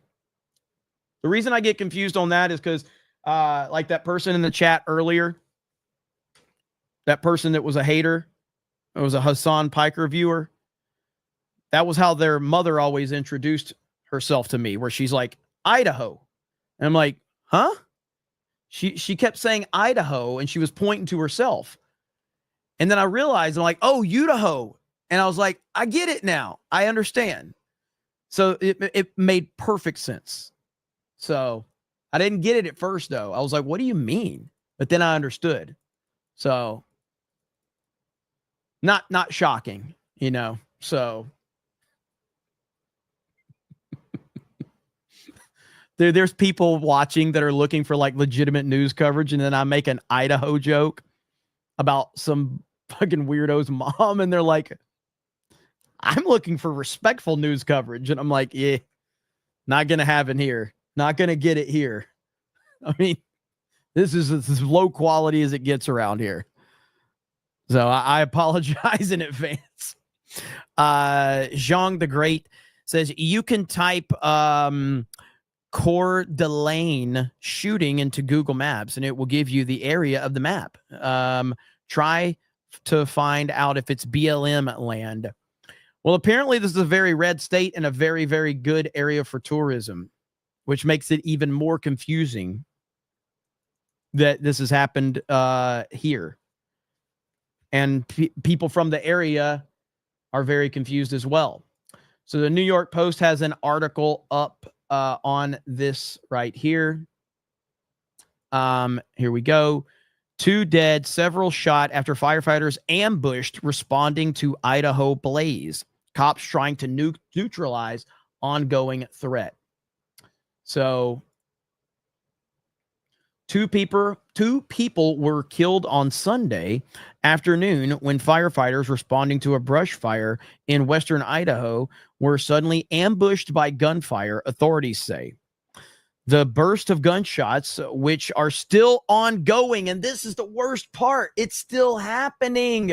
The reason I get confused on that is because, like that person in the chat earlier, that person that was a hater, it was a Hassan Piker viewer. That was how their mother always introduced herself to me, where she's like, Idaho. And I'm like, huh? She kept saying Idaho, and she was pointing to herself. And then I realized, I'm like, oh, Idaho. And I was like, I get it now. I understand. So it made perfect sense. So I didn't get it at first, though. I was like, what do you mean? But then I understood. So not shocking, you know. So there's people watching that are looking for like legitimate news coverage, and then I make an Idaho joke about some fucking weirdo's mom, and they're like, I'm looking for respectful news coverage. And I'm like, yeah, not going to have it here. Not going to get it here. I mean, this is as low quality as it gets around here. So I apologize in advance. Zhang the Great says, you can type Coeur d'Alene shooting into Google Maps, and it will give you the area of the map. Try to find out if it's BLM land. Well, apparently this is a very red state and a very, very good area for tourism, which makes it even more confusing that this has happened here. And people from the area are very confused as well. So the New York Post has an article up on this right here. Here we go. 2 dead, several shot after firefighters ambushed responding to Idaho blaze. Cops trying to neutralize ongoing threat. So 2 people were killed on Sunday afternoon when firefighters responding to a brush fire in western Idaho were suddenly ambushed by gunfire, authorities say. The burst of gunshots, which are still ongoing, and this is the worst part, it's still happening,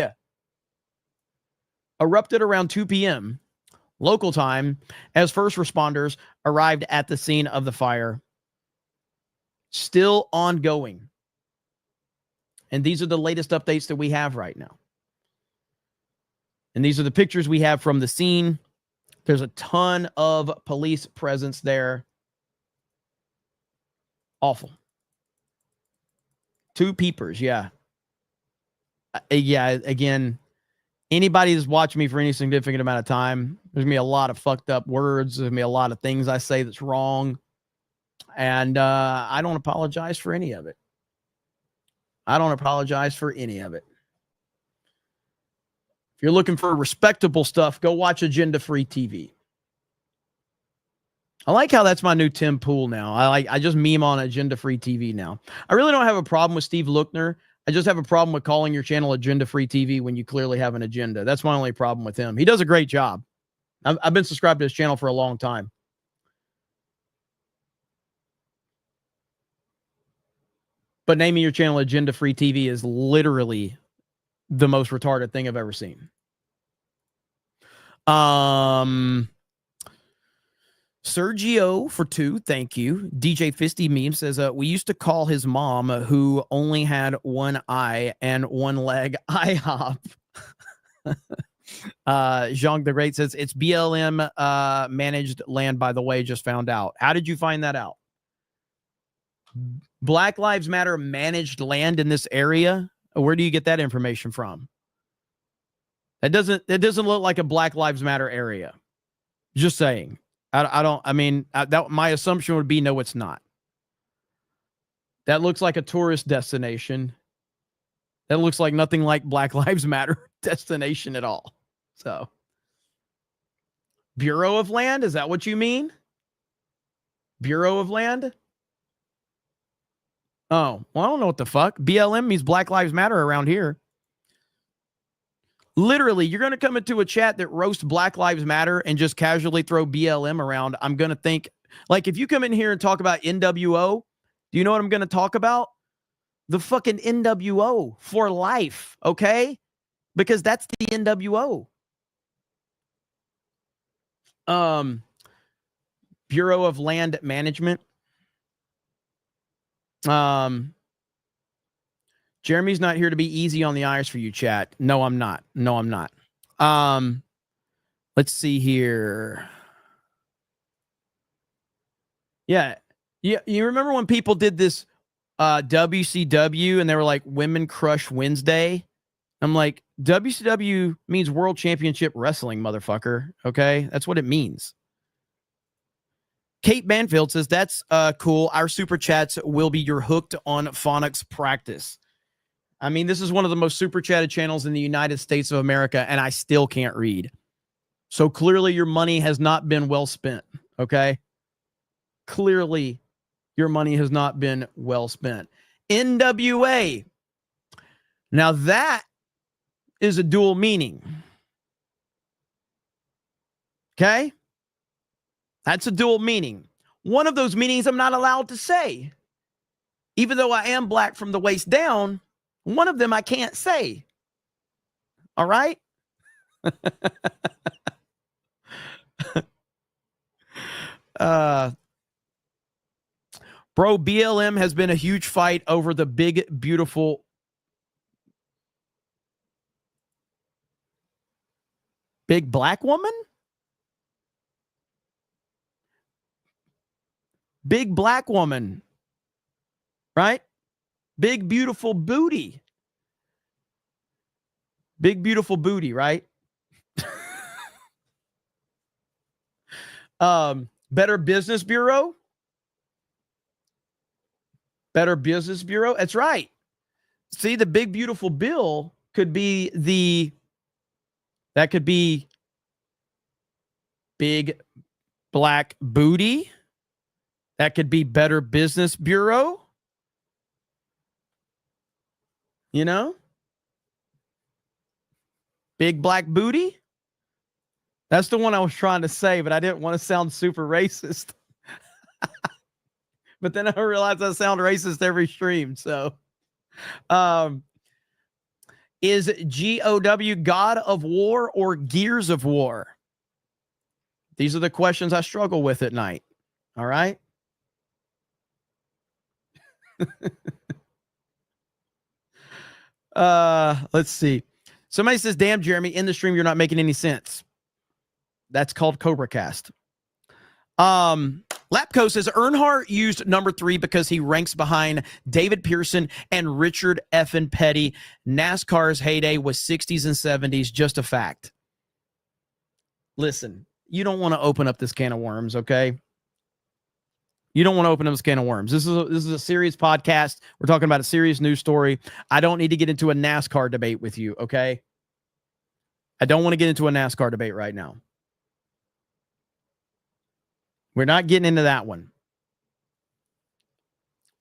erupted around 2 p.m. local time as first responders arrived at the scene of the fire. Still ongoing. And these are the latest updates that we have right now. And these are the pictures we have from the scene. There's a ton of police presence there. Awful. 2 peepers, yeah. Yeah, again, anybody that's watched me for any significant amount of time, there's going to be a lot of fucked up words. There's going to be a lot of things I say that's wrong. And I don't apologize for any of it. I don't apologize for any of it. If you're looking for respectable stuff, go watch Agenda Free TV. I like how that's my new Tim Pool now. I just meme on Agenda Free TV now. I really don't have a problem with Steve Lookner. I just have a problem with calling your channel Agenda Free TV when you clearly have an agenda. That's my only problem with him. He does a great job. I've been subscribed to his channel for a long time. But naming your channel Agenda Free TV is literally the most retarded thing I've ever seen. Sergio for 2, thank you. DJ Fisty Meme says, we used to call his mom, who only had 1 eye and 1 leg, IHOP. Zhang the Great says, it's BLM managed land, by the way, just found out. How did you find that out? Black Lives Matter managed land in this area? Where do you get that information from? It doesn't look like a Black Lives Matter area. Just saying. My assumption would be no, it's not. That looks like a tourist destination. That looks like nothing like Black Lives Matter destination at all. So, Bureau of Land, is that what you mean? Bureau of Land? Oh, well, I don't know what the fuck. BLM means Black Lives Matter around here. Literally, you're going to come into a chat that roasts Black Lives Matter and just casually throw BLM around. I'm going to think, like, if you come in here and talk about NWO, do you know what I'm going to talk about? The fucking NWO for life, okay? because that's the NWO. Bureau of Land Management. Jeremy's not here to be easy on the eyes for you, chat. No, I'm not. No, I'm not. Let's see here. Yeah. You remember when people did this WCW and they were like Women Crush Wednesday? I'm like, WCW means World Championship Wrestling, motherfucker. Okay? That's what it means. Kate Banfield says, that's cool. Our super chats will be your hooked on phonics practice. I mean, this is one of the most super chatted channels in the United States of America, and I still can't read. So clearly your money has not been well spent, okay? Clearly your money has not been well spent. NWA. Now that is a dual meaning. Okay? That's a dual meaning. One of those meanings I'm not allowed to say. Even though I am black from the waist down, one of them I can't say. All right? Bro, BLM has been a huge fight over the big, beautiful big black woman? Big black woman. Right? Big, beautiful booty. Big, beautiful booty, right? Better Business Bureau. Better Business Bureau. That's right. See, the big, beautiful bill could be that could be big black booty. That could be Better Business Bureau. You know? Big black booty. That's the one I was trying to say, but I didn't want to sound super racist. But then I realized I sound racist every stream. So, is GOW God of War or Gears of War? These are the questions I struggle with at night. All right. Let's see. Somebody says, damn, Jeremy, in the stream, you're not making any sense. That's called Cobra Cast. Lapco says Earnhardt used number 3 because he ranks behind David Pearson and Richard Effin Petty. NASCAR's heyday was 60s and 70s. Just a fact. Listen, you don't want to open up this can of worms, okay? You don't want to open up this can of worms. This is a serious podcast. We're talking about a serious news story. I don't need to get into a NASCAR debate with you, okay? I don't want to get into a NASCAR debate right now. We're not getting into that one.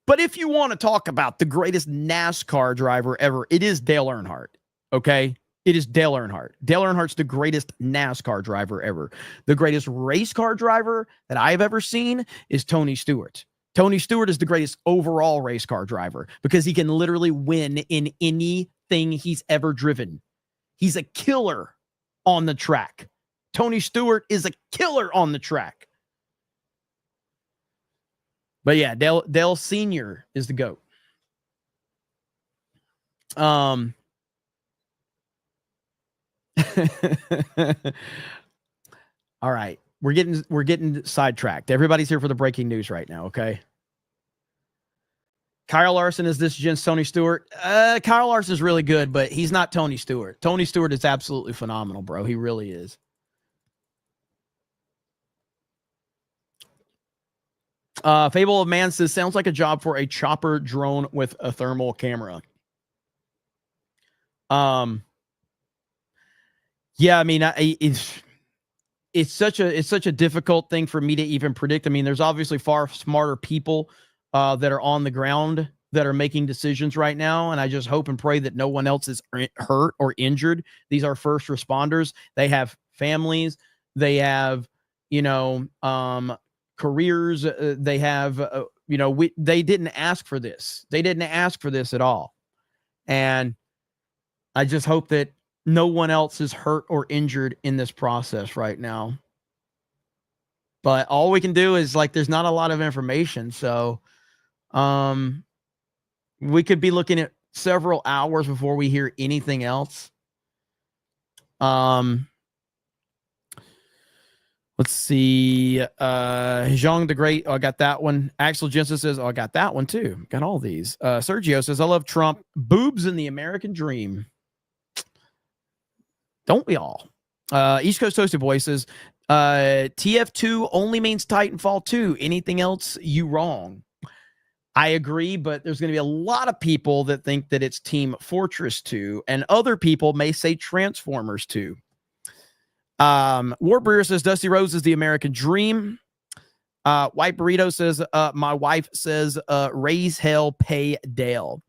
But if you want to talk about the greatest NASCAR driver ever, it is Dale Earnhardt, okay? It is Dale Earnhardt. Dale Earnhardt's the greatest NASCAR driver ever. The greatest race car driver that I've ever seen is Tony Stewart. Tony Stewart is the greatest overall race car driver because he can literally win in anything he's ever driven. He's a killer on the track. Tony Stewart is a killer on the track. But yeah, Dale Sr. is the GOAT. All right. We're getting sidetracked. Everybody's here for the breaking news right now, okay? Kyle Larson is this Jen's Tony Stewart. Kyle Larson's really good, but he's not Tony Stewart. Tony Stewart is absolutely phenomenal, bro. He really is. Fable of Man says, sounds like a job for a chopper drone with a thermal camera. Yeah, I mean, it's such a difficult thing for me to even predict. I mean, there's obviously far smarter people that are on the ground that are making decisions right now, and I just hope and pray that no one else is hurt or injured. These are first responders. They have families. They have, careers. They have, they didn't ask for this. They didn't ask for this at all. And I just hope that no one else is hurt or injured in this process right now. But all we can do is, like, there's not a lot of information. So we could be looking at several hours before we hear anything else. Let's see. Zhang the Great. Oh, I got that one. Axel Jensen says, oh, I got that one too. Got all these. Sergio says, I love Trump. Boobs in the American dream. Don't we all? East Coast Toasted Boy says, TF2 only means Titanfall 2. Anything else, you wrong. I agree, but there's going to be a lot of people that think that it's Team Fortress 2, and other people may say Transformers 2. Warbringer says Dusty Rose is the American dream. White Burrito says my wife says raise hell, pay Dale.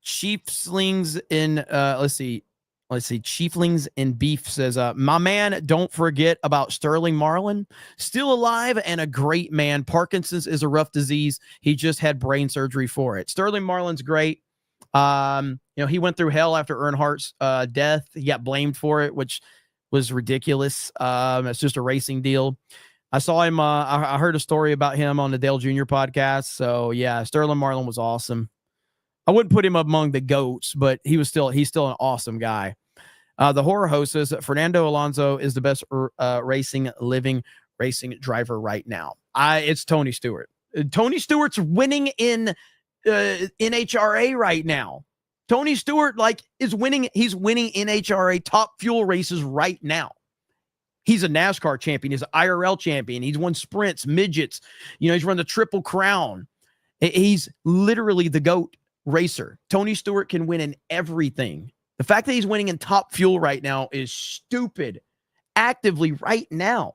Chieflings in let's see, Chieflings in Beef says my man, don't forget about Sterling Marlin, still alive and a great man. Parkinson's is a rough disease. He just had brain surgery for it. Sterling Marlin's great. He went through hell after Earnhardt's death. He got blamed for it, which was ridiculous. It's just a racing deal. I saw him. I heard a story about him on the Dale Jr. podcast. So yeah, Sterling Marlin was awesome. I wouldn't put him among the GOATs, but he's still an awesome guy. The horror host says Fernando Alonso is the best living racing driver right now. It's Tony Stewart. Tony Stewart's winning in NHRA right now. Tony Stewart is winning. He's winning NHRA top fuel races right now. He's a NASCAR champion. He's an IRL champion. He's won sprints, midgets. He's run the Triple Crown. He's literally the GOAT racer. Tony Stewart can win in everything. The fact that he's winning in top fuel right now is stupid. Actively right now.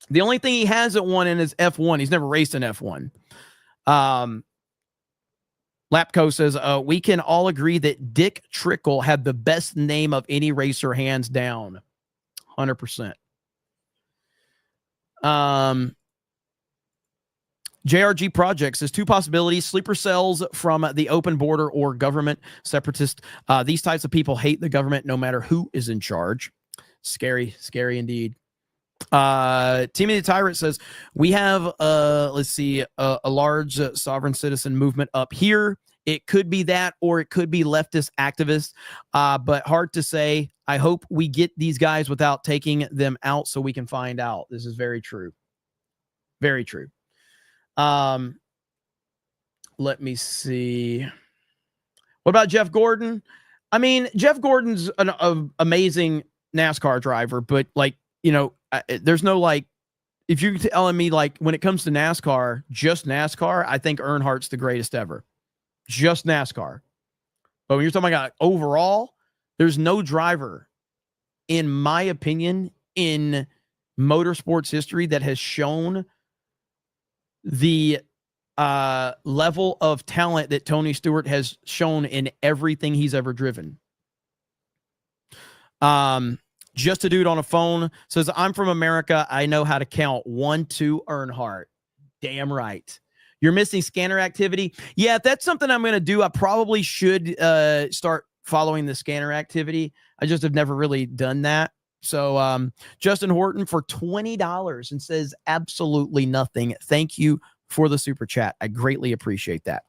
The only thing he hasn't won in is F1. He's never raced in F1. Lapco says, we can all agree that Dick Trickle had the best name of any racer, hands down. 100%. JRG Project says, two possibilities: sleeper cells from the open border or government separatist. These types of people hate the government no matter who is in charge. Scary indeed. Timmy the Tyrant says, we have a large sovereign citizen movement up here. It could be that, or it could be leftist activists, but hard to say. I hope we get these guys without taking them out so we can find out. This is very true. Very true. Let me see. What about Jeff Gordon? I mean, Jeff Gordon's an amazing NASCAR driver, but there's no if you're telling me when it comes to NASCAR, just NASCAR, I think Earnhardt's the greatest ever. Just NASCAR. But when you're talking about overall, there's no driver, in my opinion, in motorsports history that has shown the level of talent that Tony Stewart has shown in everything he's ever driven. Just a dude on a phone says, I'm from America. I know how to count 1, 2, Earnhardt. Damn right. You're missing scanner activity. Yeah, if that's something I'm going to do, I probably should start following the scanner activity. I just have never really done that. So Justin Horton for $20 and says absolutely nothing. Thank you for the super chat. I greatly appreciate that.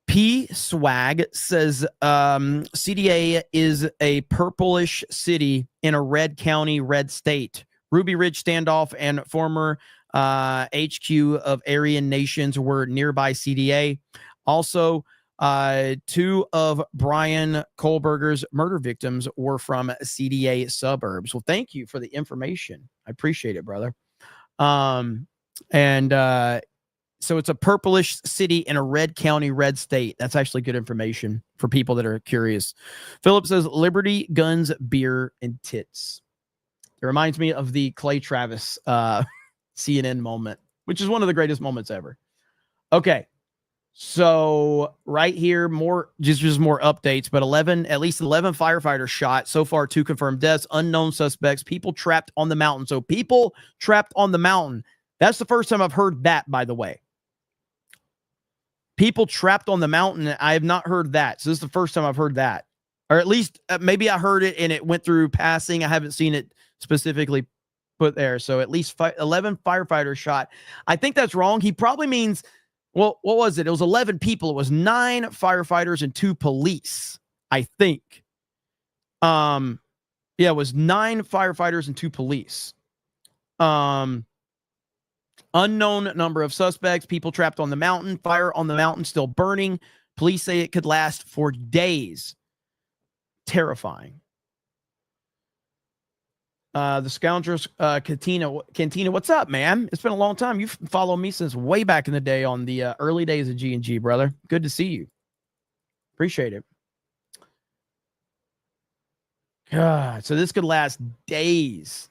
P Swag says CDA is a purplish city in a red county, red state. Ruby Ridge standoff and former HQ of Aryan nations were nearby CDA. Also, 2 of Brian Kohlberger's murder victims were from CDA suburbs. Well, thank you for the information. I appreciate it, brother. So it's a purplish city in a red county, red state. That's actually good information for people that are curious. Philip says liberty, guns, beer, and tits. It reminds me of the Clay Travis CNN moment, which is one of the greatest moments ever. Okay. So right here, more updates, but at least 11 firefighters shot. So far, 2 confirmed deaths, unknown suspects, people trapped on the mountain. So people trapped on the mountain. That's the first time I've heard that, by the way. People trapped on the mountain. I have not heard that. So this is the first time I've heard that. Or at least maybe I heard it and it went through passing. I haven't seen it specifically put there. So at least 11 firefighters shot. I think that's wrong. He probably means, well, what was it? It was 11 people. It was 9 firefighters and 2 police, I think. Yeah, it was 9 firefighters and 2 police. Unknown number of suspects, people trapped on the mountain, fire on the mountain still burning. Police say it could last for days. Terrifying. The Scoundrels, Cantina, what's up, man? It's been a long time. You've followed me since way back in the day on the early days of G&G, brother. Good to see you. Appreciate it. God, so this could last days.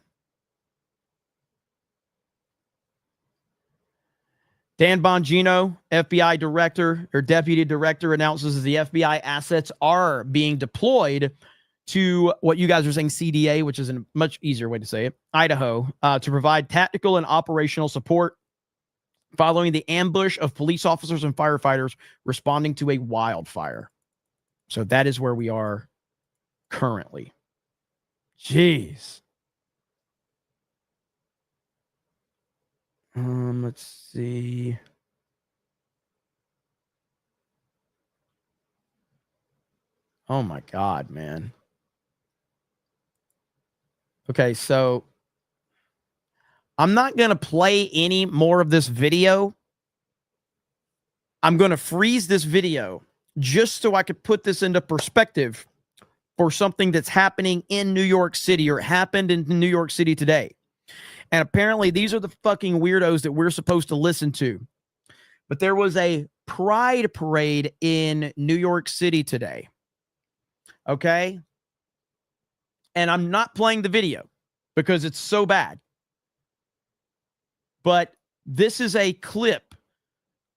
Dan Bongino, FBI director or deputy director, announces the FBI assets are being deployed to what you guys are saying CDA, which is a much easier way to say it, Idaho, to provide tactical and operational support following the ambush of police officers and firefighters responding to a wildfire. So that is where we are currently. Jeez. Let's see. Oh my God, man. Okay, so I'm not going to play any more of this video. I'm going to freeze this video just so I could put this into perspective for something that's happening in New York City or happened in New York City today. And apparently these are the fucking weirdos that we're supposed to listen to. But there was a pride parade in New York City today. Okay? And I'm not playing the video because it's so bad. But this is a clip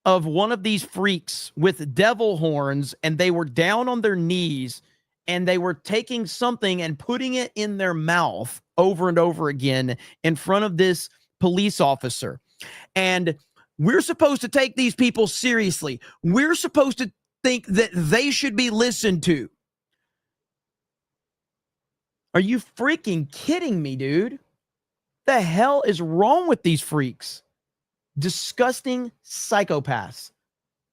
of one of these freaks with devil horns, and they were down on their knees and they were taking something and putting it in their mouth over and over again in front of this police officer. And we're supposed to take these people seriously. We're supposed to think that they should be listened to. Are you freaking kidding me, dude? The hell is wrong with these freaks? Disgusting psychopaths.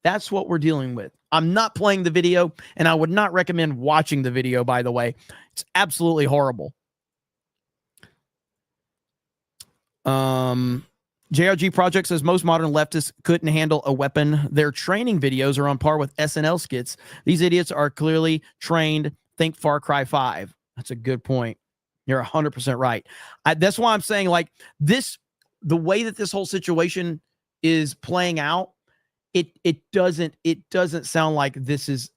That's what we're dealing with. I'm not playing the video, and I would not recommend watching the video, by the way. It's absolutely horrible. JRG Project says most modern leftists couldn't handle a weapon. Their training videos are on par with SNL skits. These idiots are clearly trained. Think Far Cry 5. That's a good point. You're 100% right. That's why I'm saying, like, this, the way that this whole situation is playing out, it doesn't sound like this is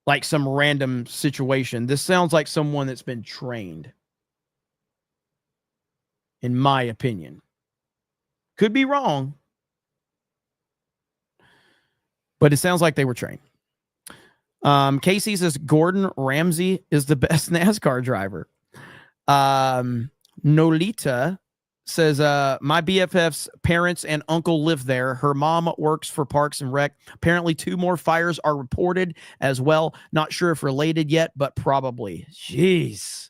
like some random situation. This sounds like someone that's been trained, in my opinion. Could be wrong, but it sounds like they were trained. Casey says Gordon Ramsay is the best NASCAR driver. Nolita says, my BFF's parents and uncle live there. Her mom works for Parks and Rec. Apparently 2 more fires are reported as well. Not sure if related yet, but probably. Jeez.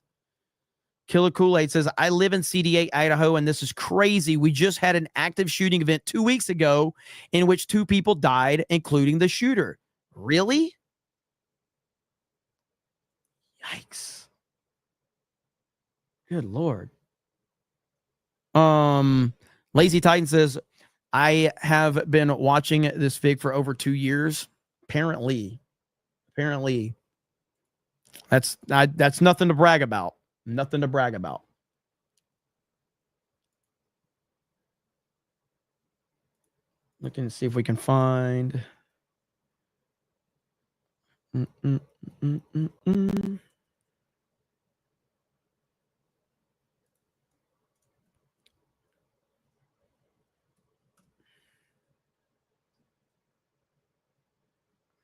Killer Kool-Aid says, I live in CD8, Idaho, and this is crazy. We just had an active shooting event 2 weeks ago in which 2 people died, including the shooter. Really? Yikes. Good Lord. Lazy Titan says, I have been watching this fig for over 2 years. Apparently that's nothing to brag about. Nothing to brag about. Looking to see if we can find.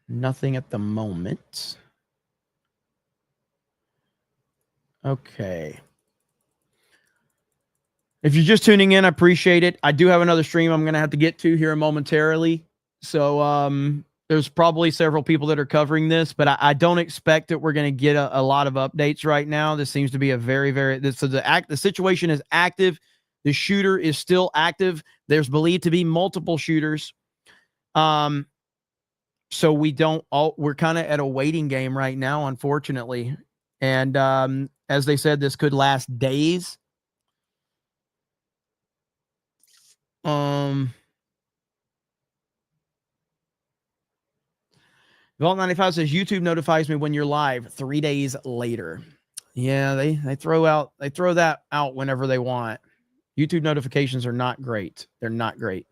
Nothing at the moment. Okay. If you're just tuning in, I appreciate it. I do have another stream I'm going to have to get to here momentarily. So there's probably several people that are covering this, but I don't expect that we're going to get a lot of updates right now. This seems to be a the situation is active. The shooter is still active. There's believed to be multiple shooters. So we're kind of at a waiting game right now, unfortunately. And as they said, this could last days. Vault 95 says YouTube notifies me when you're live 3 days later. Yeah, they throw that out whenever they want. YouTube notifications are not great. They're not great.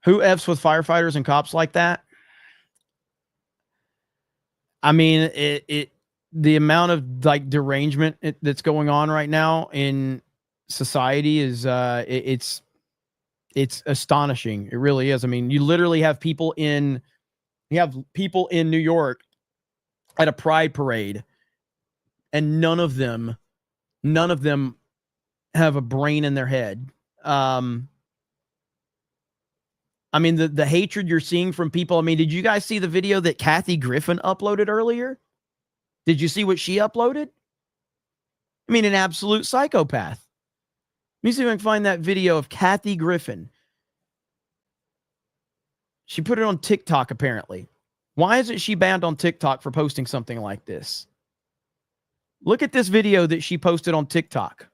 Who F's with firefighters and cops like that? I mean, the amount of like derangement that's going on right now in society is it's astonishing. It really is. I mean, you literally have people in New York at a pride parade, and none of them have a brain in their head. I mean, the hatred you're seeing from people. I mean, did you guys see the video that Kathy Griffin uploaded earlier? Did you see what she uploaded? I mean, an absolute psychopath. Let me see if I can find that video of Kathy Griffin. She put it on TikTok, apparently. Why isn't she banned on TikTok for posting something like this? Look at this video that she posted on TikTok.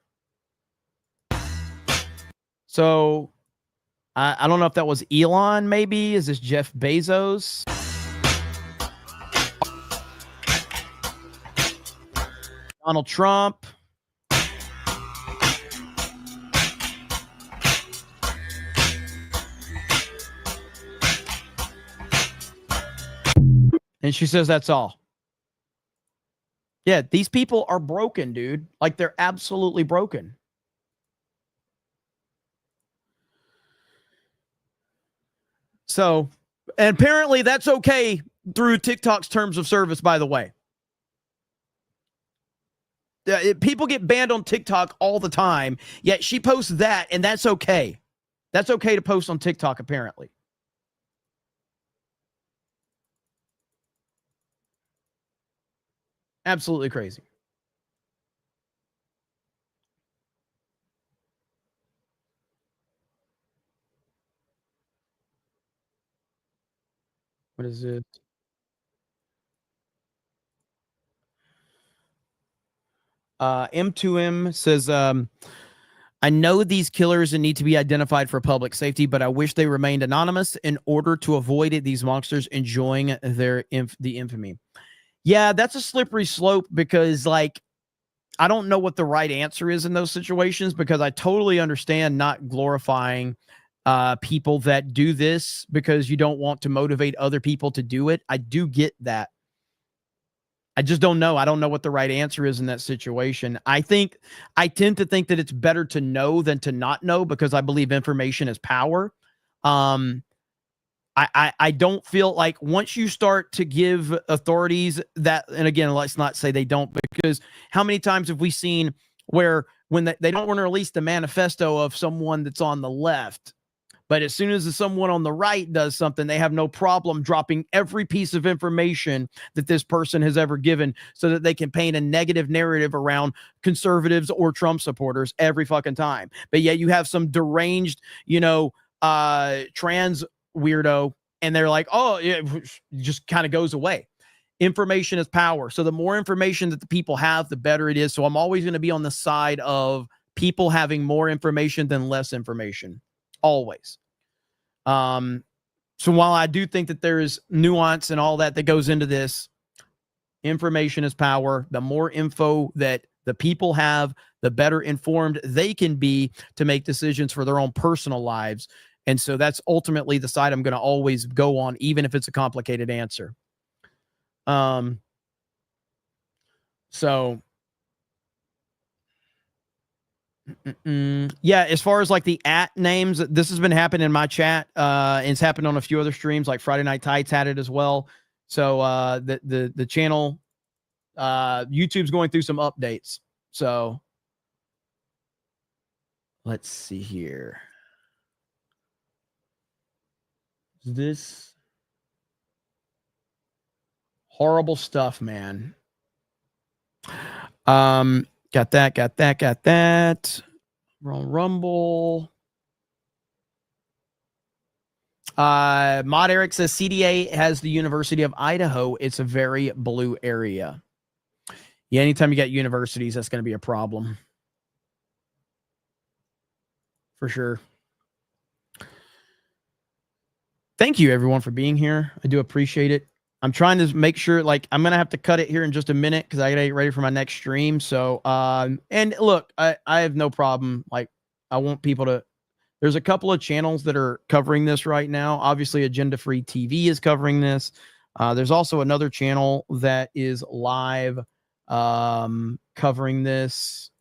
So, I don't know if that was Elon, maybe. Is this Jeff Bezos? Donald Trump. And she says that's all. Yeah, these people are broken, dude. Like, they're absolutely broken. So, and apparently that's okay through TikTok's terms of service, by the way. People get banned on TikTok all the time, yet she posts that, and that's okay. That's okay to post on TikTok, apparently. Absolutely crazy. What is it? M2M says, I know these killers need to be identified for public safety, but I wish they remained anonymous in order to avoid these monsters enjoying the infamy. Yeah, that's a slippery slope because, like, I don't know what the right answer is in those situations because I totally understand not glorifying people that do this because you don't want to motivate other people to do it. I do get that. I just don't know. I don't know what the right answer is in that situation. I tend to think that it's better to know than to not know because I believe information is power. I don't feel like once you start to give authorities that, and again, let's not say they don't, because how many times have we seen where when they don't want to release the manifesto of someone that's on the left, but as soon as someone on the right does something, they have no problem dropping every piece of information that this person has ever given so that they can paint a negative narrative around conservatives or Trump supporters every fucking time. But yet you have some deranged, trans weirdo, and they're like, oh, it just kind of goes away. Information is power. So the more information that the people have, the better it is. So I'm always going to be on the side of people having more information than less information. Always. So while I do think that there is nuance and all that goes into this, information is power. The more info that the people have, the better informed they can be to make decisions for their own personal lives. And so that's ultimately the side I'm going to always go on, even if it's a complicated answer. So Yeah, as far as like the names, this has been happening in my chat. And it's happened on a few other streams, like Friday Night Tights had it as well. So the channel, YouTube's going through some updates. So let's see here. This horrible stuff, man. Got that. Rumble. Mod Eric says CDA has the University of Idaho. It's a very blue area. Yeah, anytime you got universities, that's going to be a problem. For sure. Thank you, everyone, for being here. I do appreciate it. I'm trying to make sure, like, I'm going to have to cut it here in just a minute because I got to get ready for my next stream. So, and look, I have no problem. Like, I want people to, there's a couple of channels that are covering this right now. Obviously, Agenda Free TV is covering this. There's also another channel that is live covering this.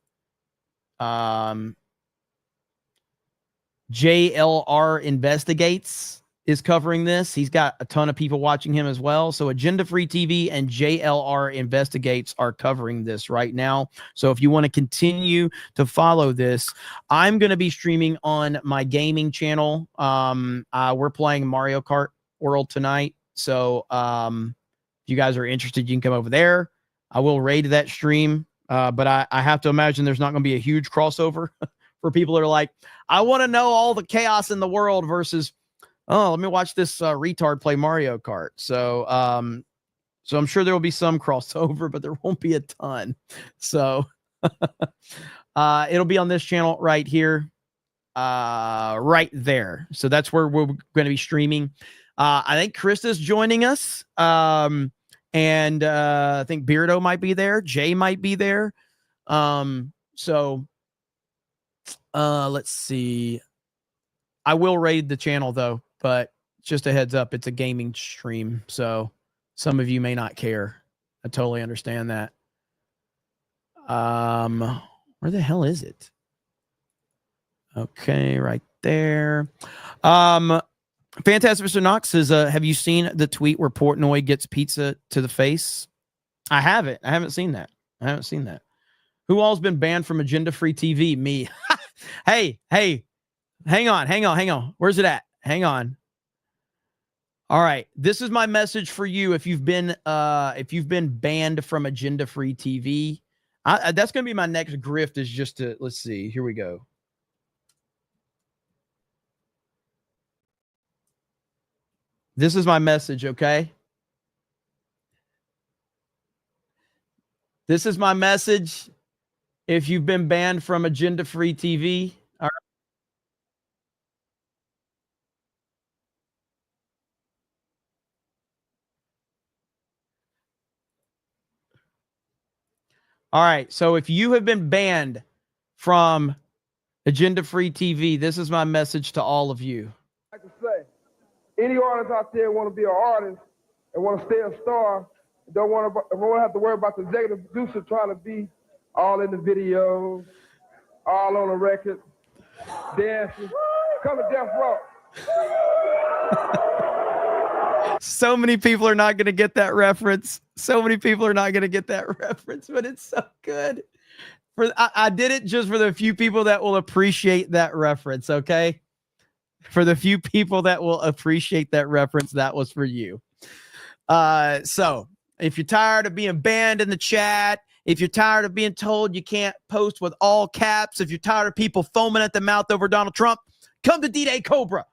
JLR Investigates is covering this. He's got a ton of people watching him as well. So Agenda Free TV and JLR Investigates are covering this right now. So if you want to continue to follow this, I'm going to be streaming on my gaming channel. We're playing Mario Kart World tonight. So if you guys are interested, you can come over there. I will raid that stream. But I have to imagine there's not going to be a huge crossover for people that are like, I want to know all the chaos in the world versus, oh, let me watch this retard play Mario Kart. So, so I'm sure there will be some crossover, but there won't be a ton. So it'll be on this channel right here, right there. So that's where we're going to be streaming. I think Krista's joining us. And I think Beardo might be there. Jay might be there. So let's see. I will raid the channel though, but just a heads up, it's a gaming stream. So some of you may not care. I totally understand that. Where the hell is it? Okay, right there. Fantastic Mr. Knox says, have you seen the tweet where Portnoy gets pizza to the face? I haven't. I haven't seen that. Who all's been banned from Agenda Free TV? Me. Hey, hang on. Where's it at? Hang on. All right. This is my message for you. If you've been banned from Agenda Free TV, that's going to be my next grift, is just to, let's see. Here we go. This is my message, okay? This is my message. If you've been banned from Agenda Free TV, all right. All right. So if you have been banned from Agenda Free TV, this is my message to all of you. I can say, any artist out there want to be an artist and want to stay a star, don't want to have to worry about the executive producer trying to be all in the videos, all on the record, dancing. Come to Death Row. So many people are not going to get that reference. But it's so good. I did it just for the few people that will appreciate that reference, okay? For the few people that will appreciate that reference, that was for you. So if you're tired of being banned in the chat, if you're tired of being told you can't post with all caps, if you're tired of people foaming at the mouth over Donald Trump, come to D-Day Cobra.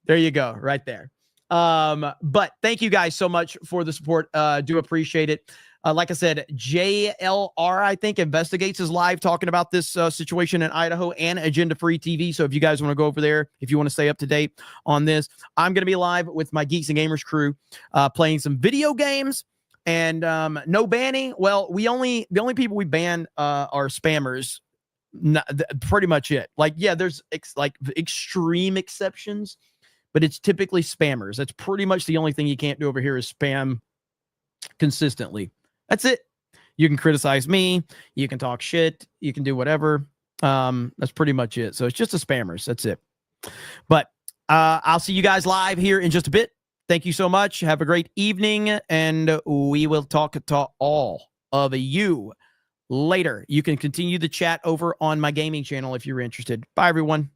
There you go, right there. But thank you guys so much for the support. Do appreciate it. Like I said, JLR, I think, Investigates is live talking about this situation in Idaho, and Agenda Free TV. So if you guys want to go over there, if you want to stay up to date on this, I'm going to be live with my Geeks and Gamers crew playing some video games. And no banning. Well, the only people we ban are spammers. Pretty much it. Like, yeah, there's like extreme exceptions, but it's typically spammers. That's pretty much the only thing you can't do over here is spam consistently. That's it. You can criticize me. You can talk shit. You can do whatever. That's pretty much it. So it's just a spammers. That's it. But I'll see you guys live here in just a bit. Thank you so much. Have a great evening, and we will talk to all of you later. You can continue the chat over on my gaming channel if you're interested. Bye, everyone.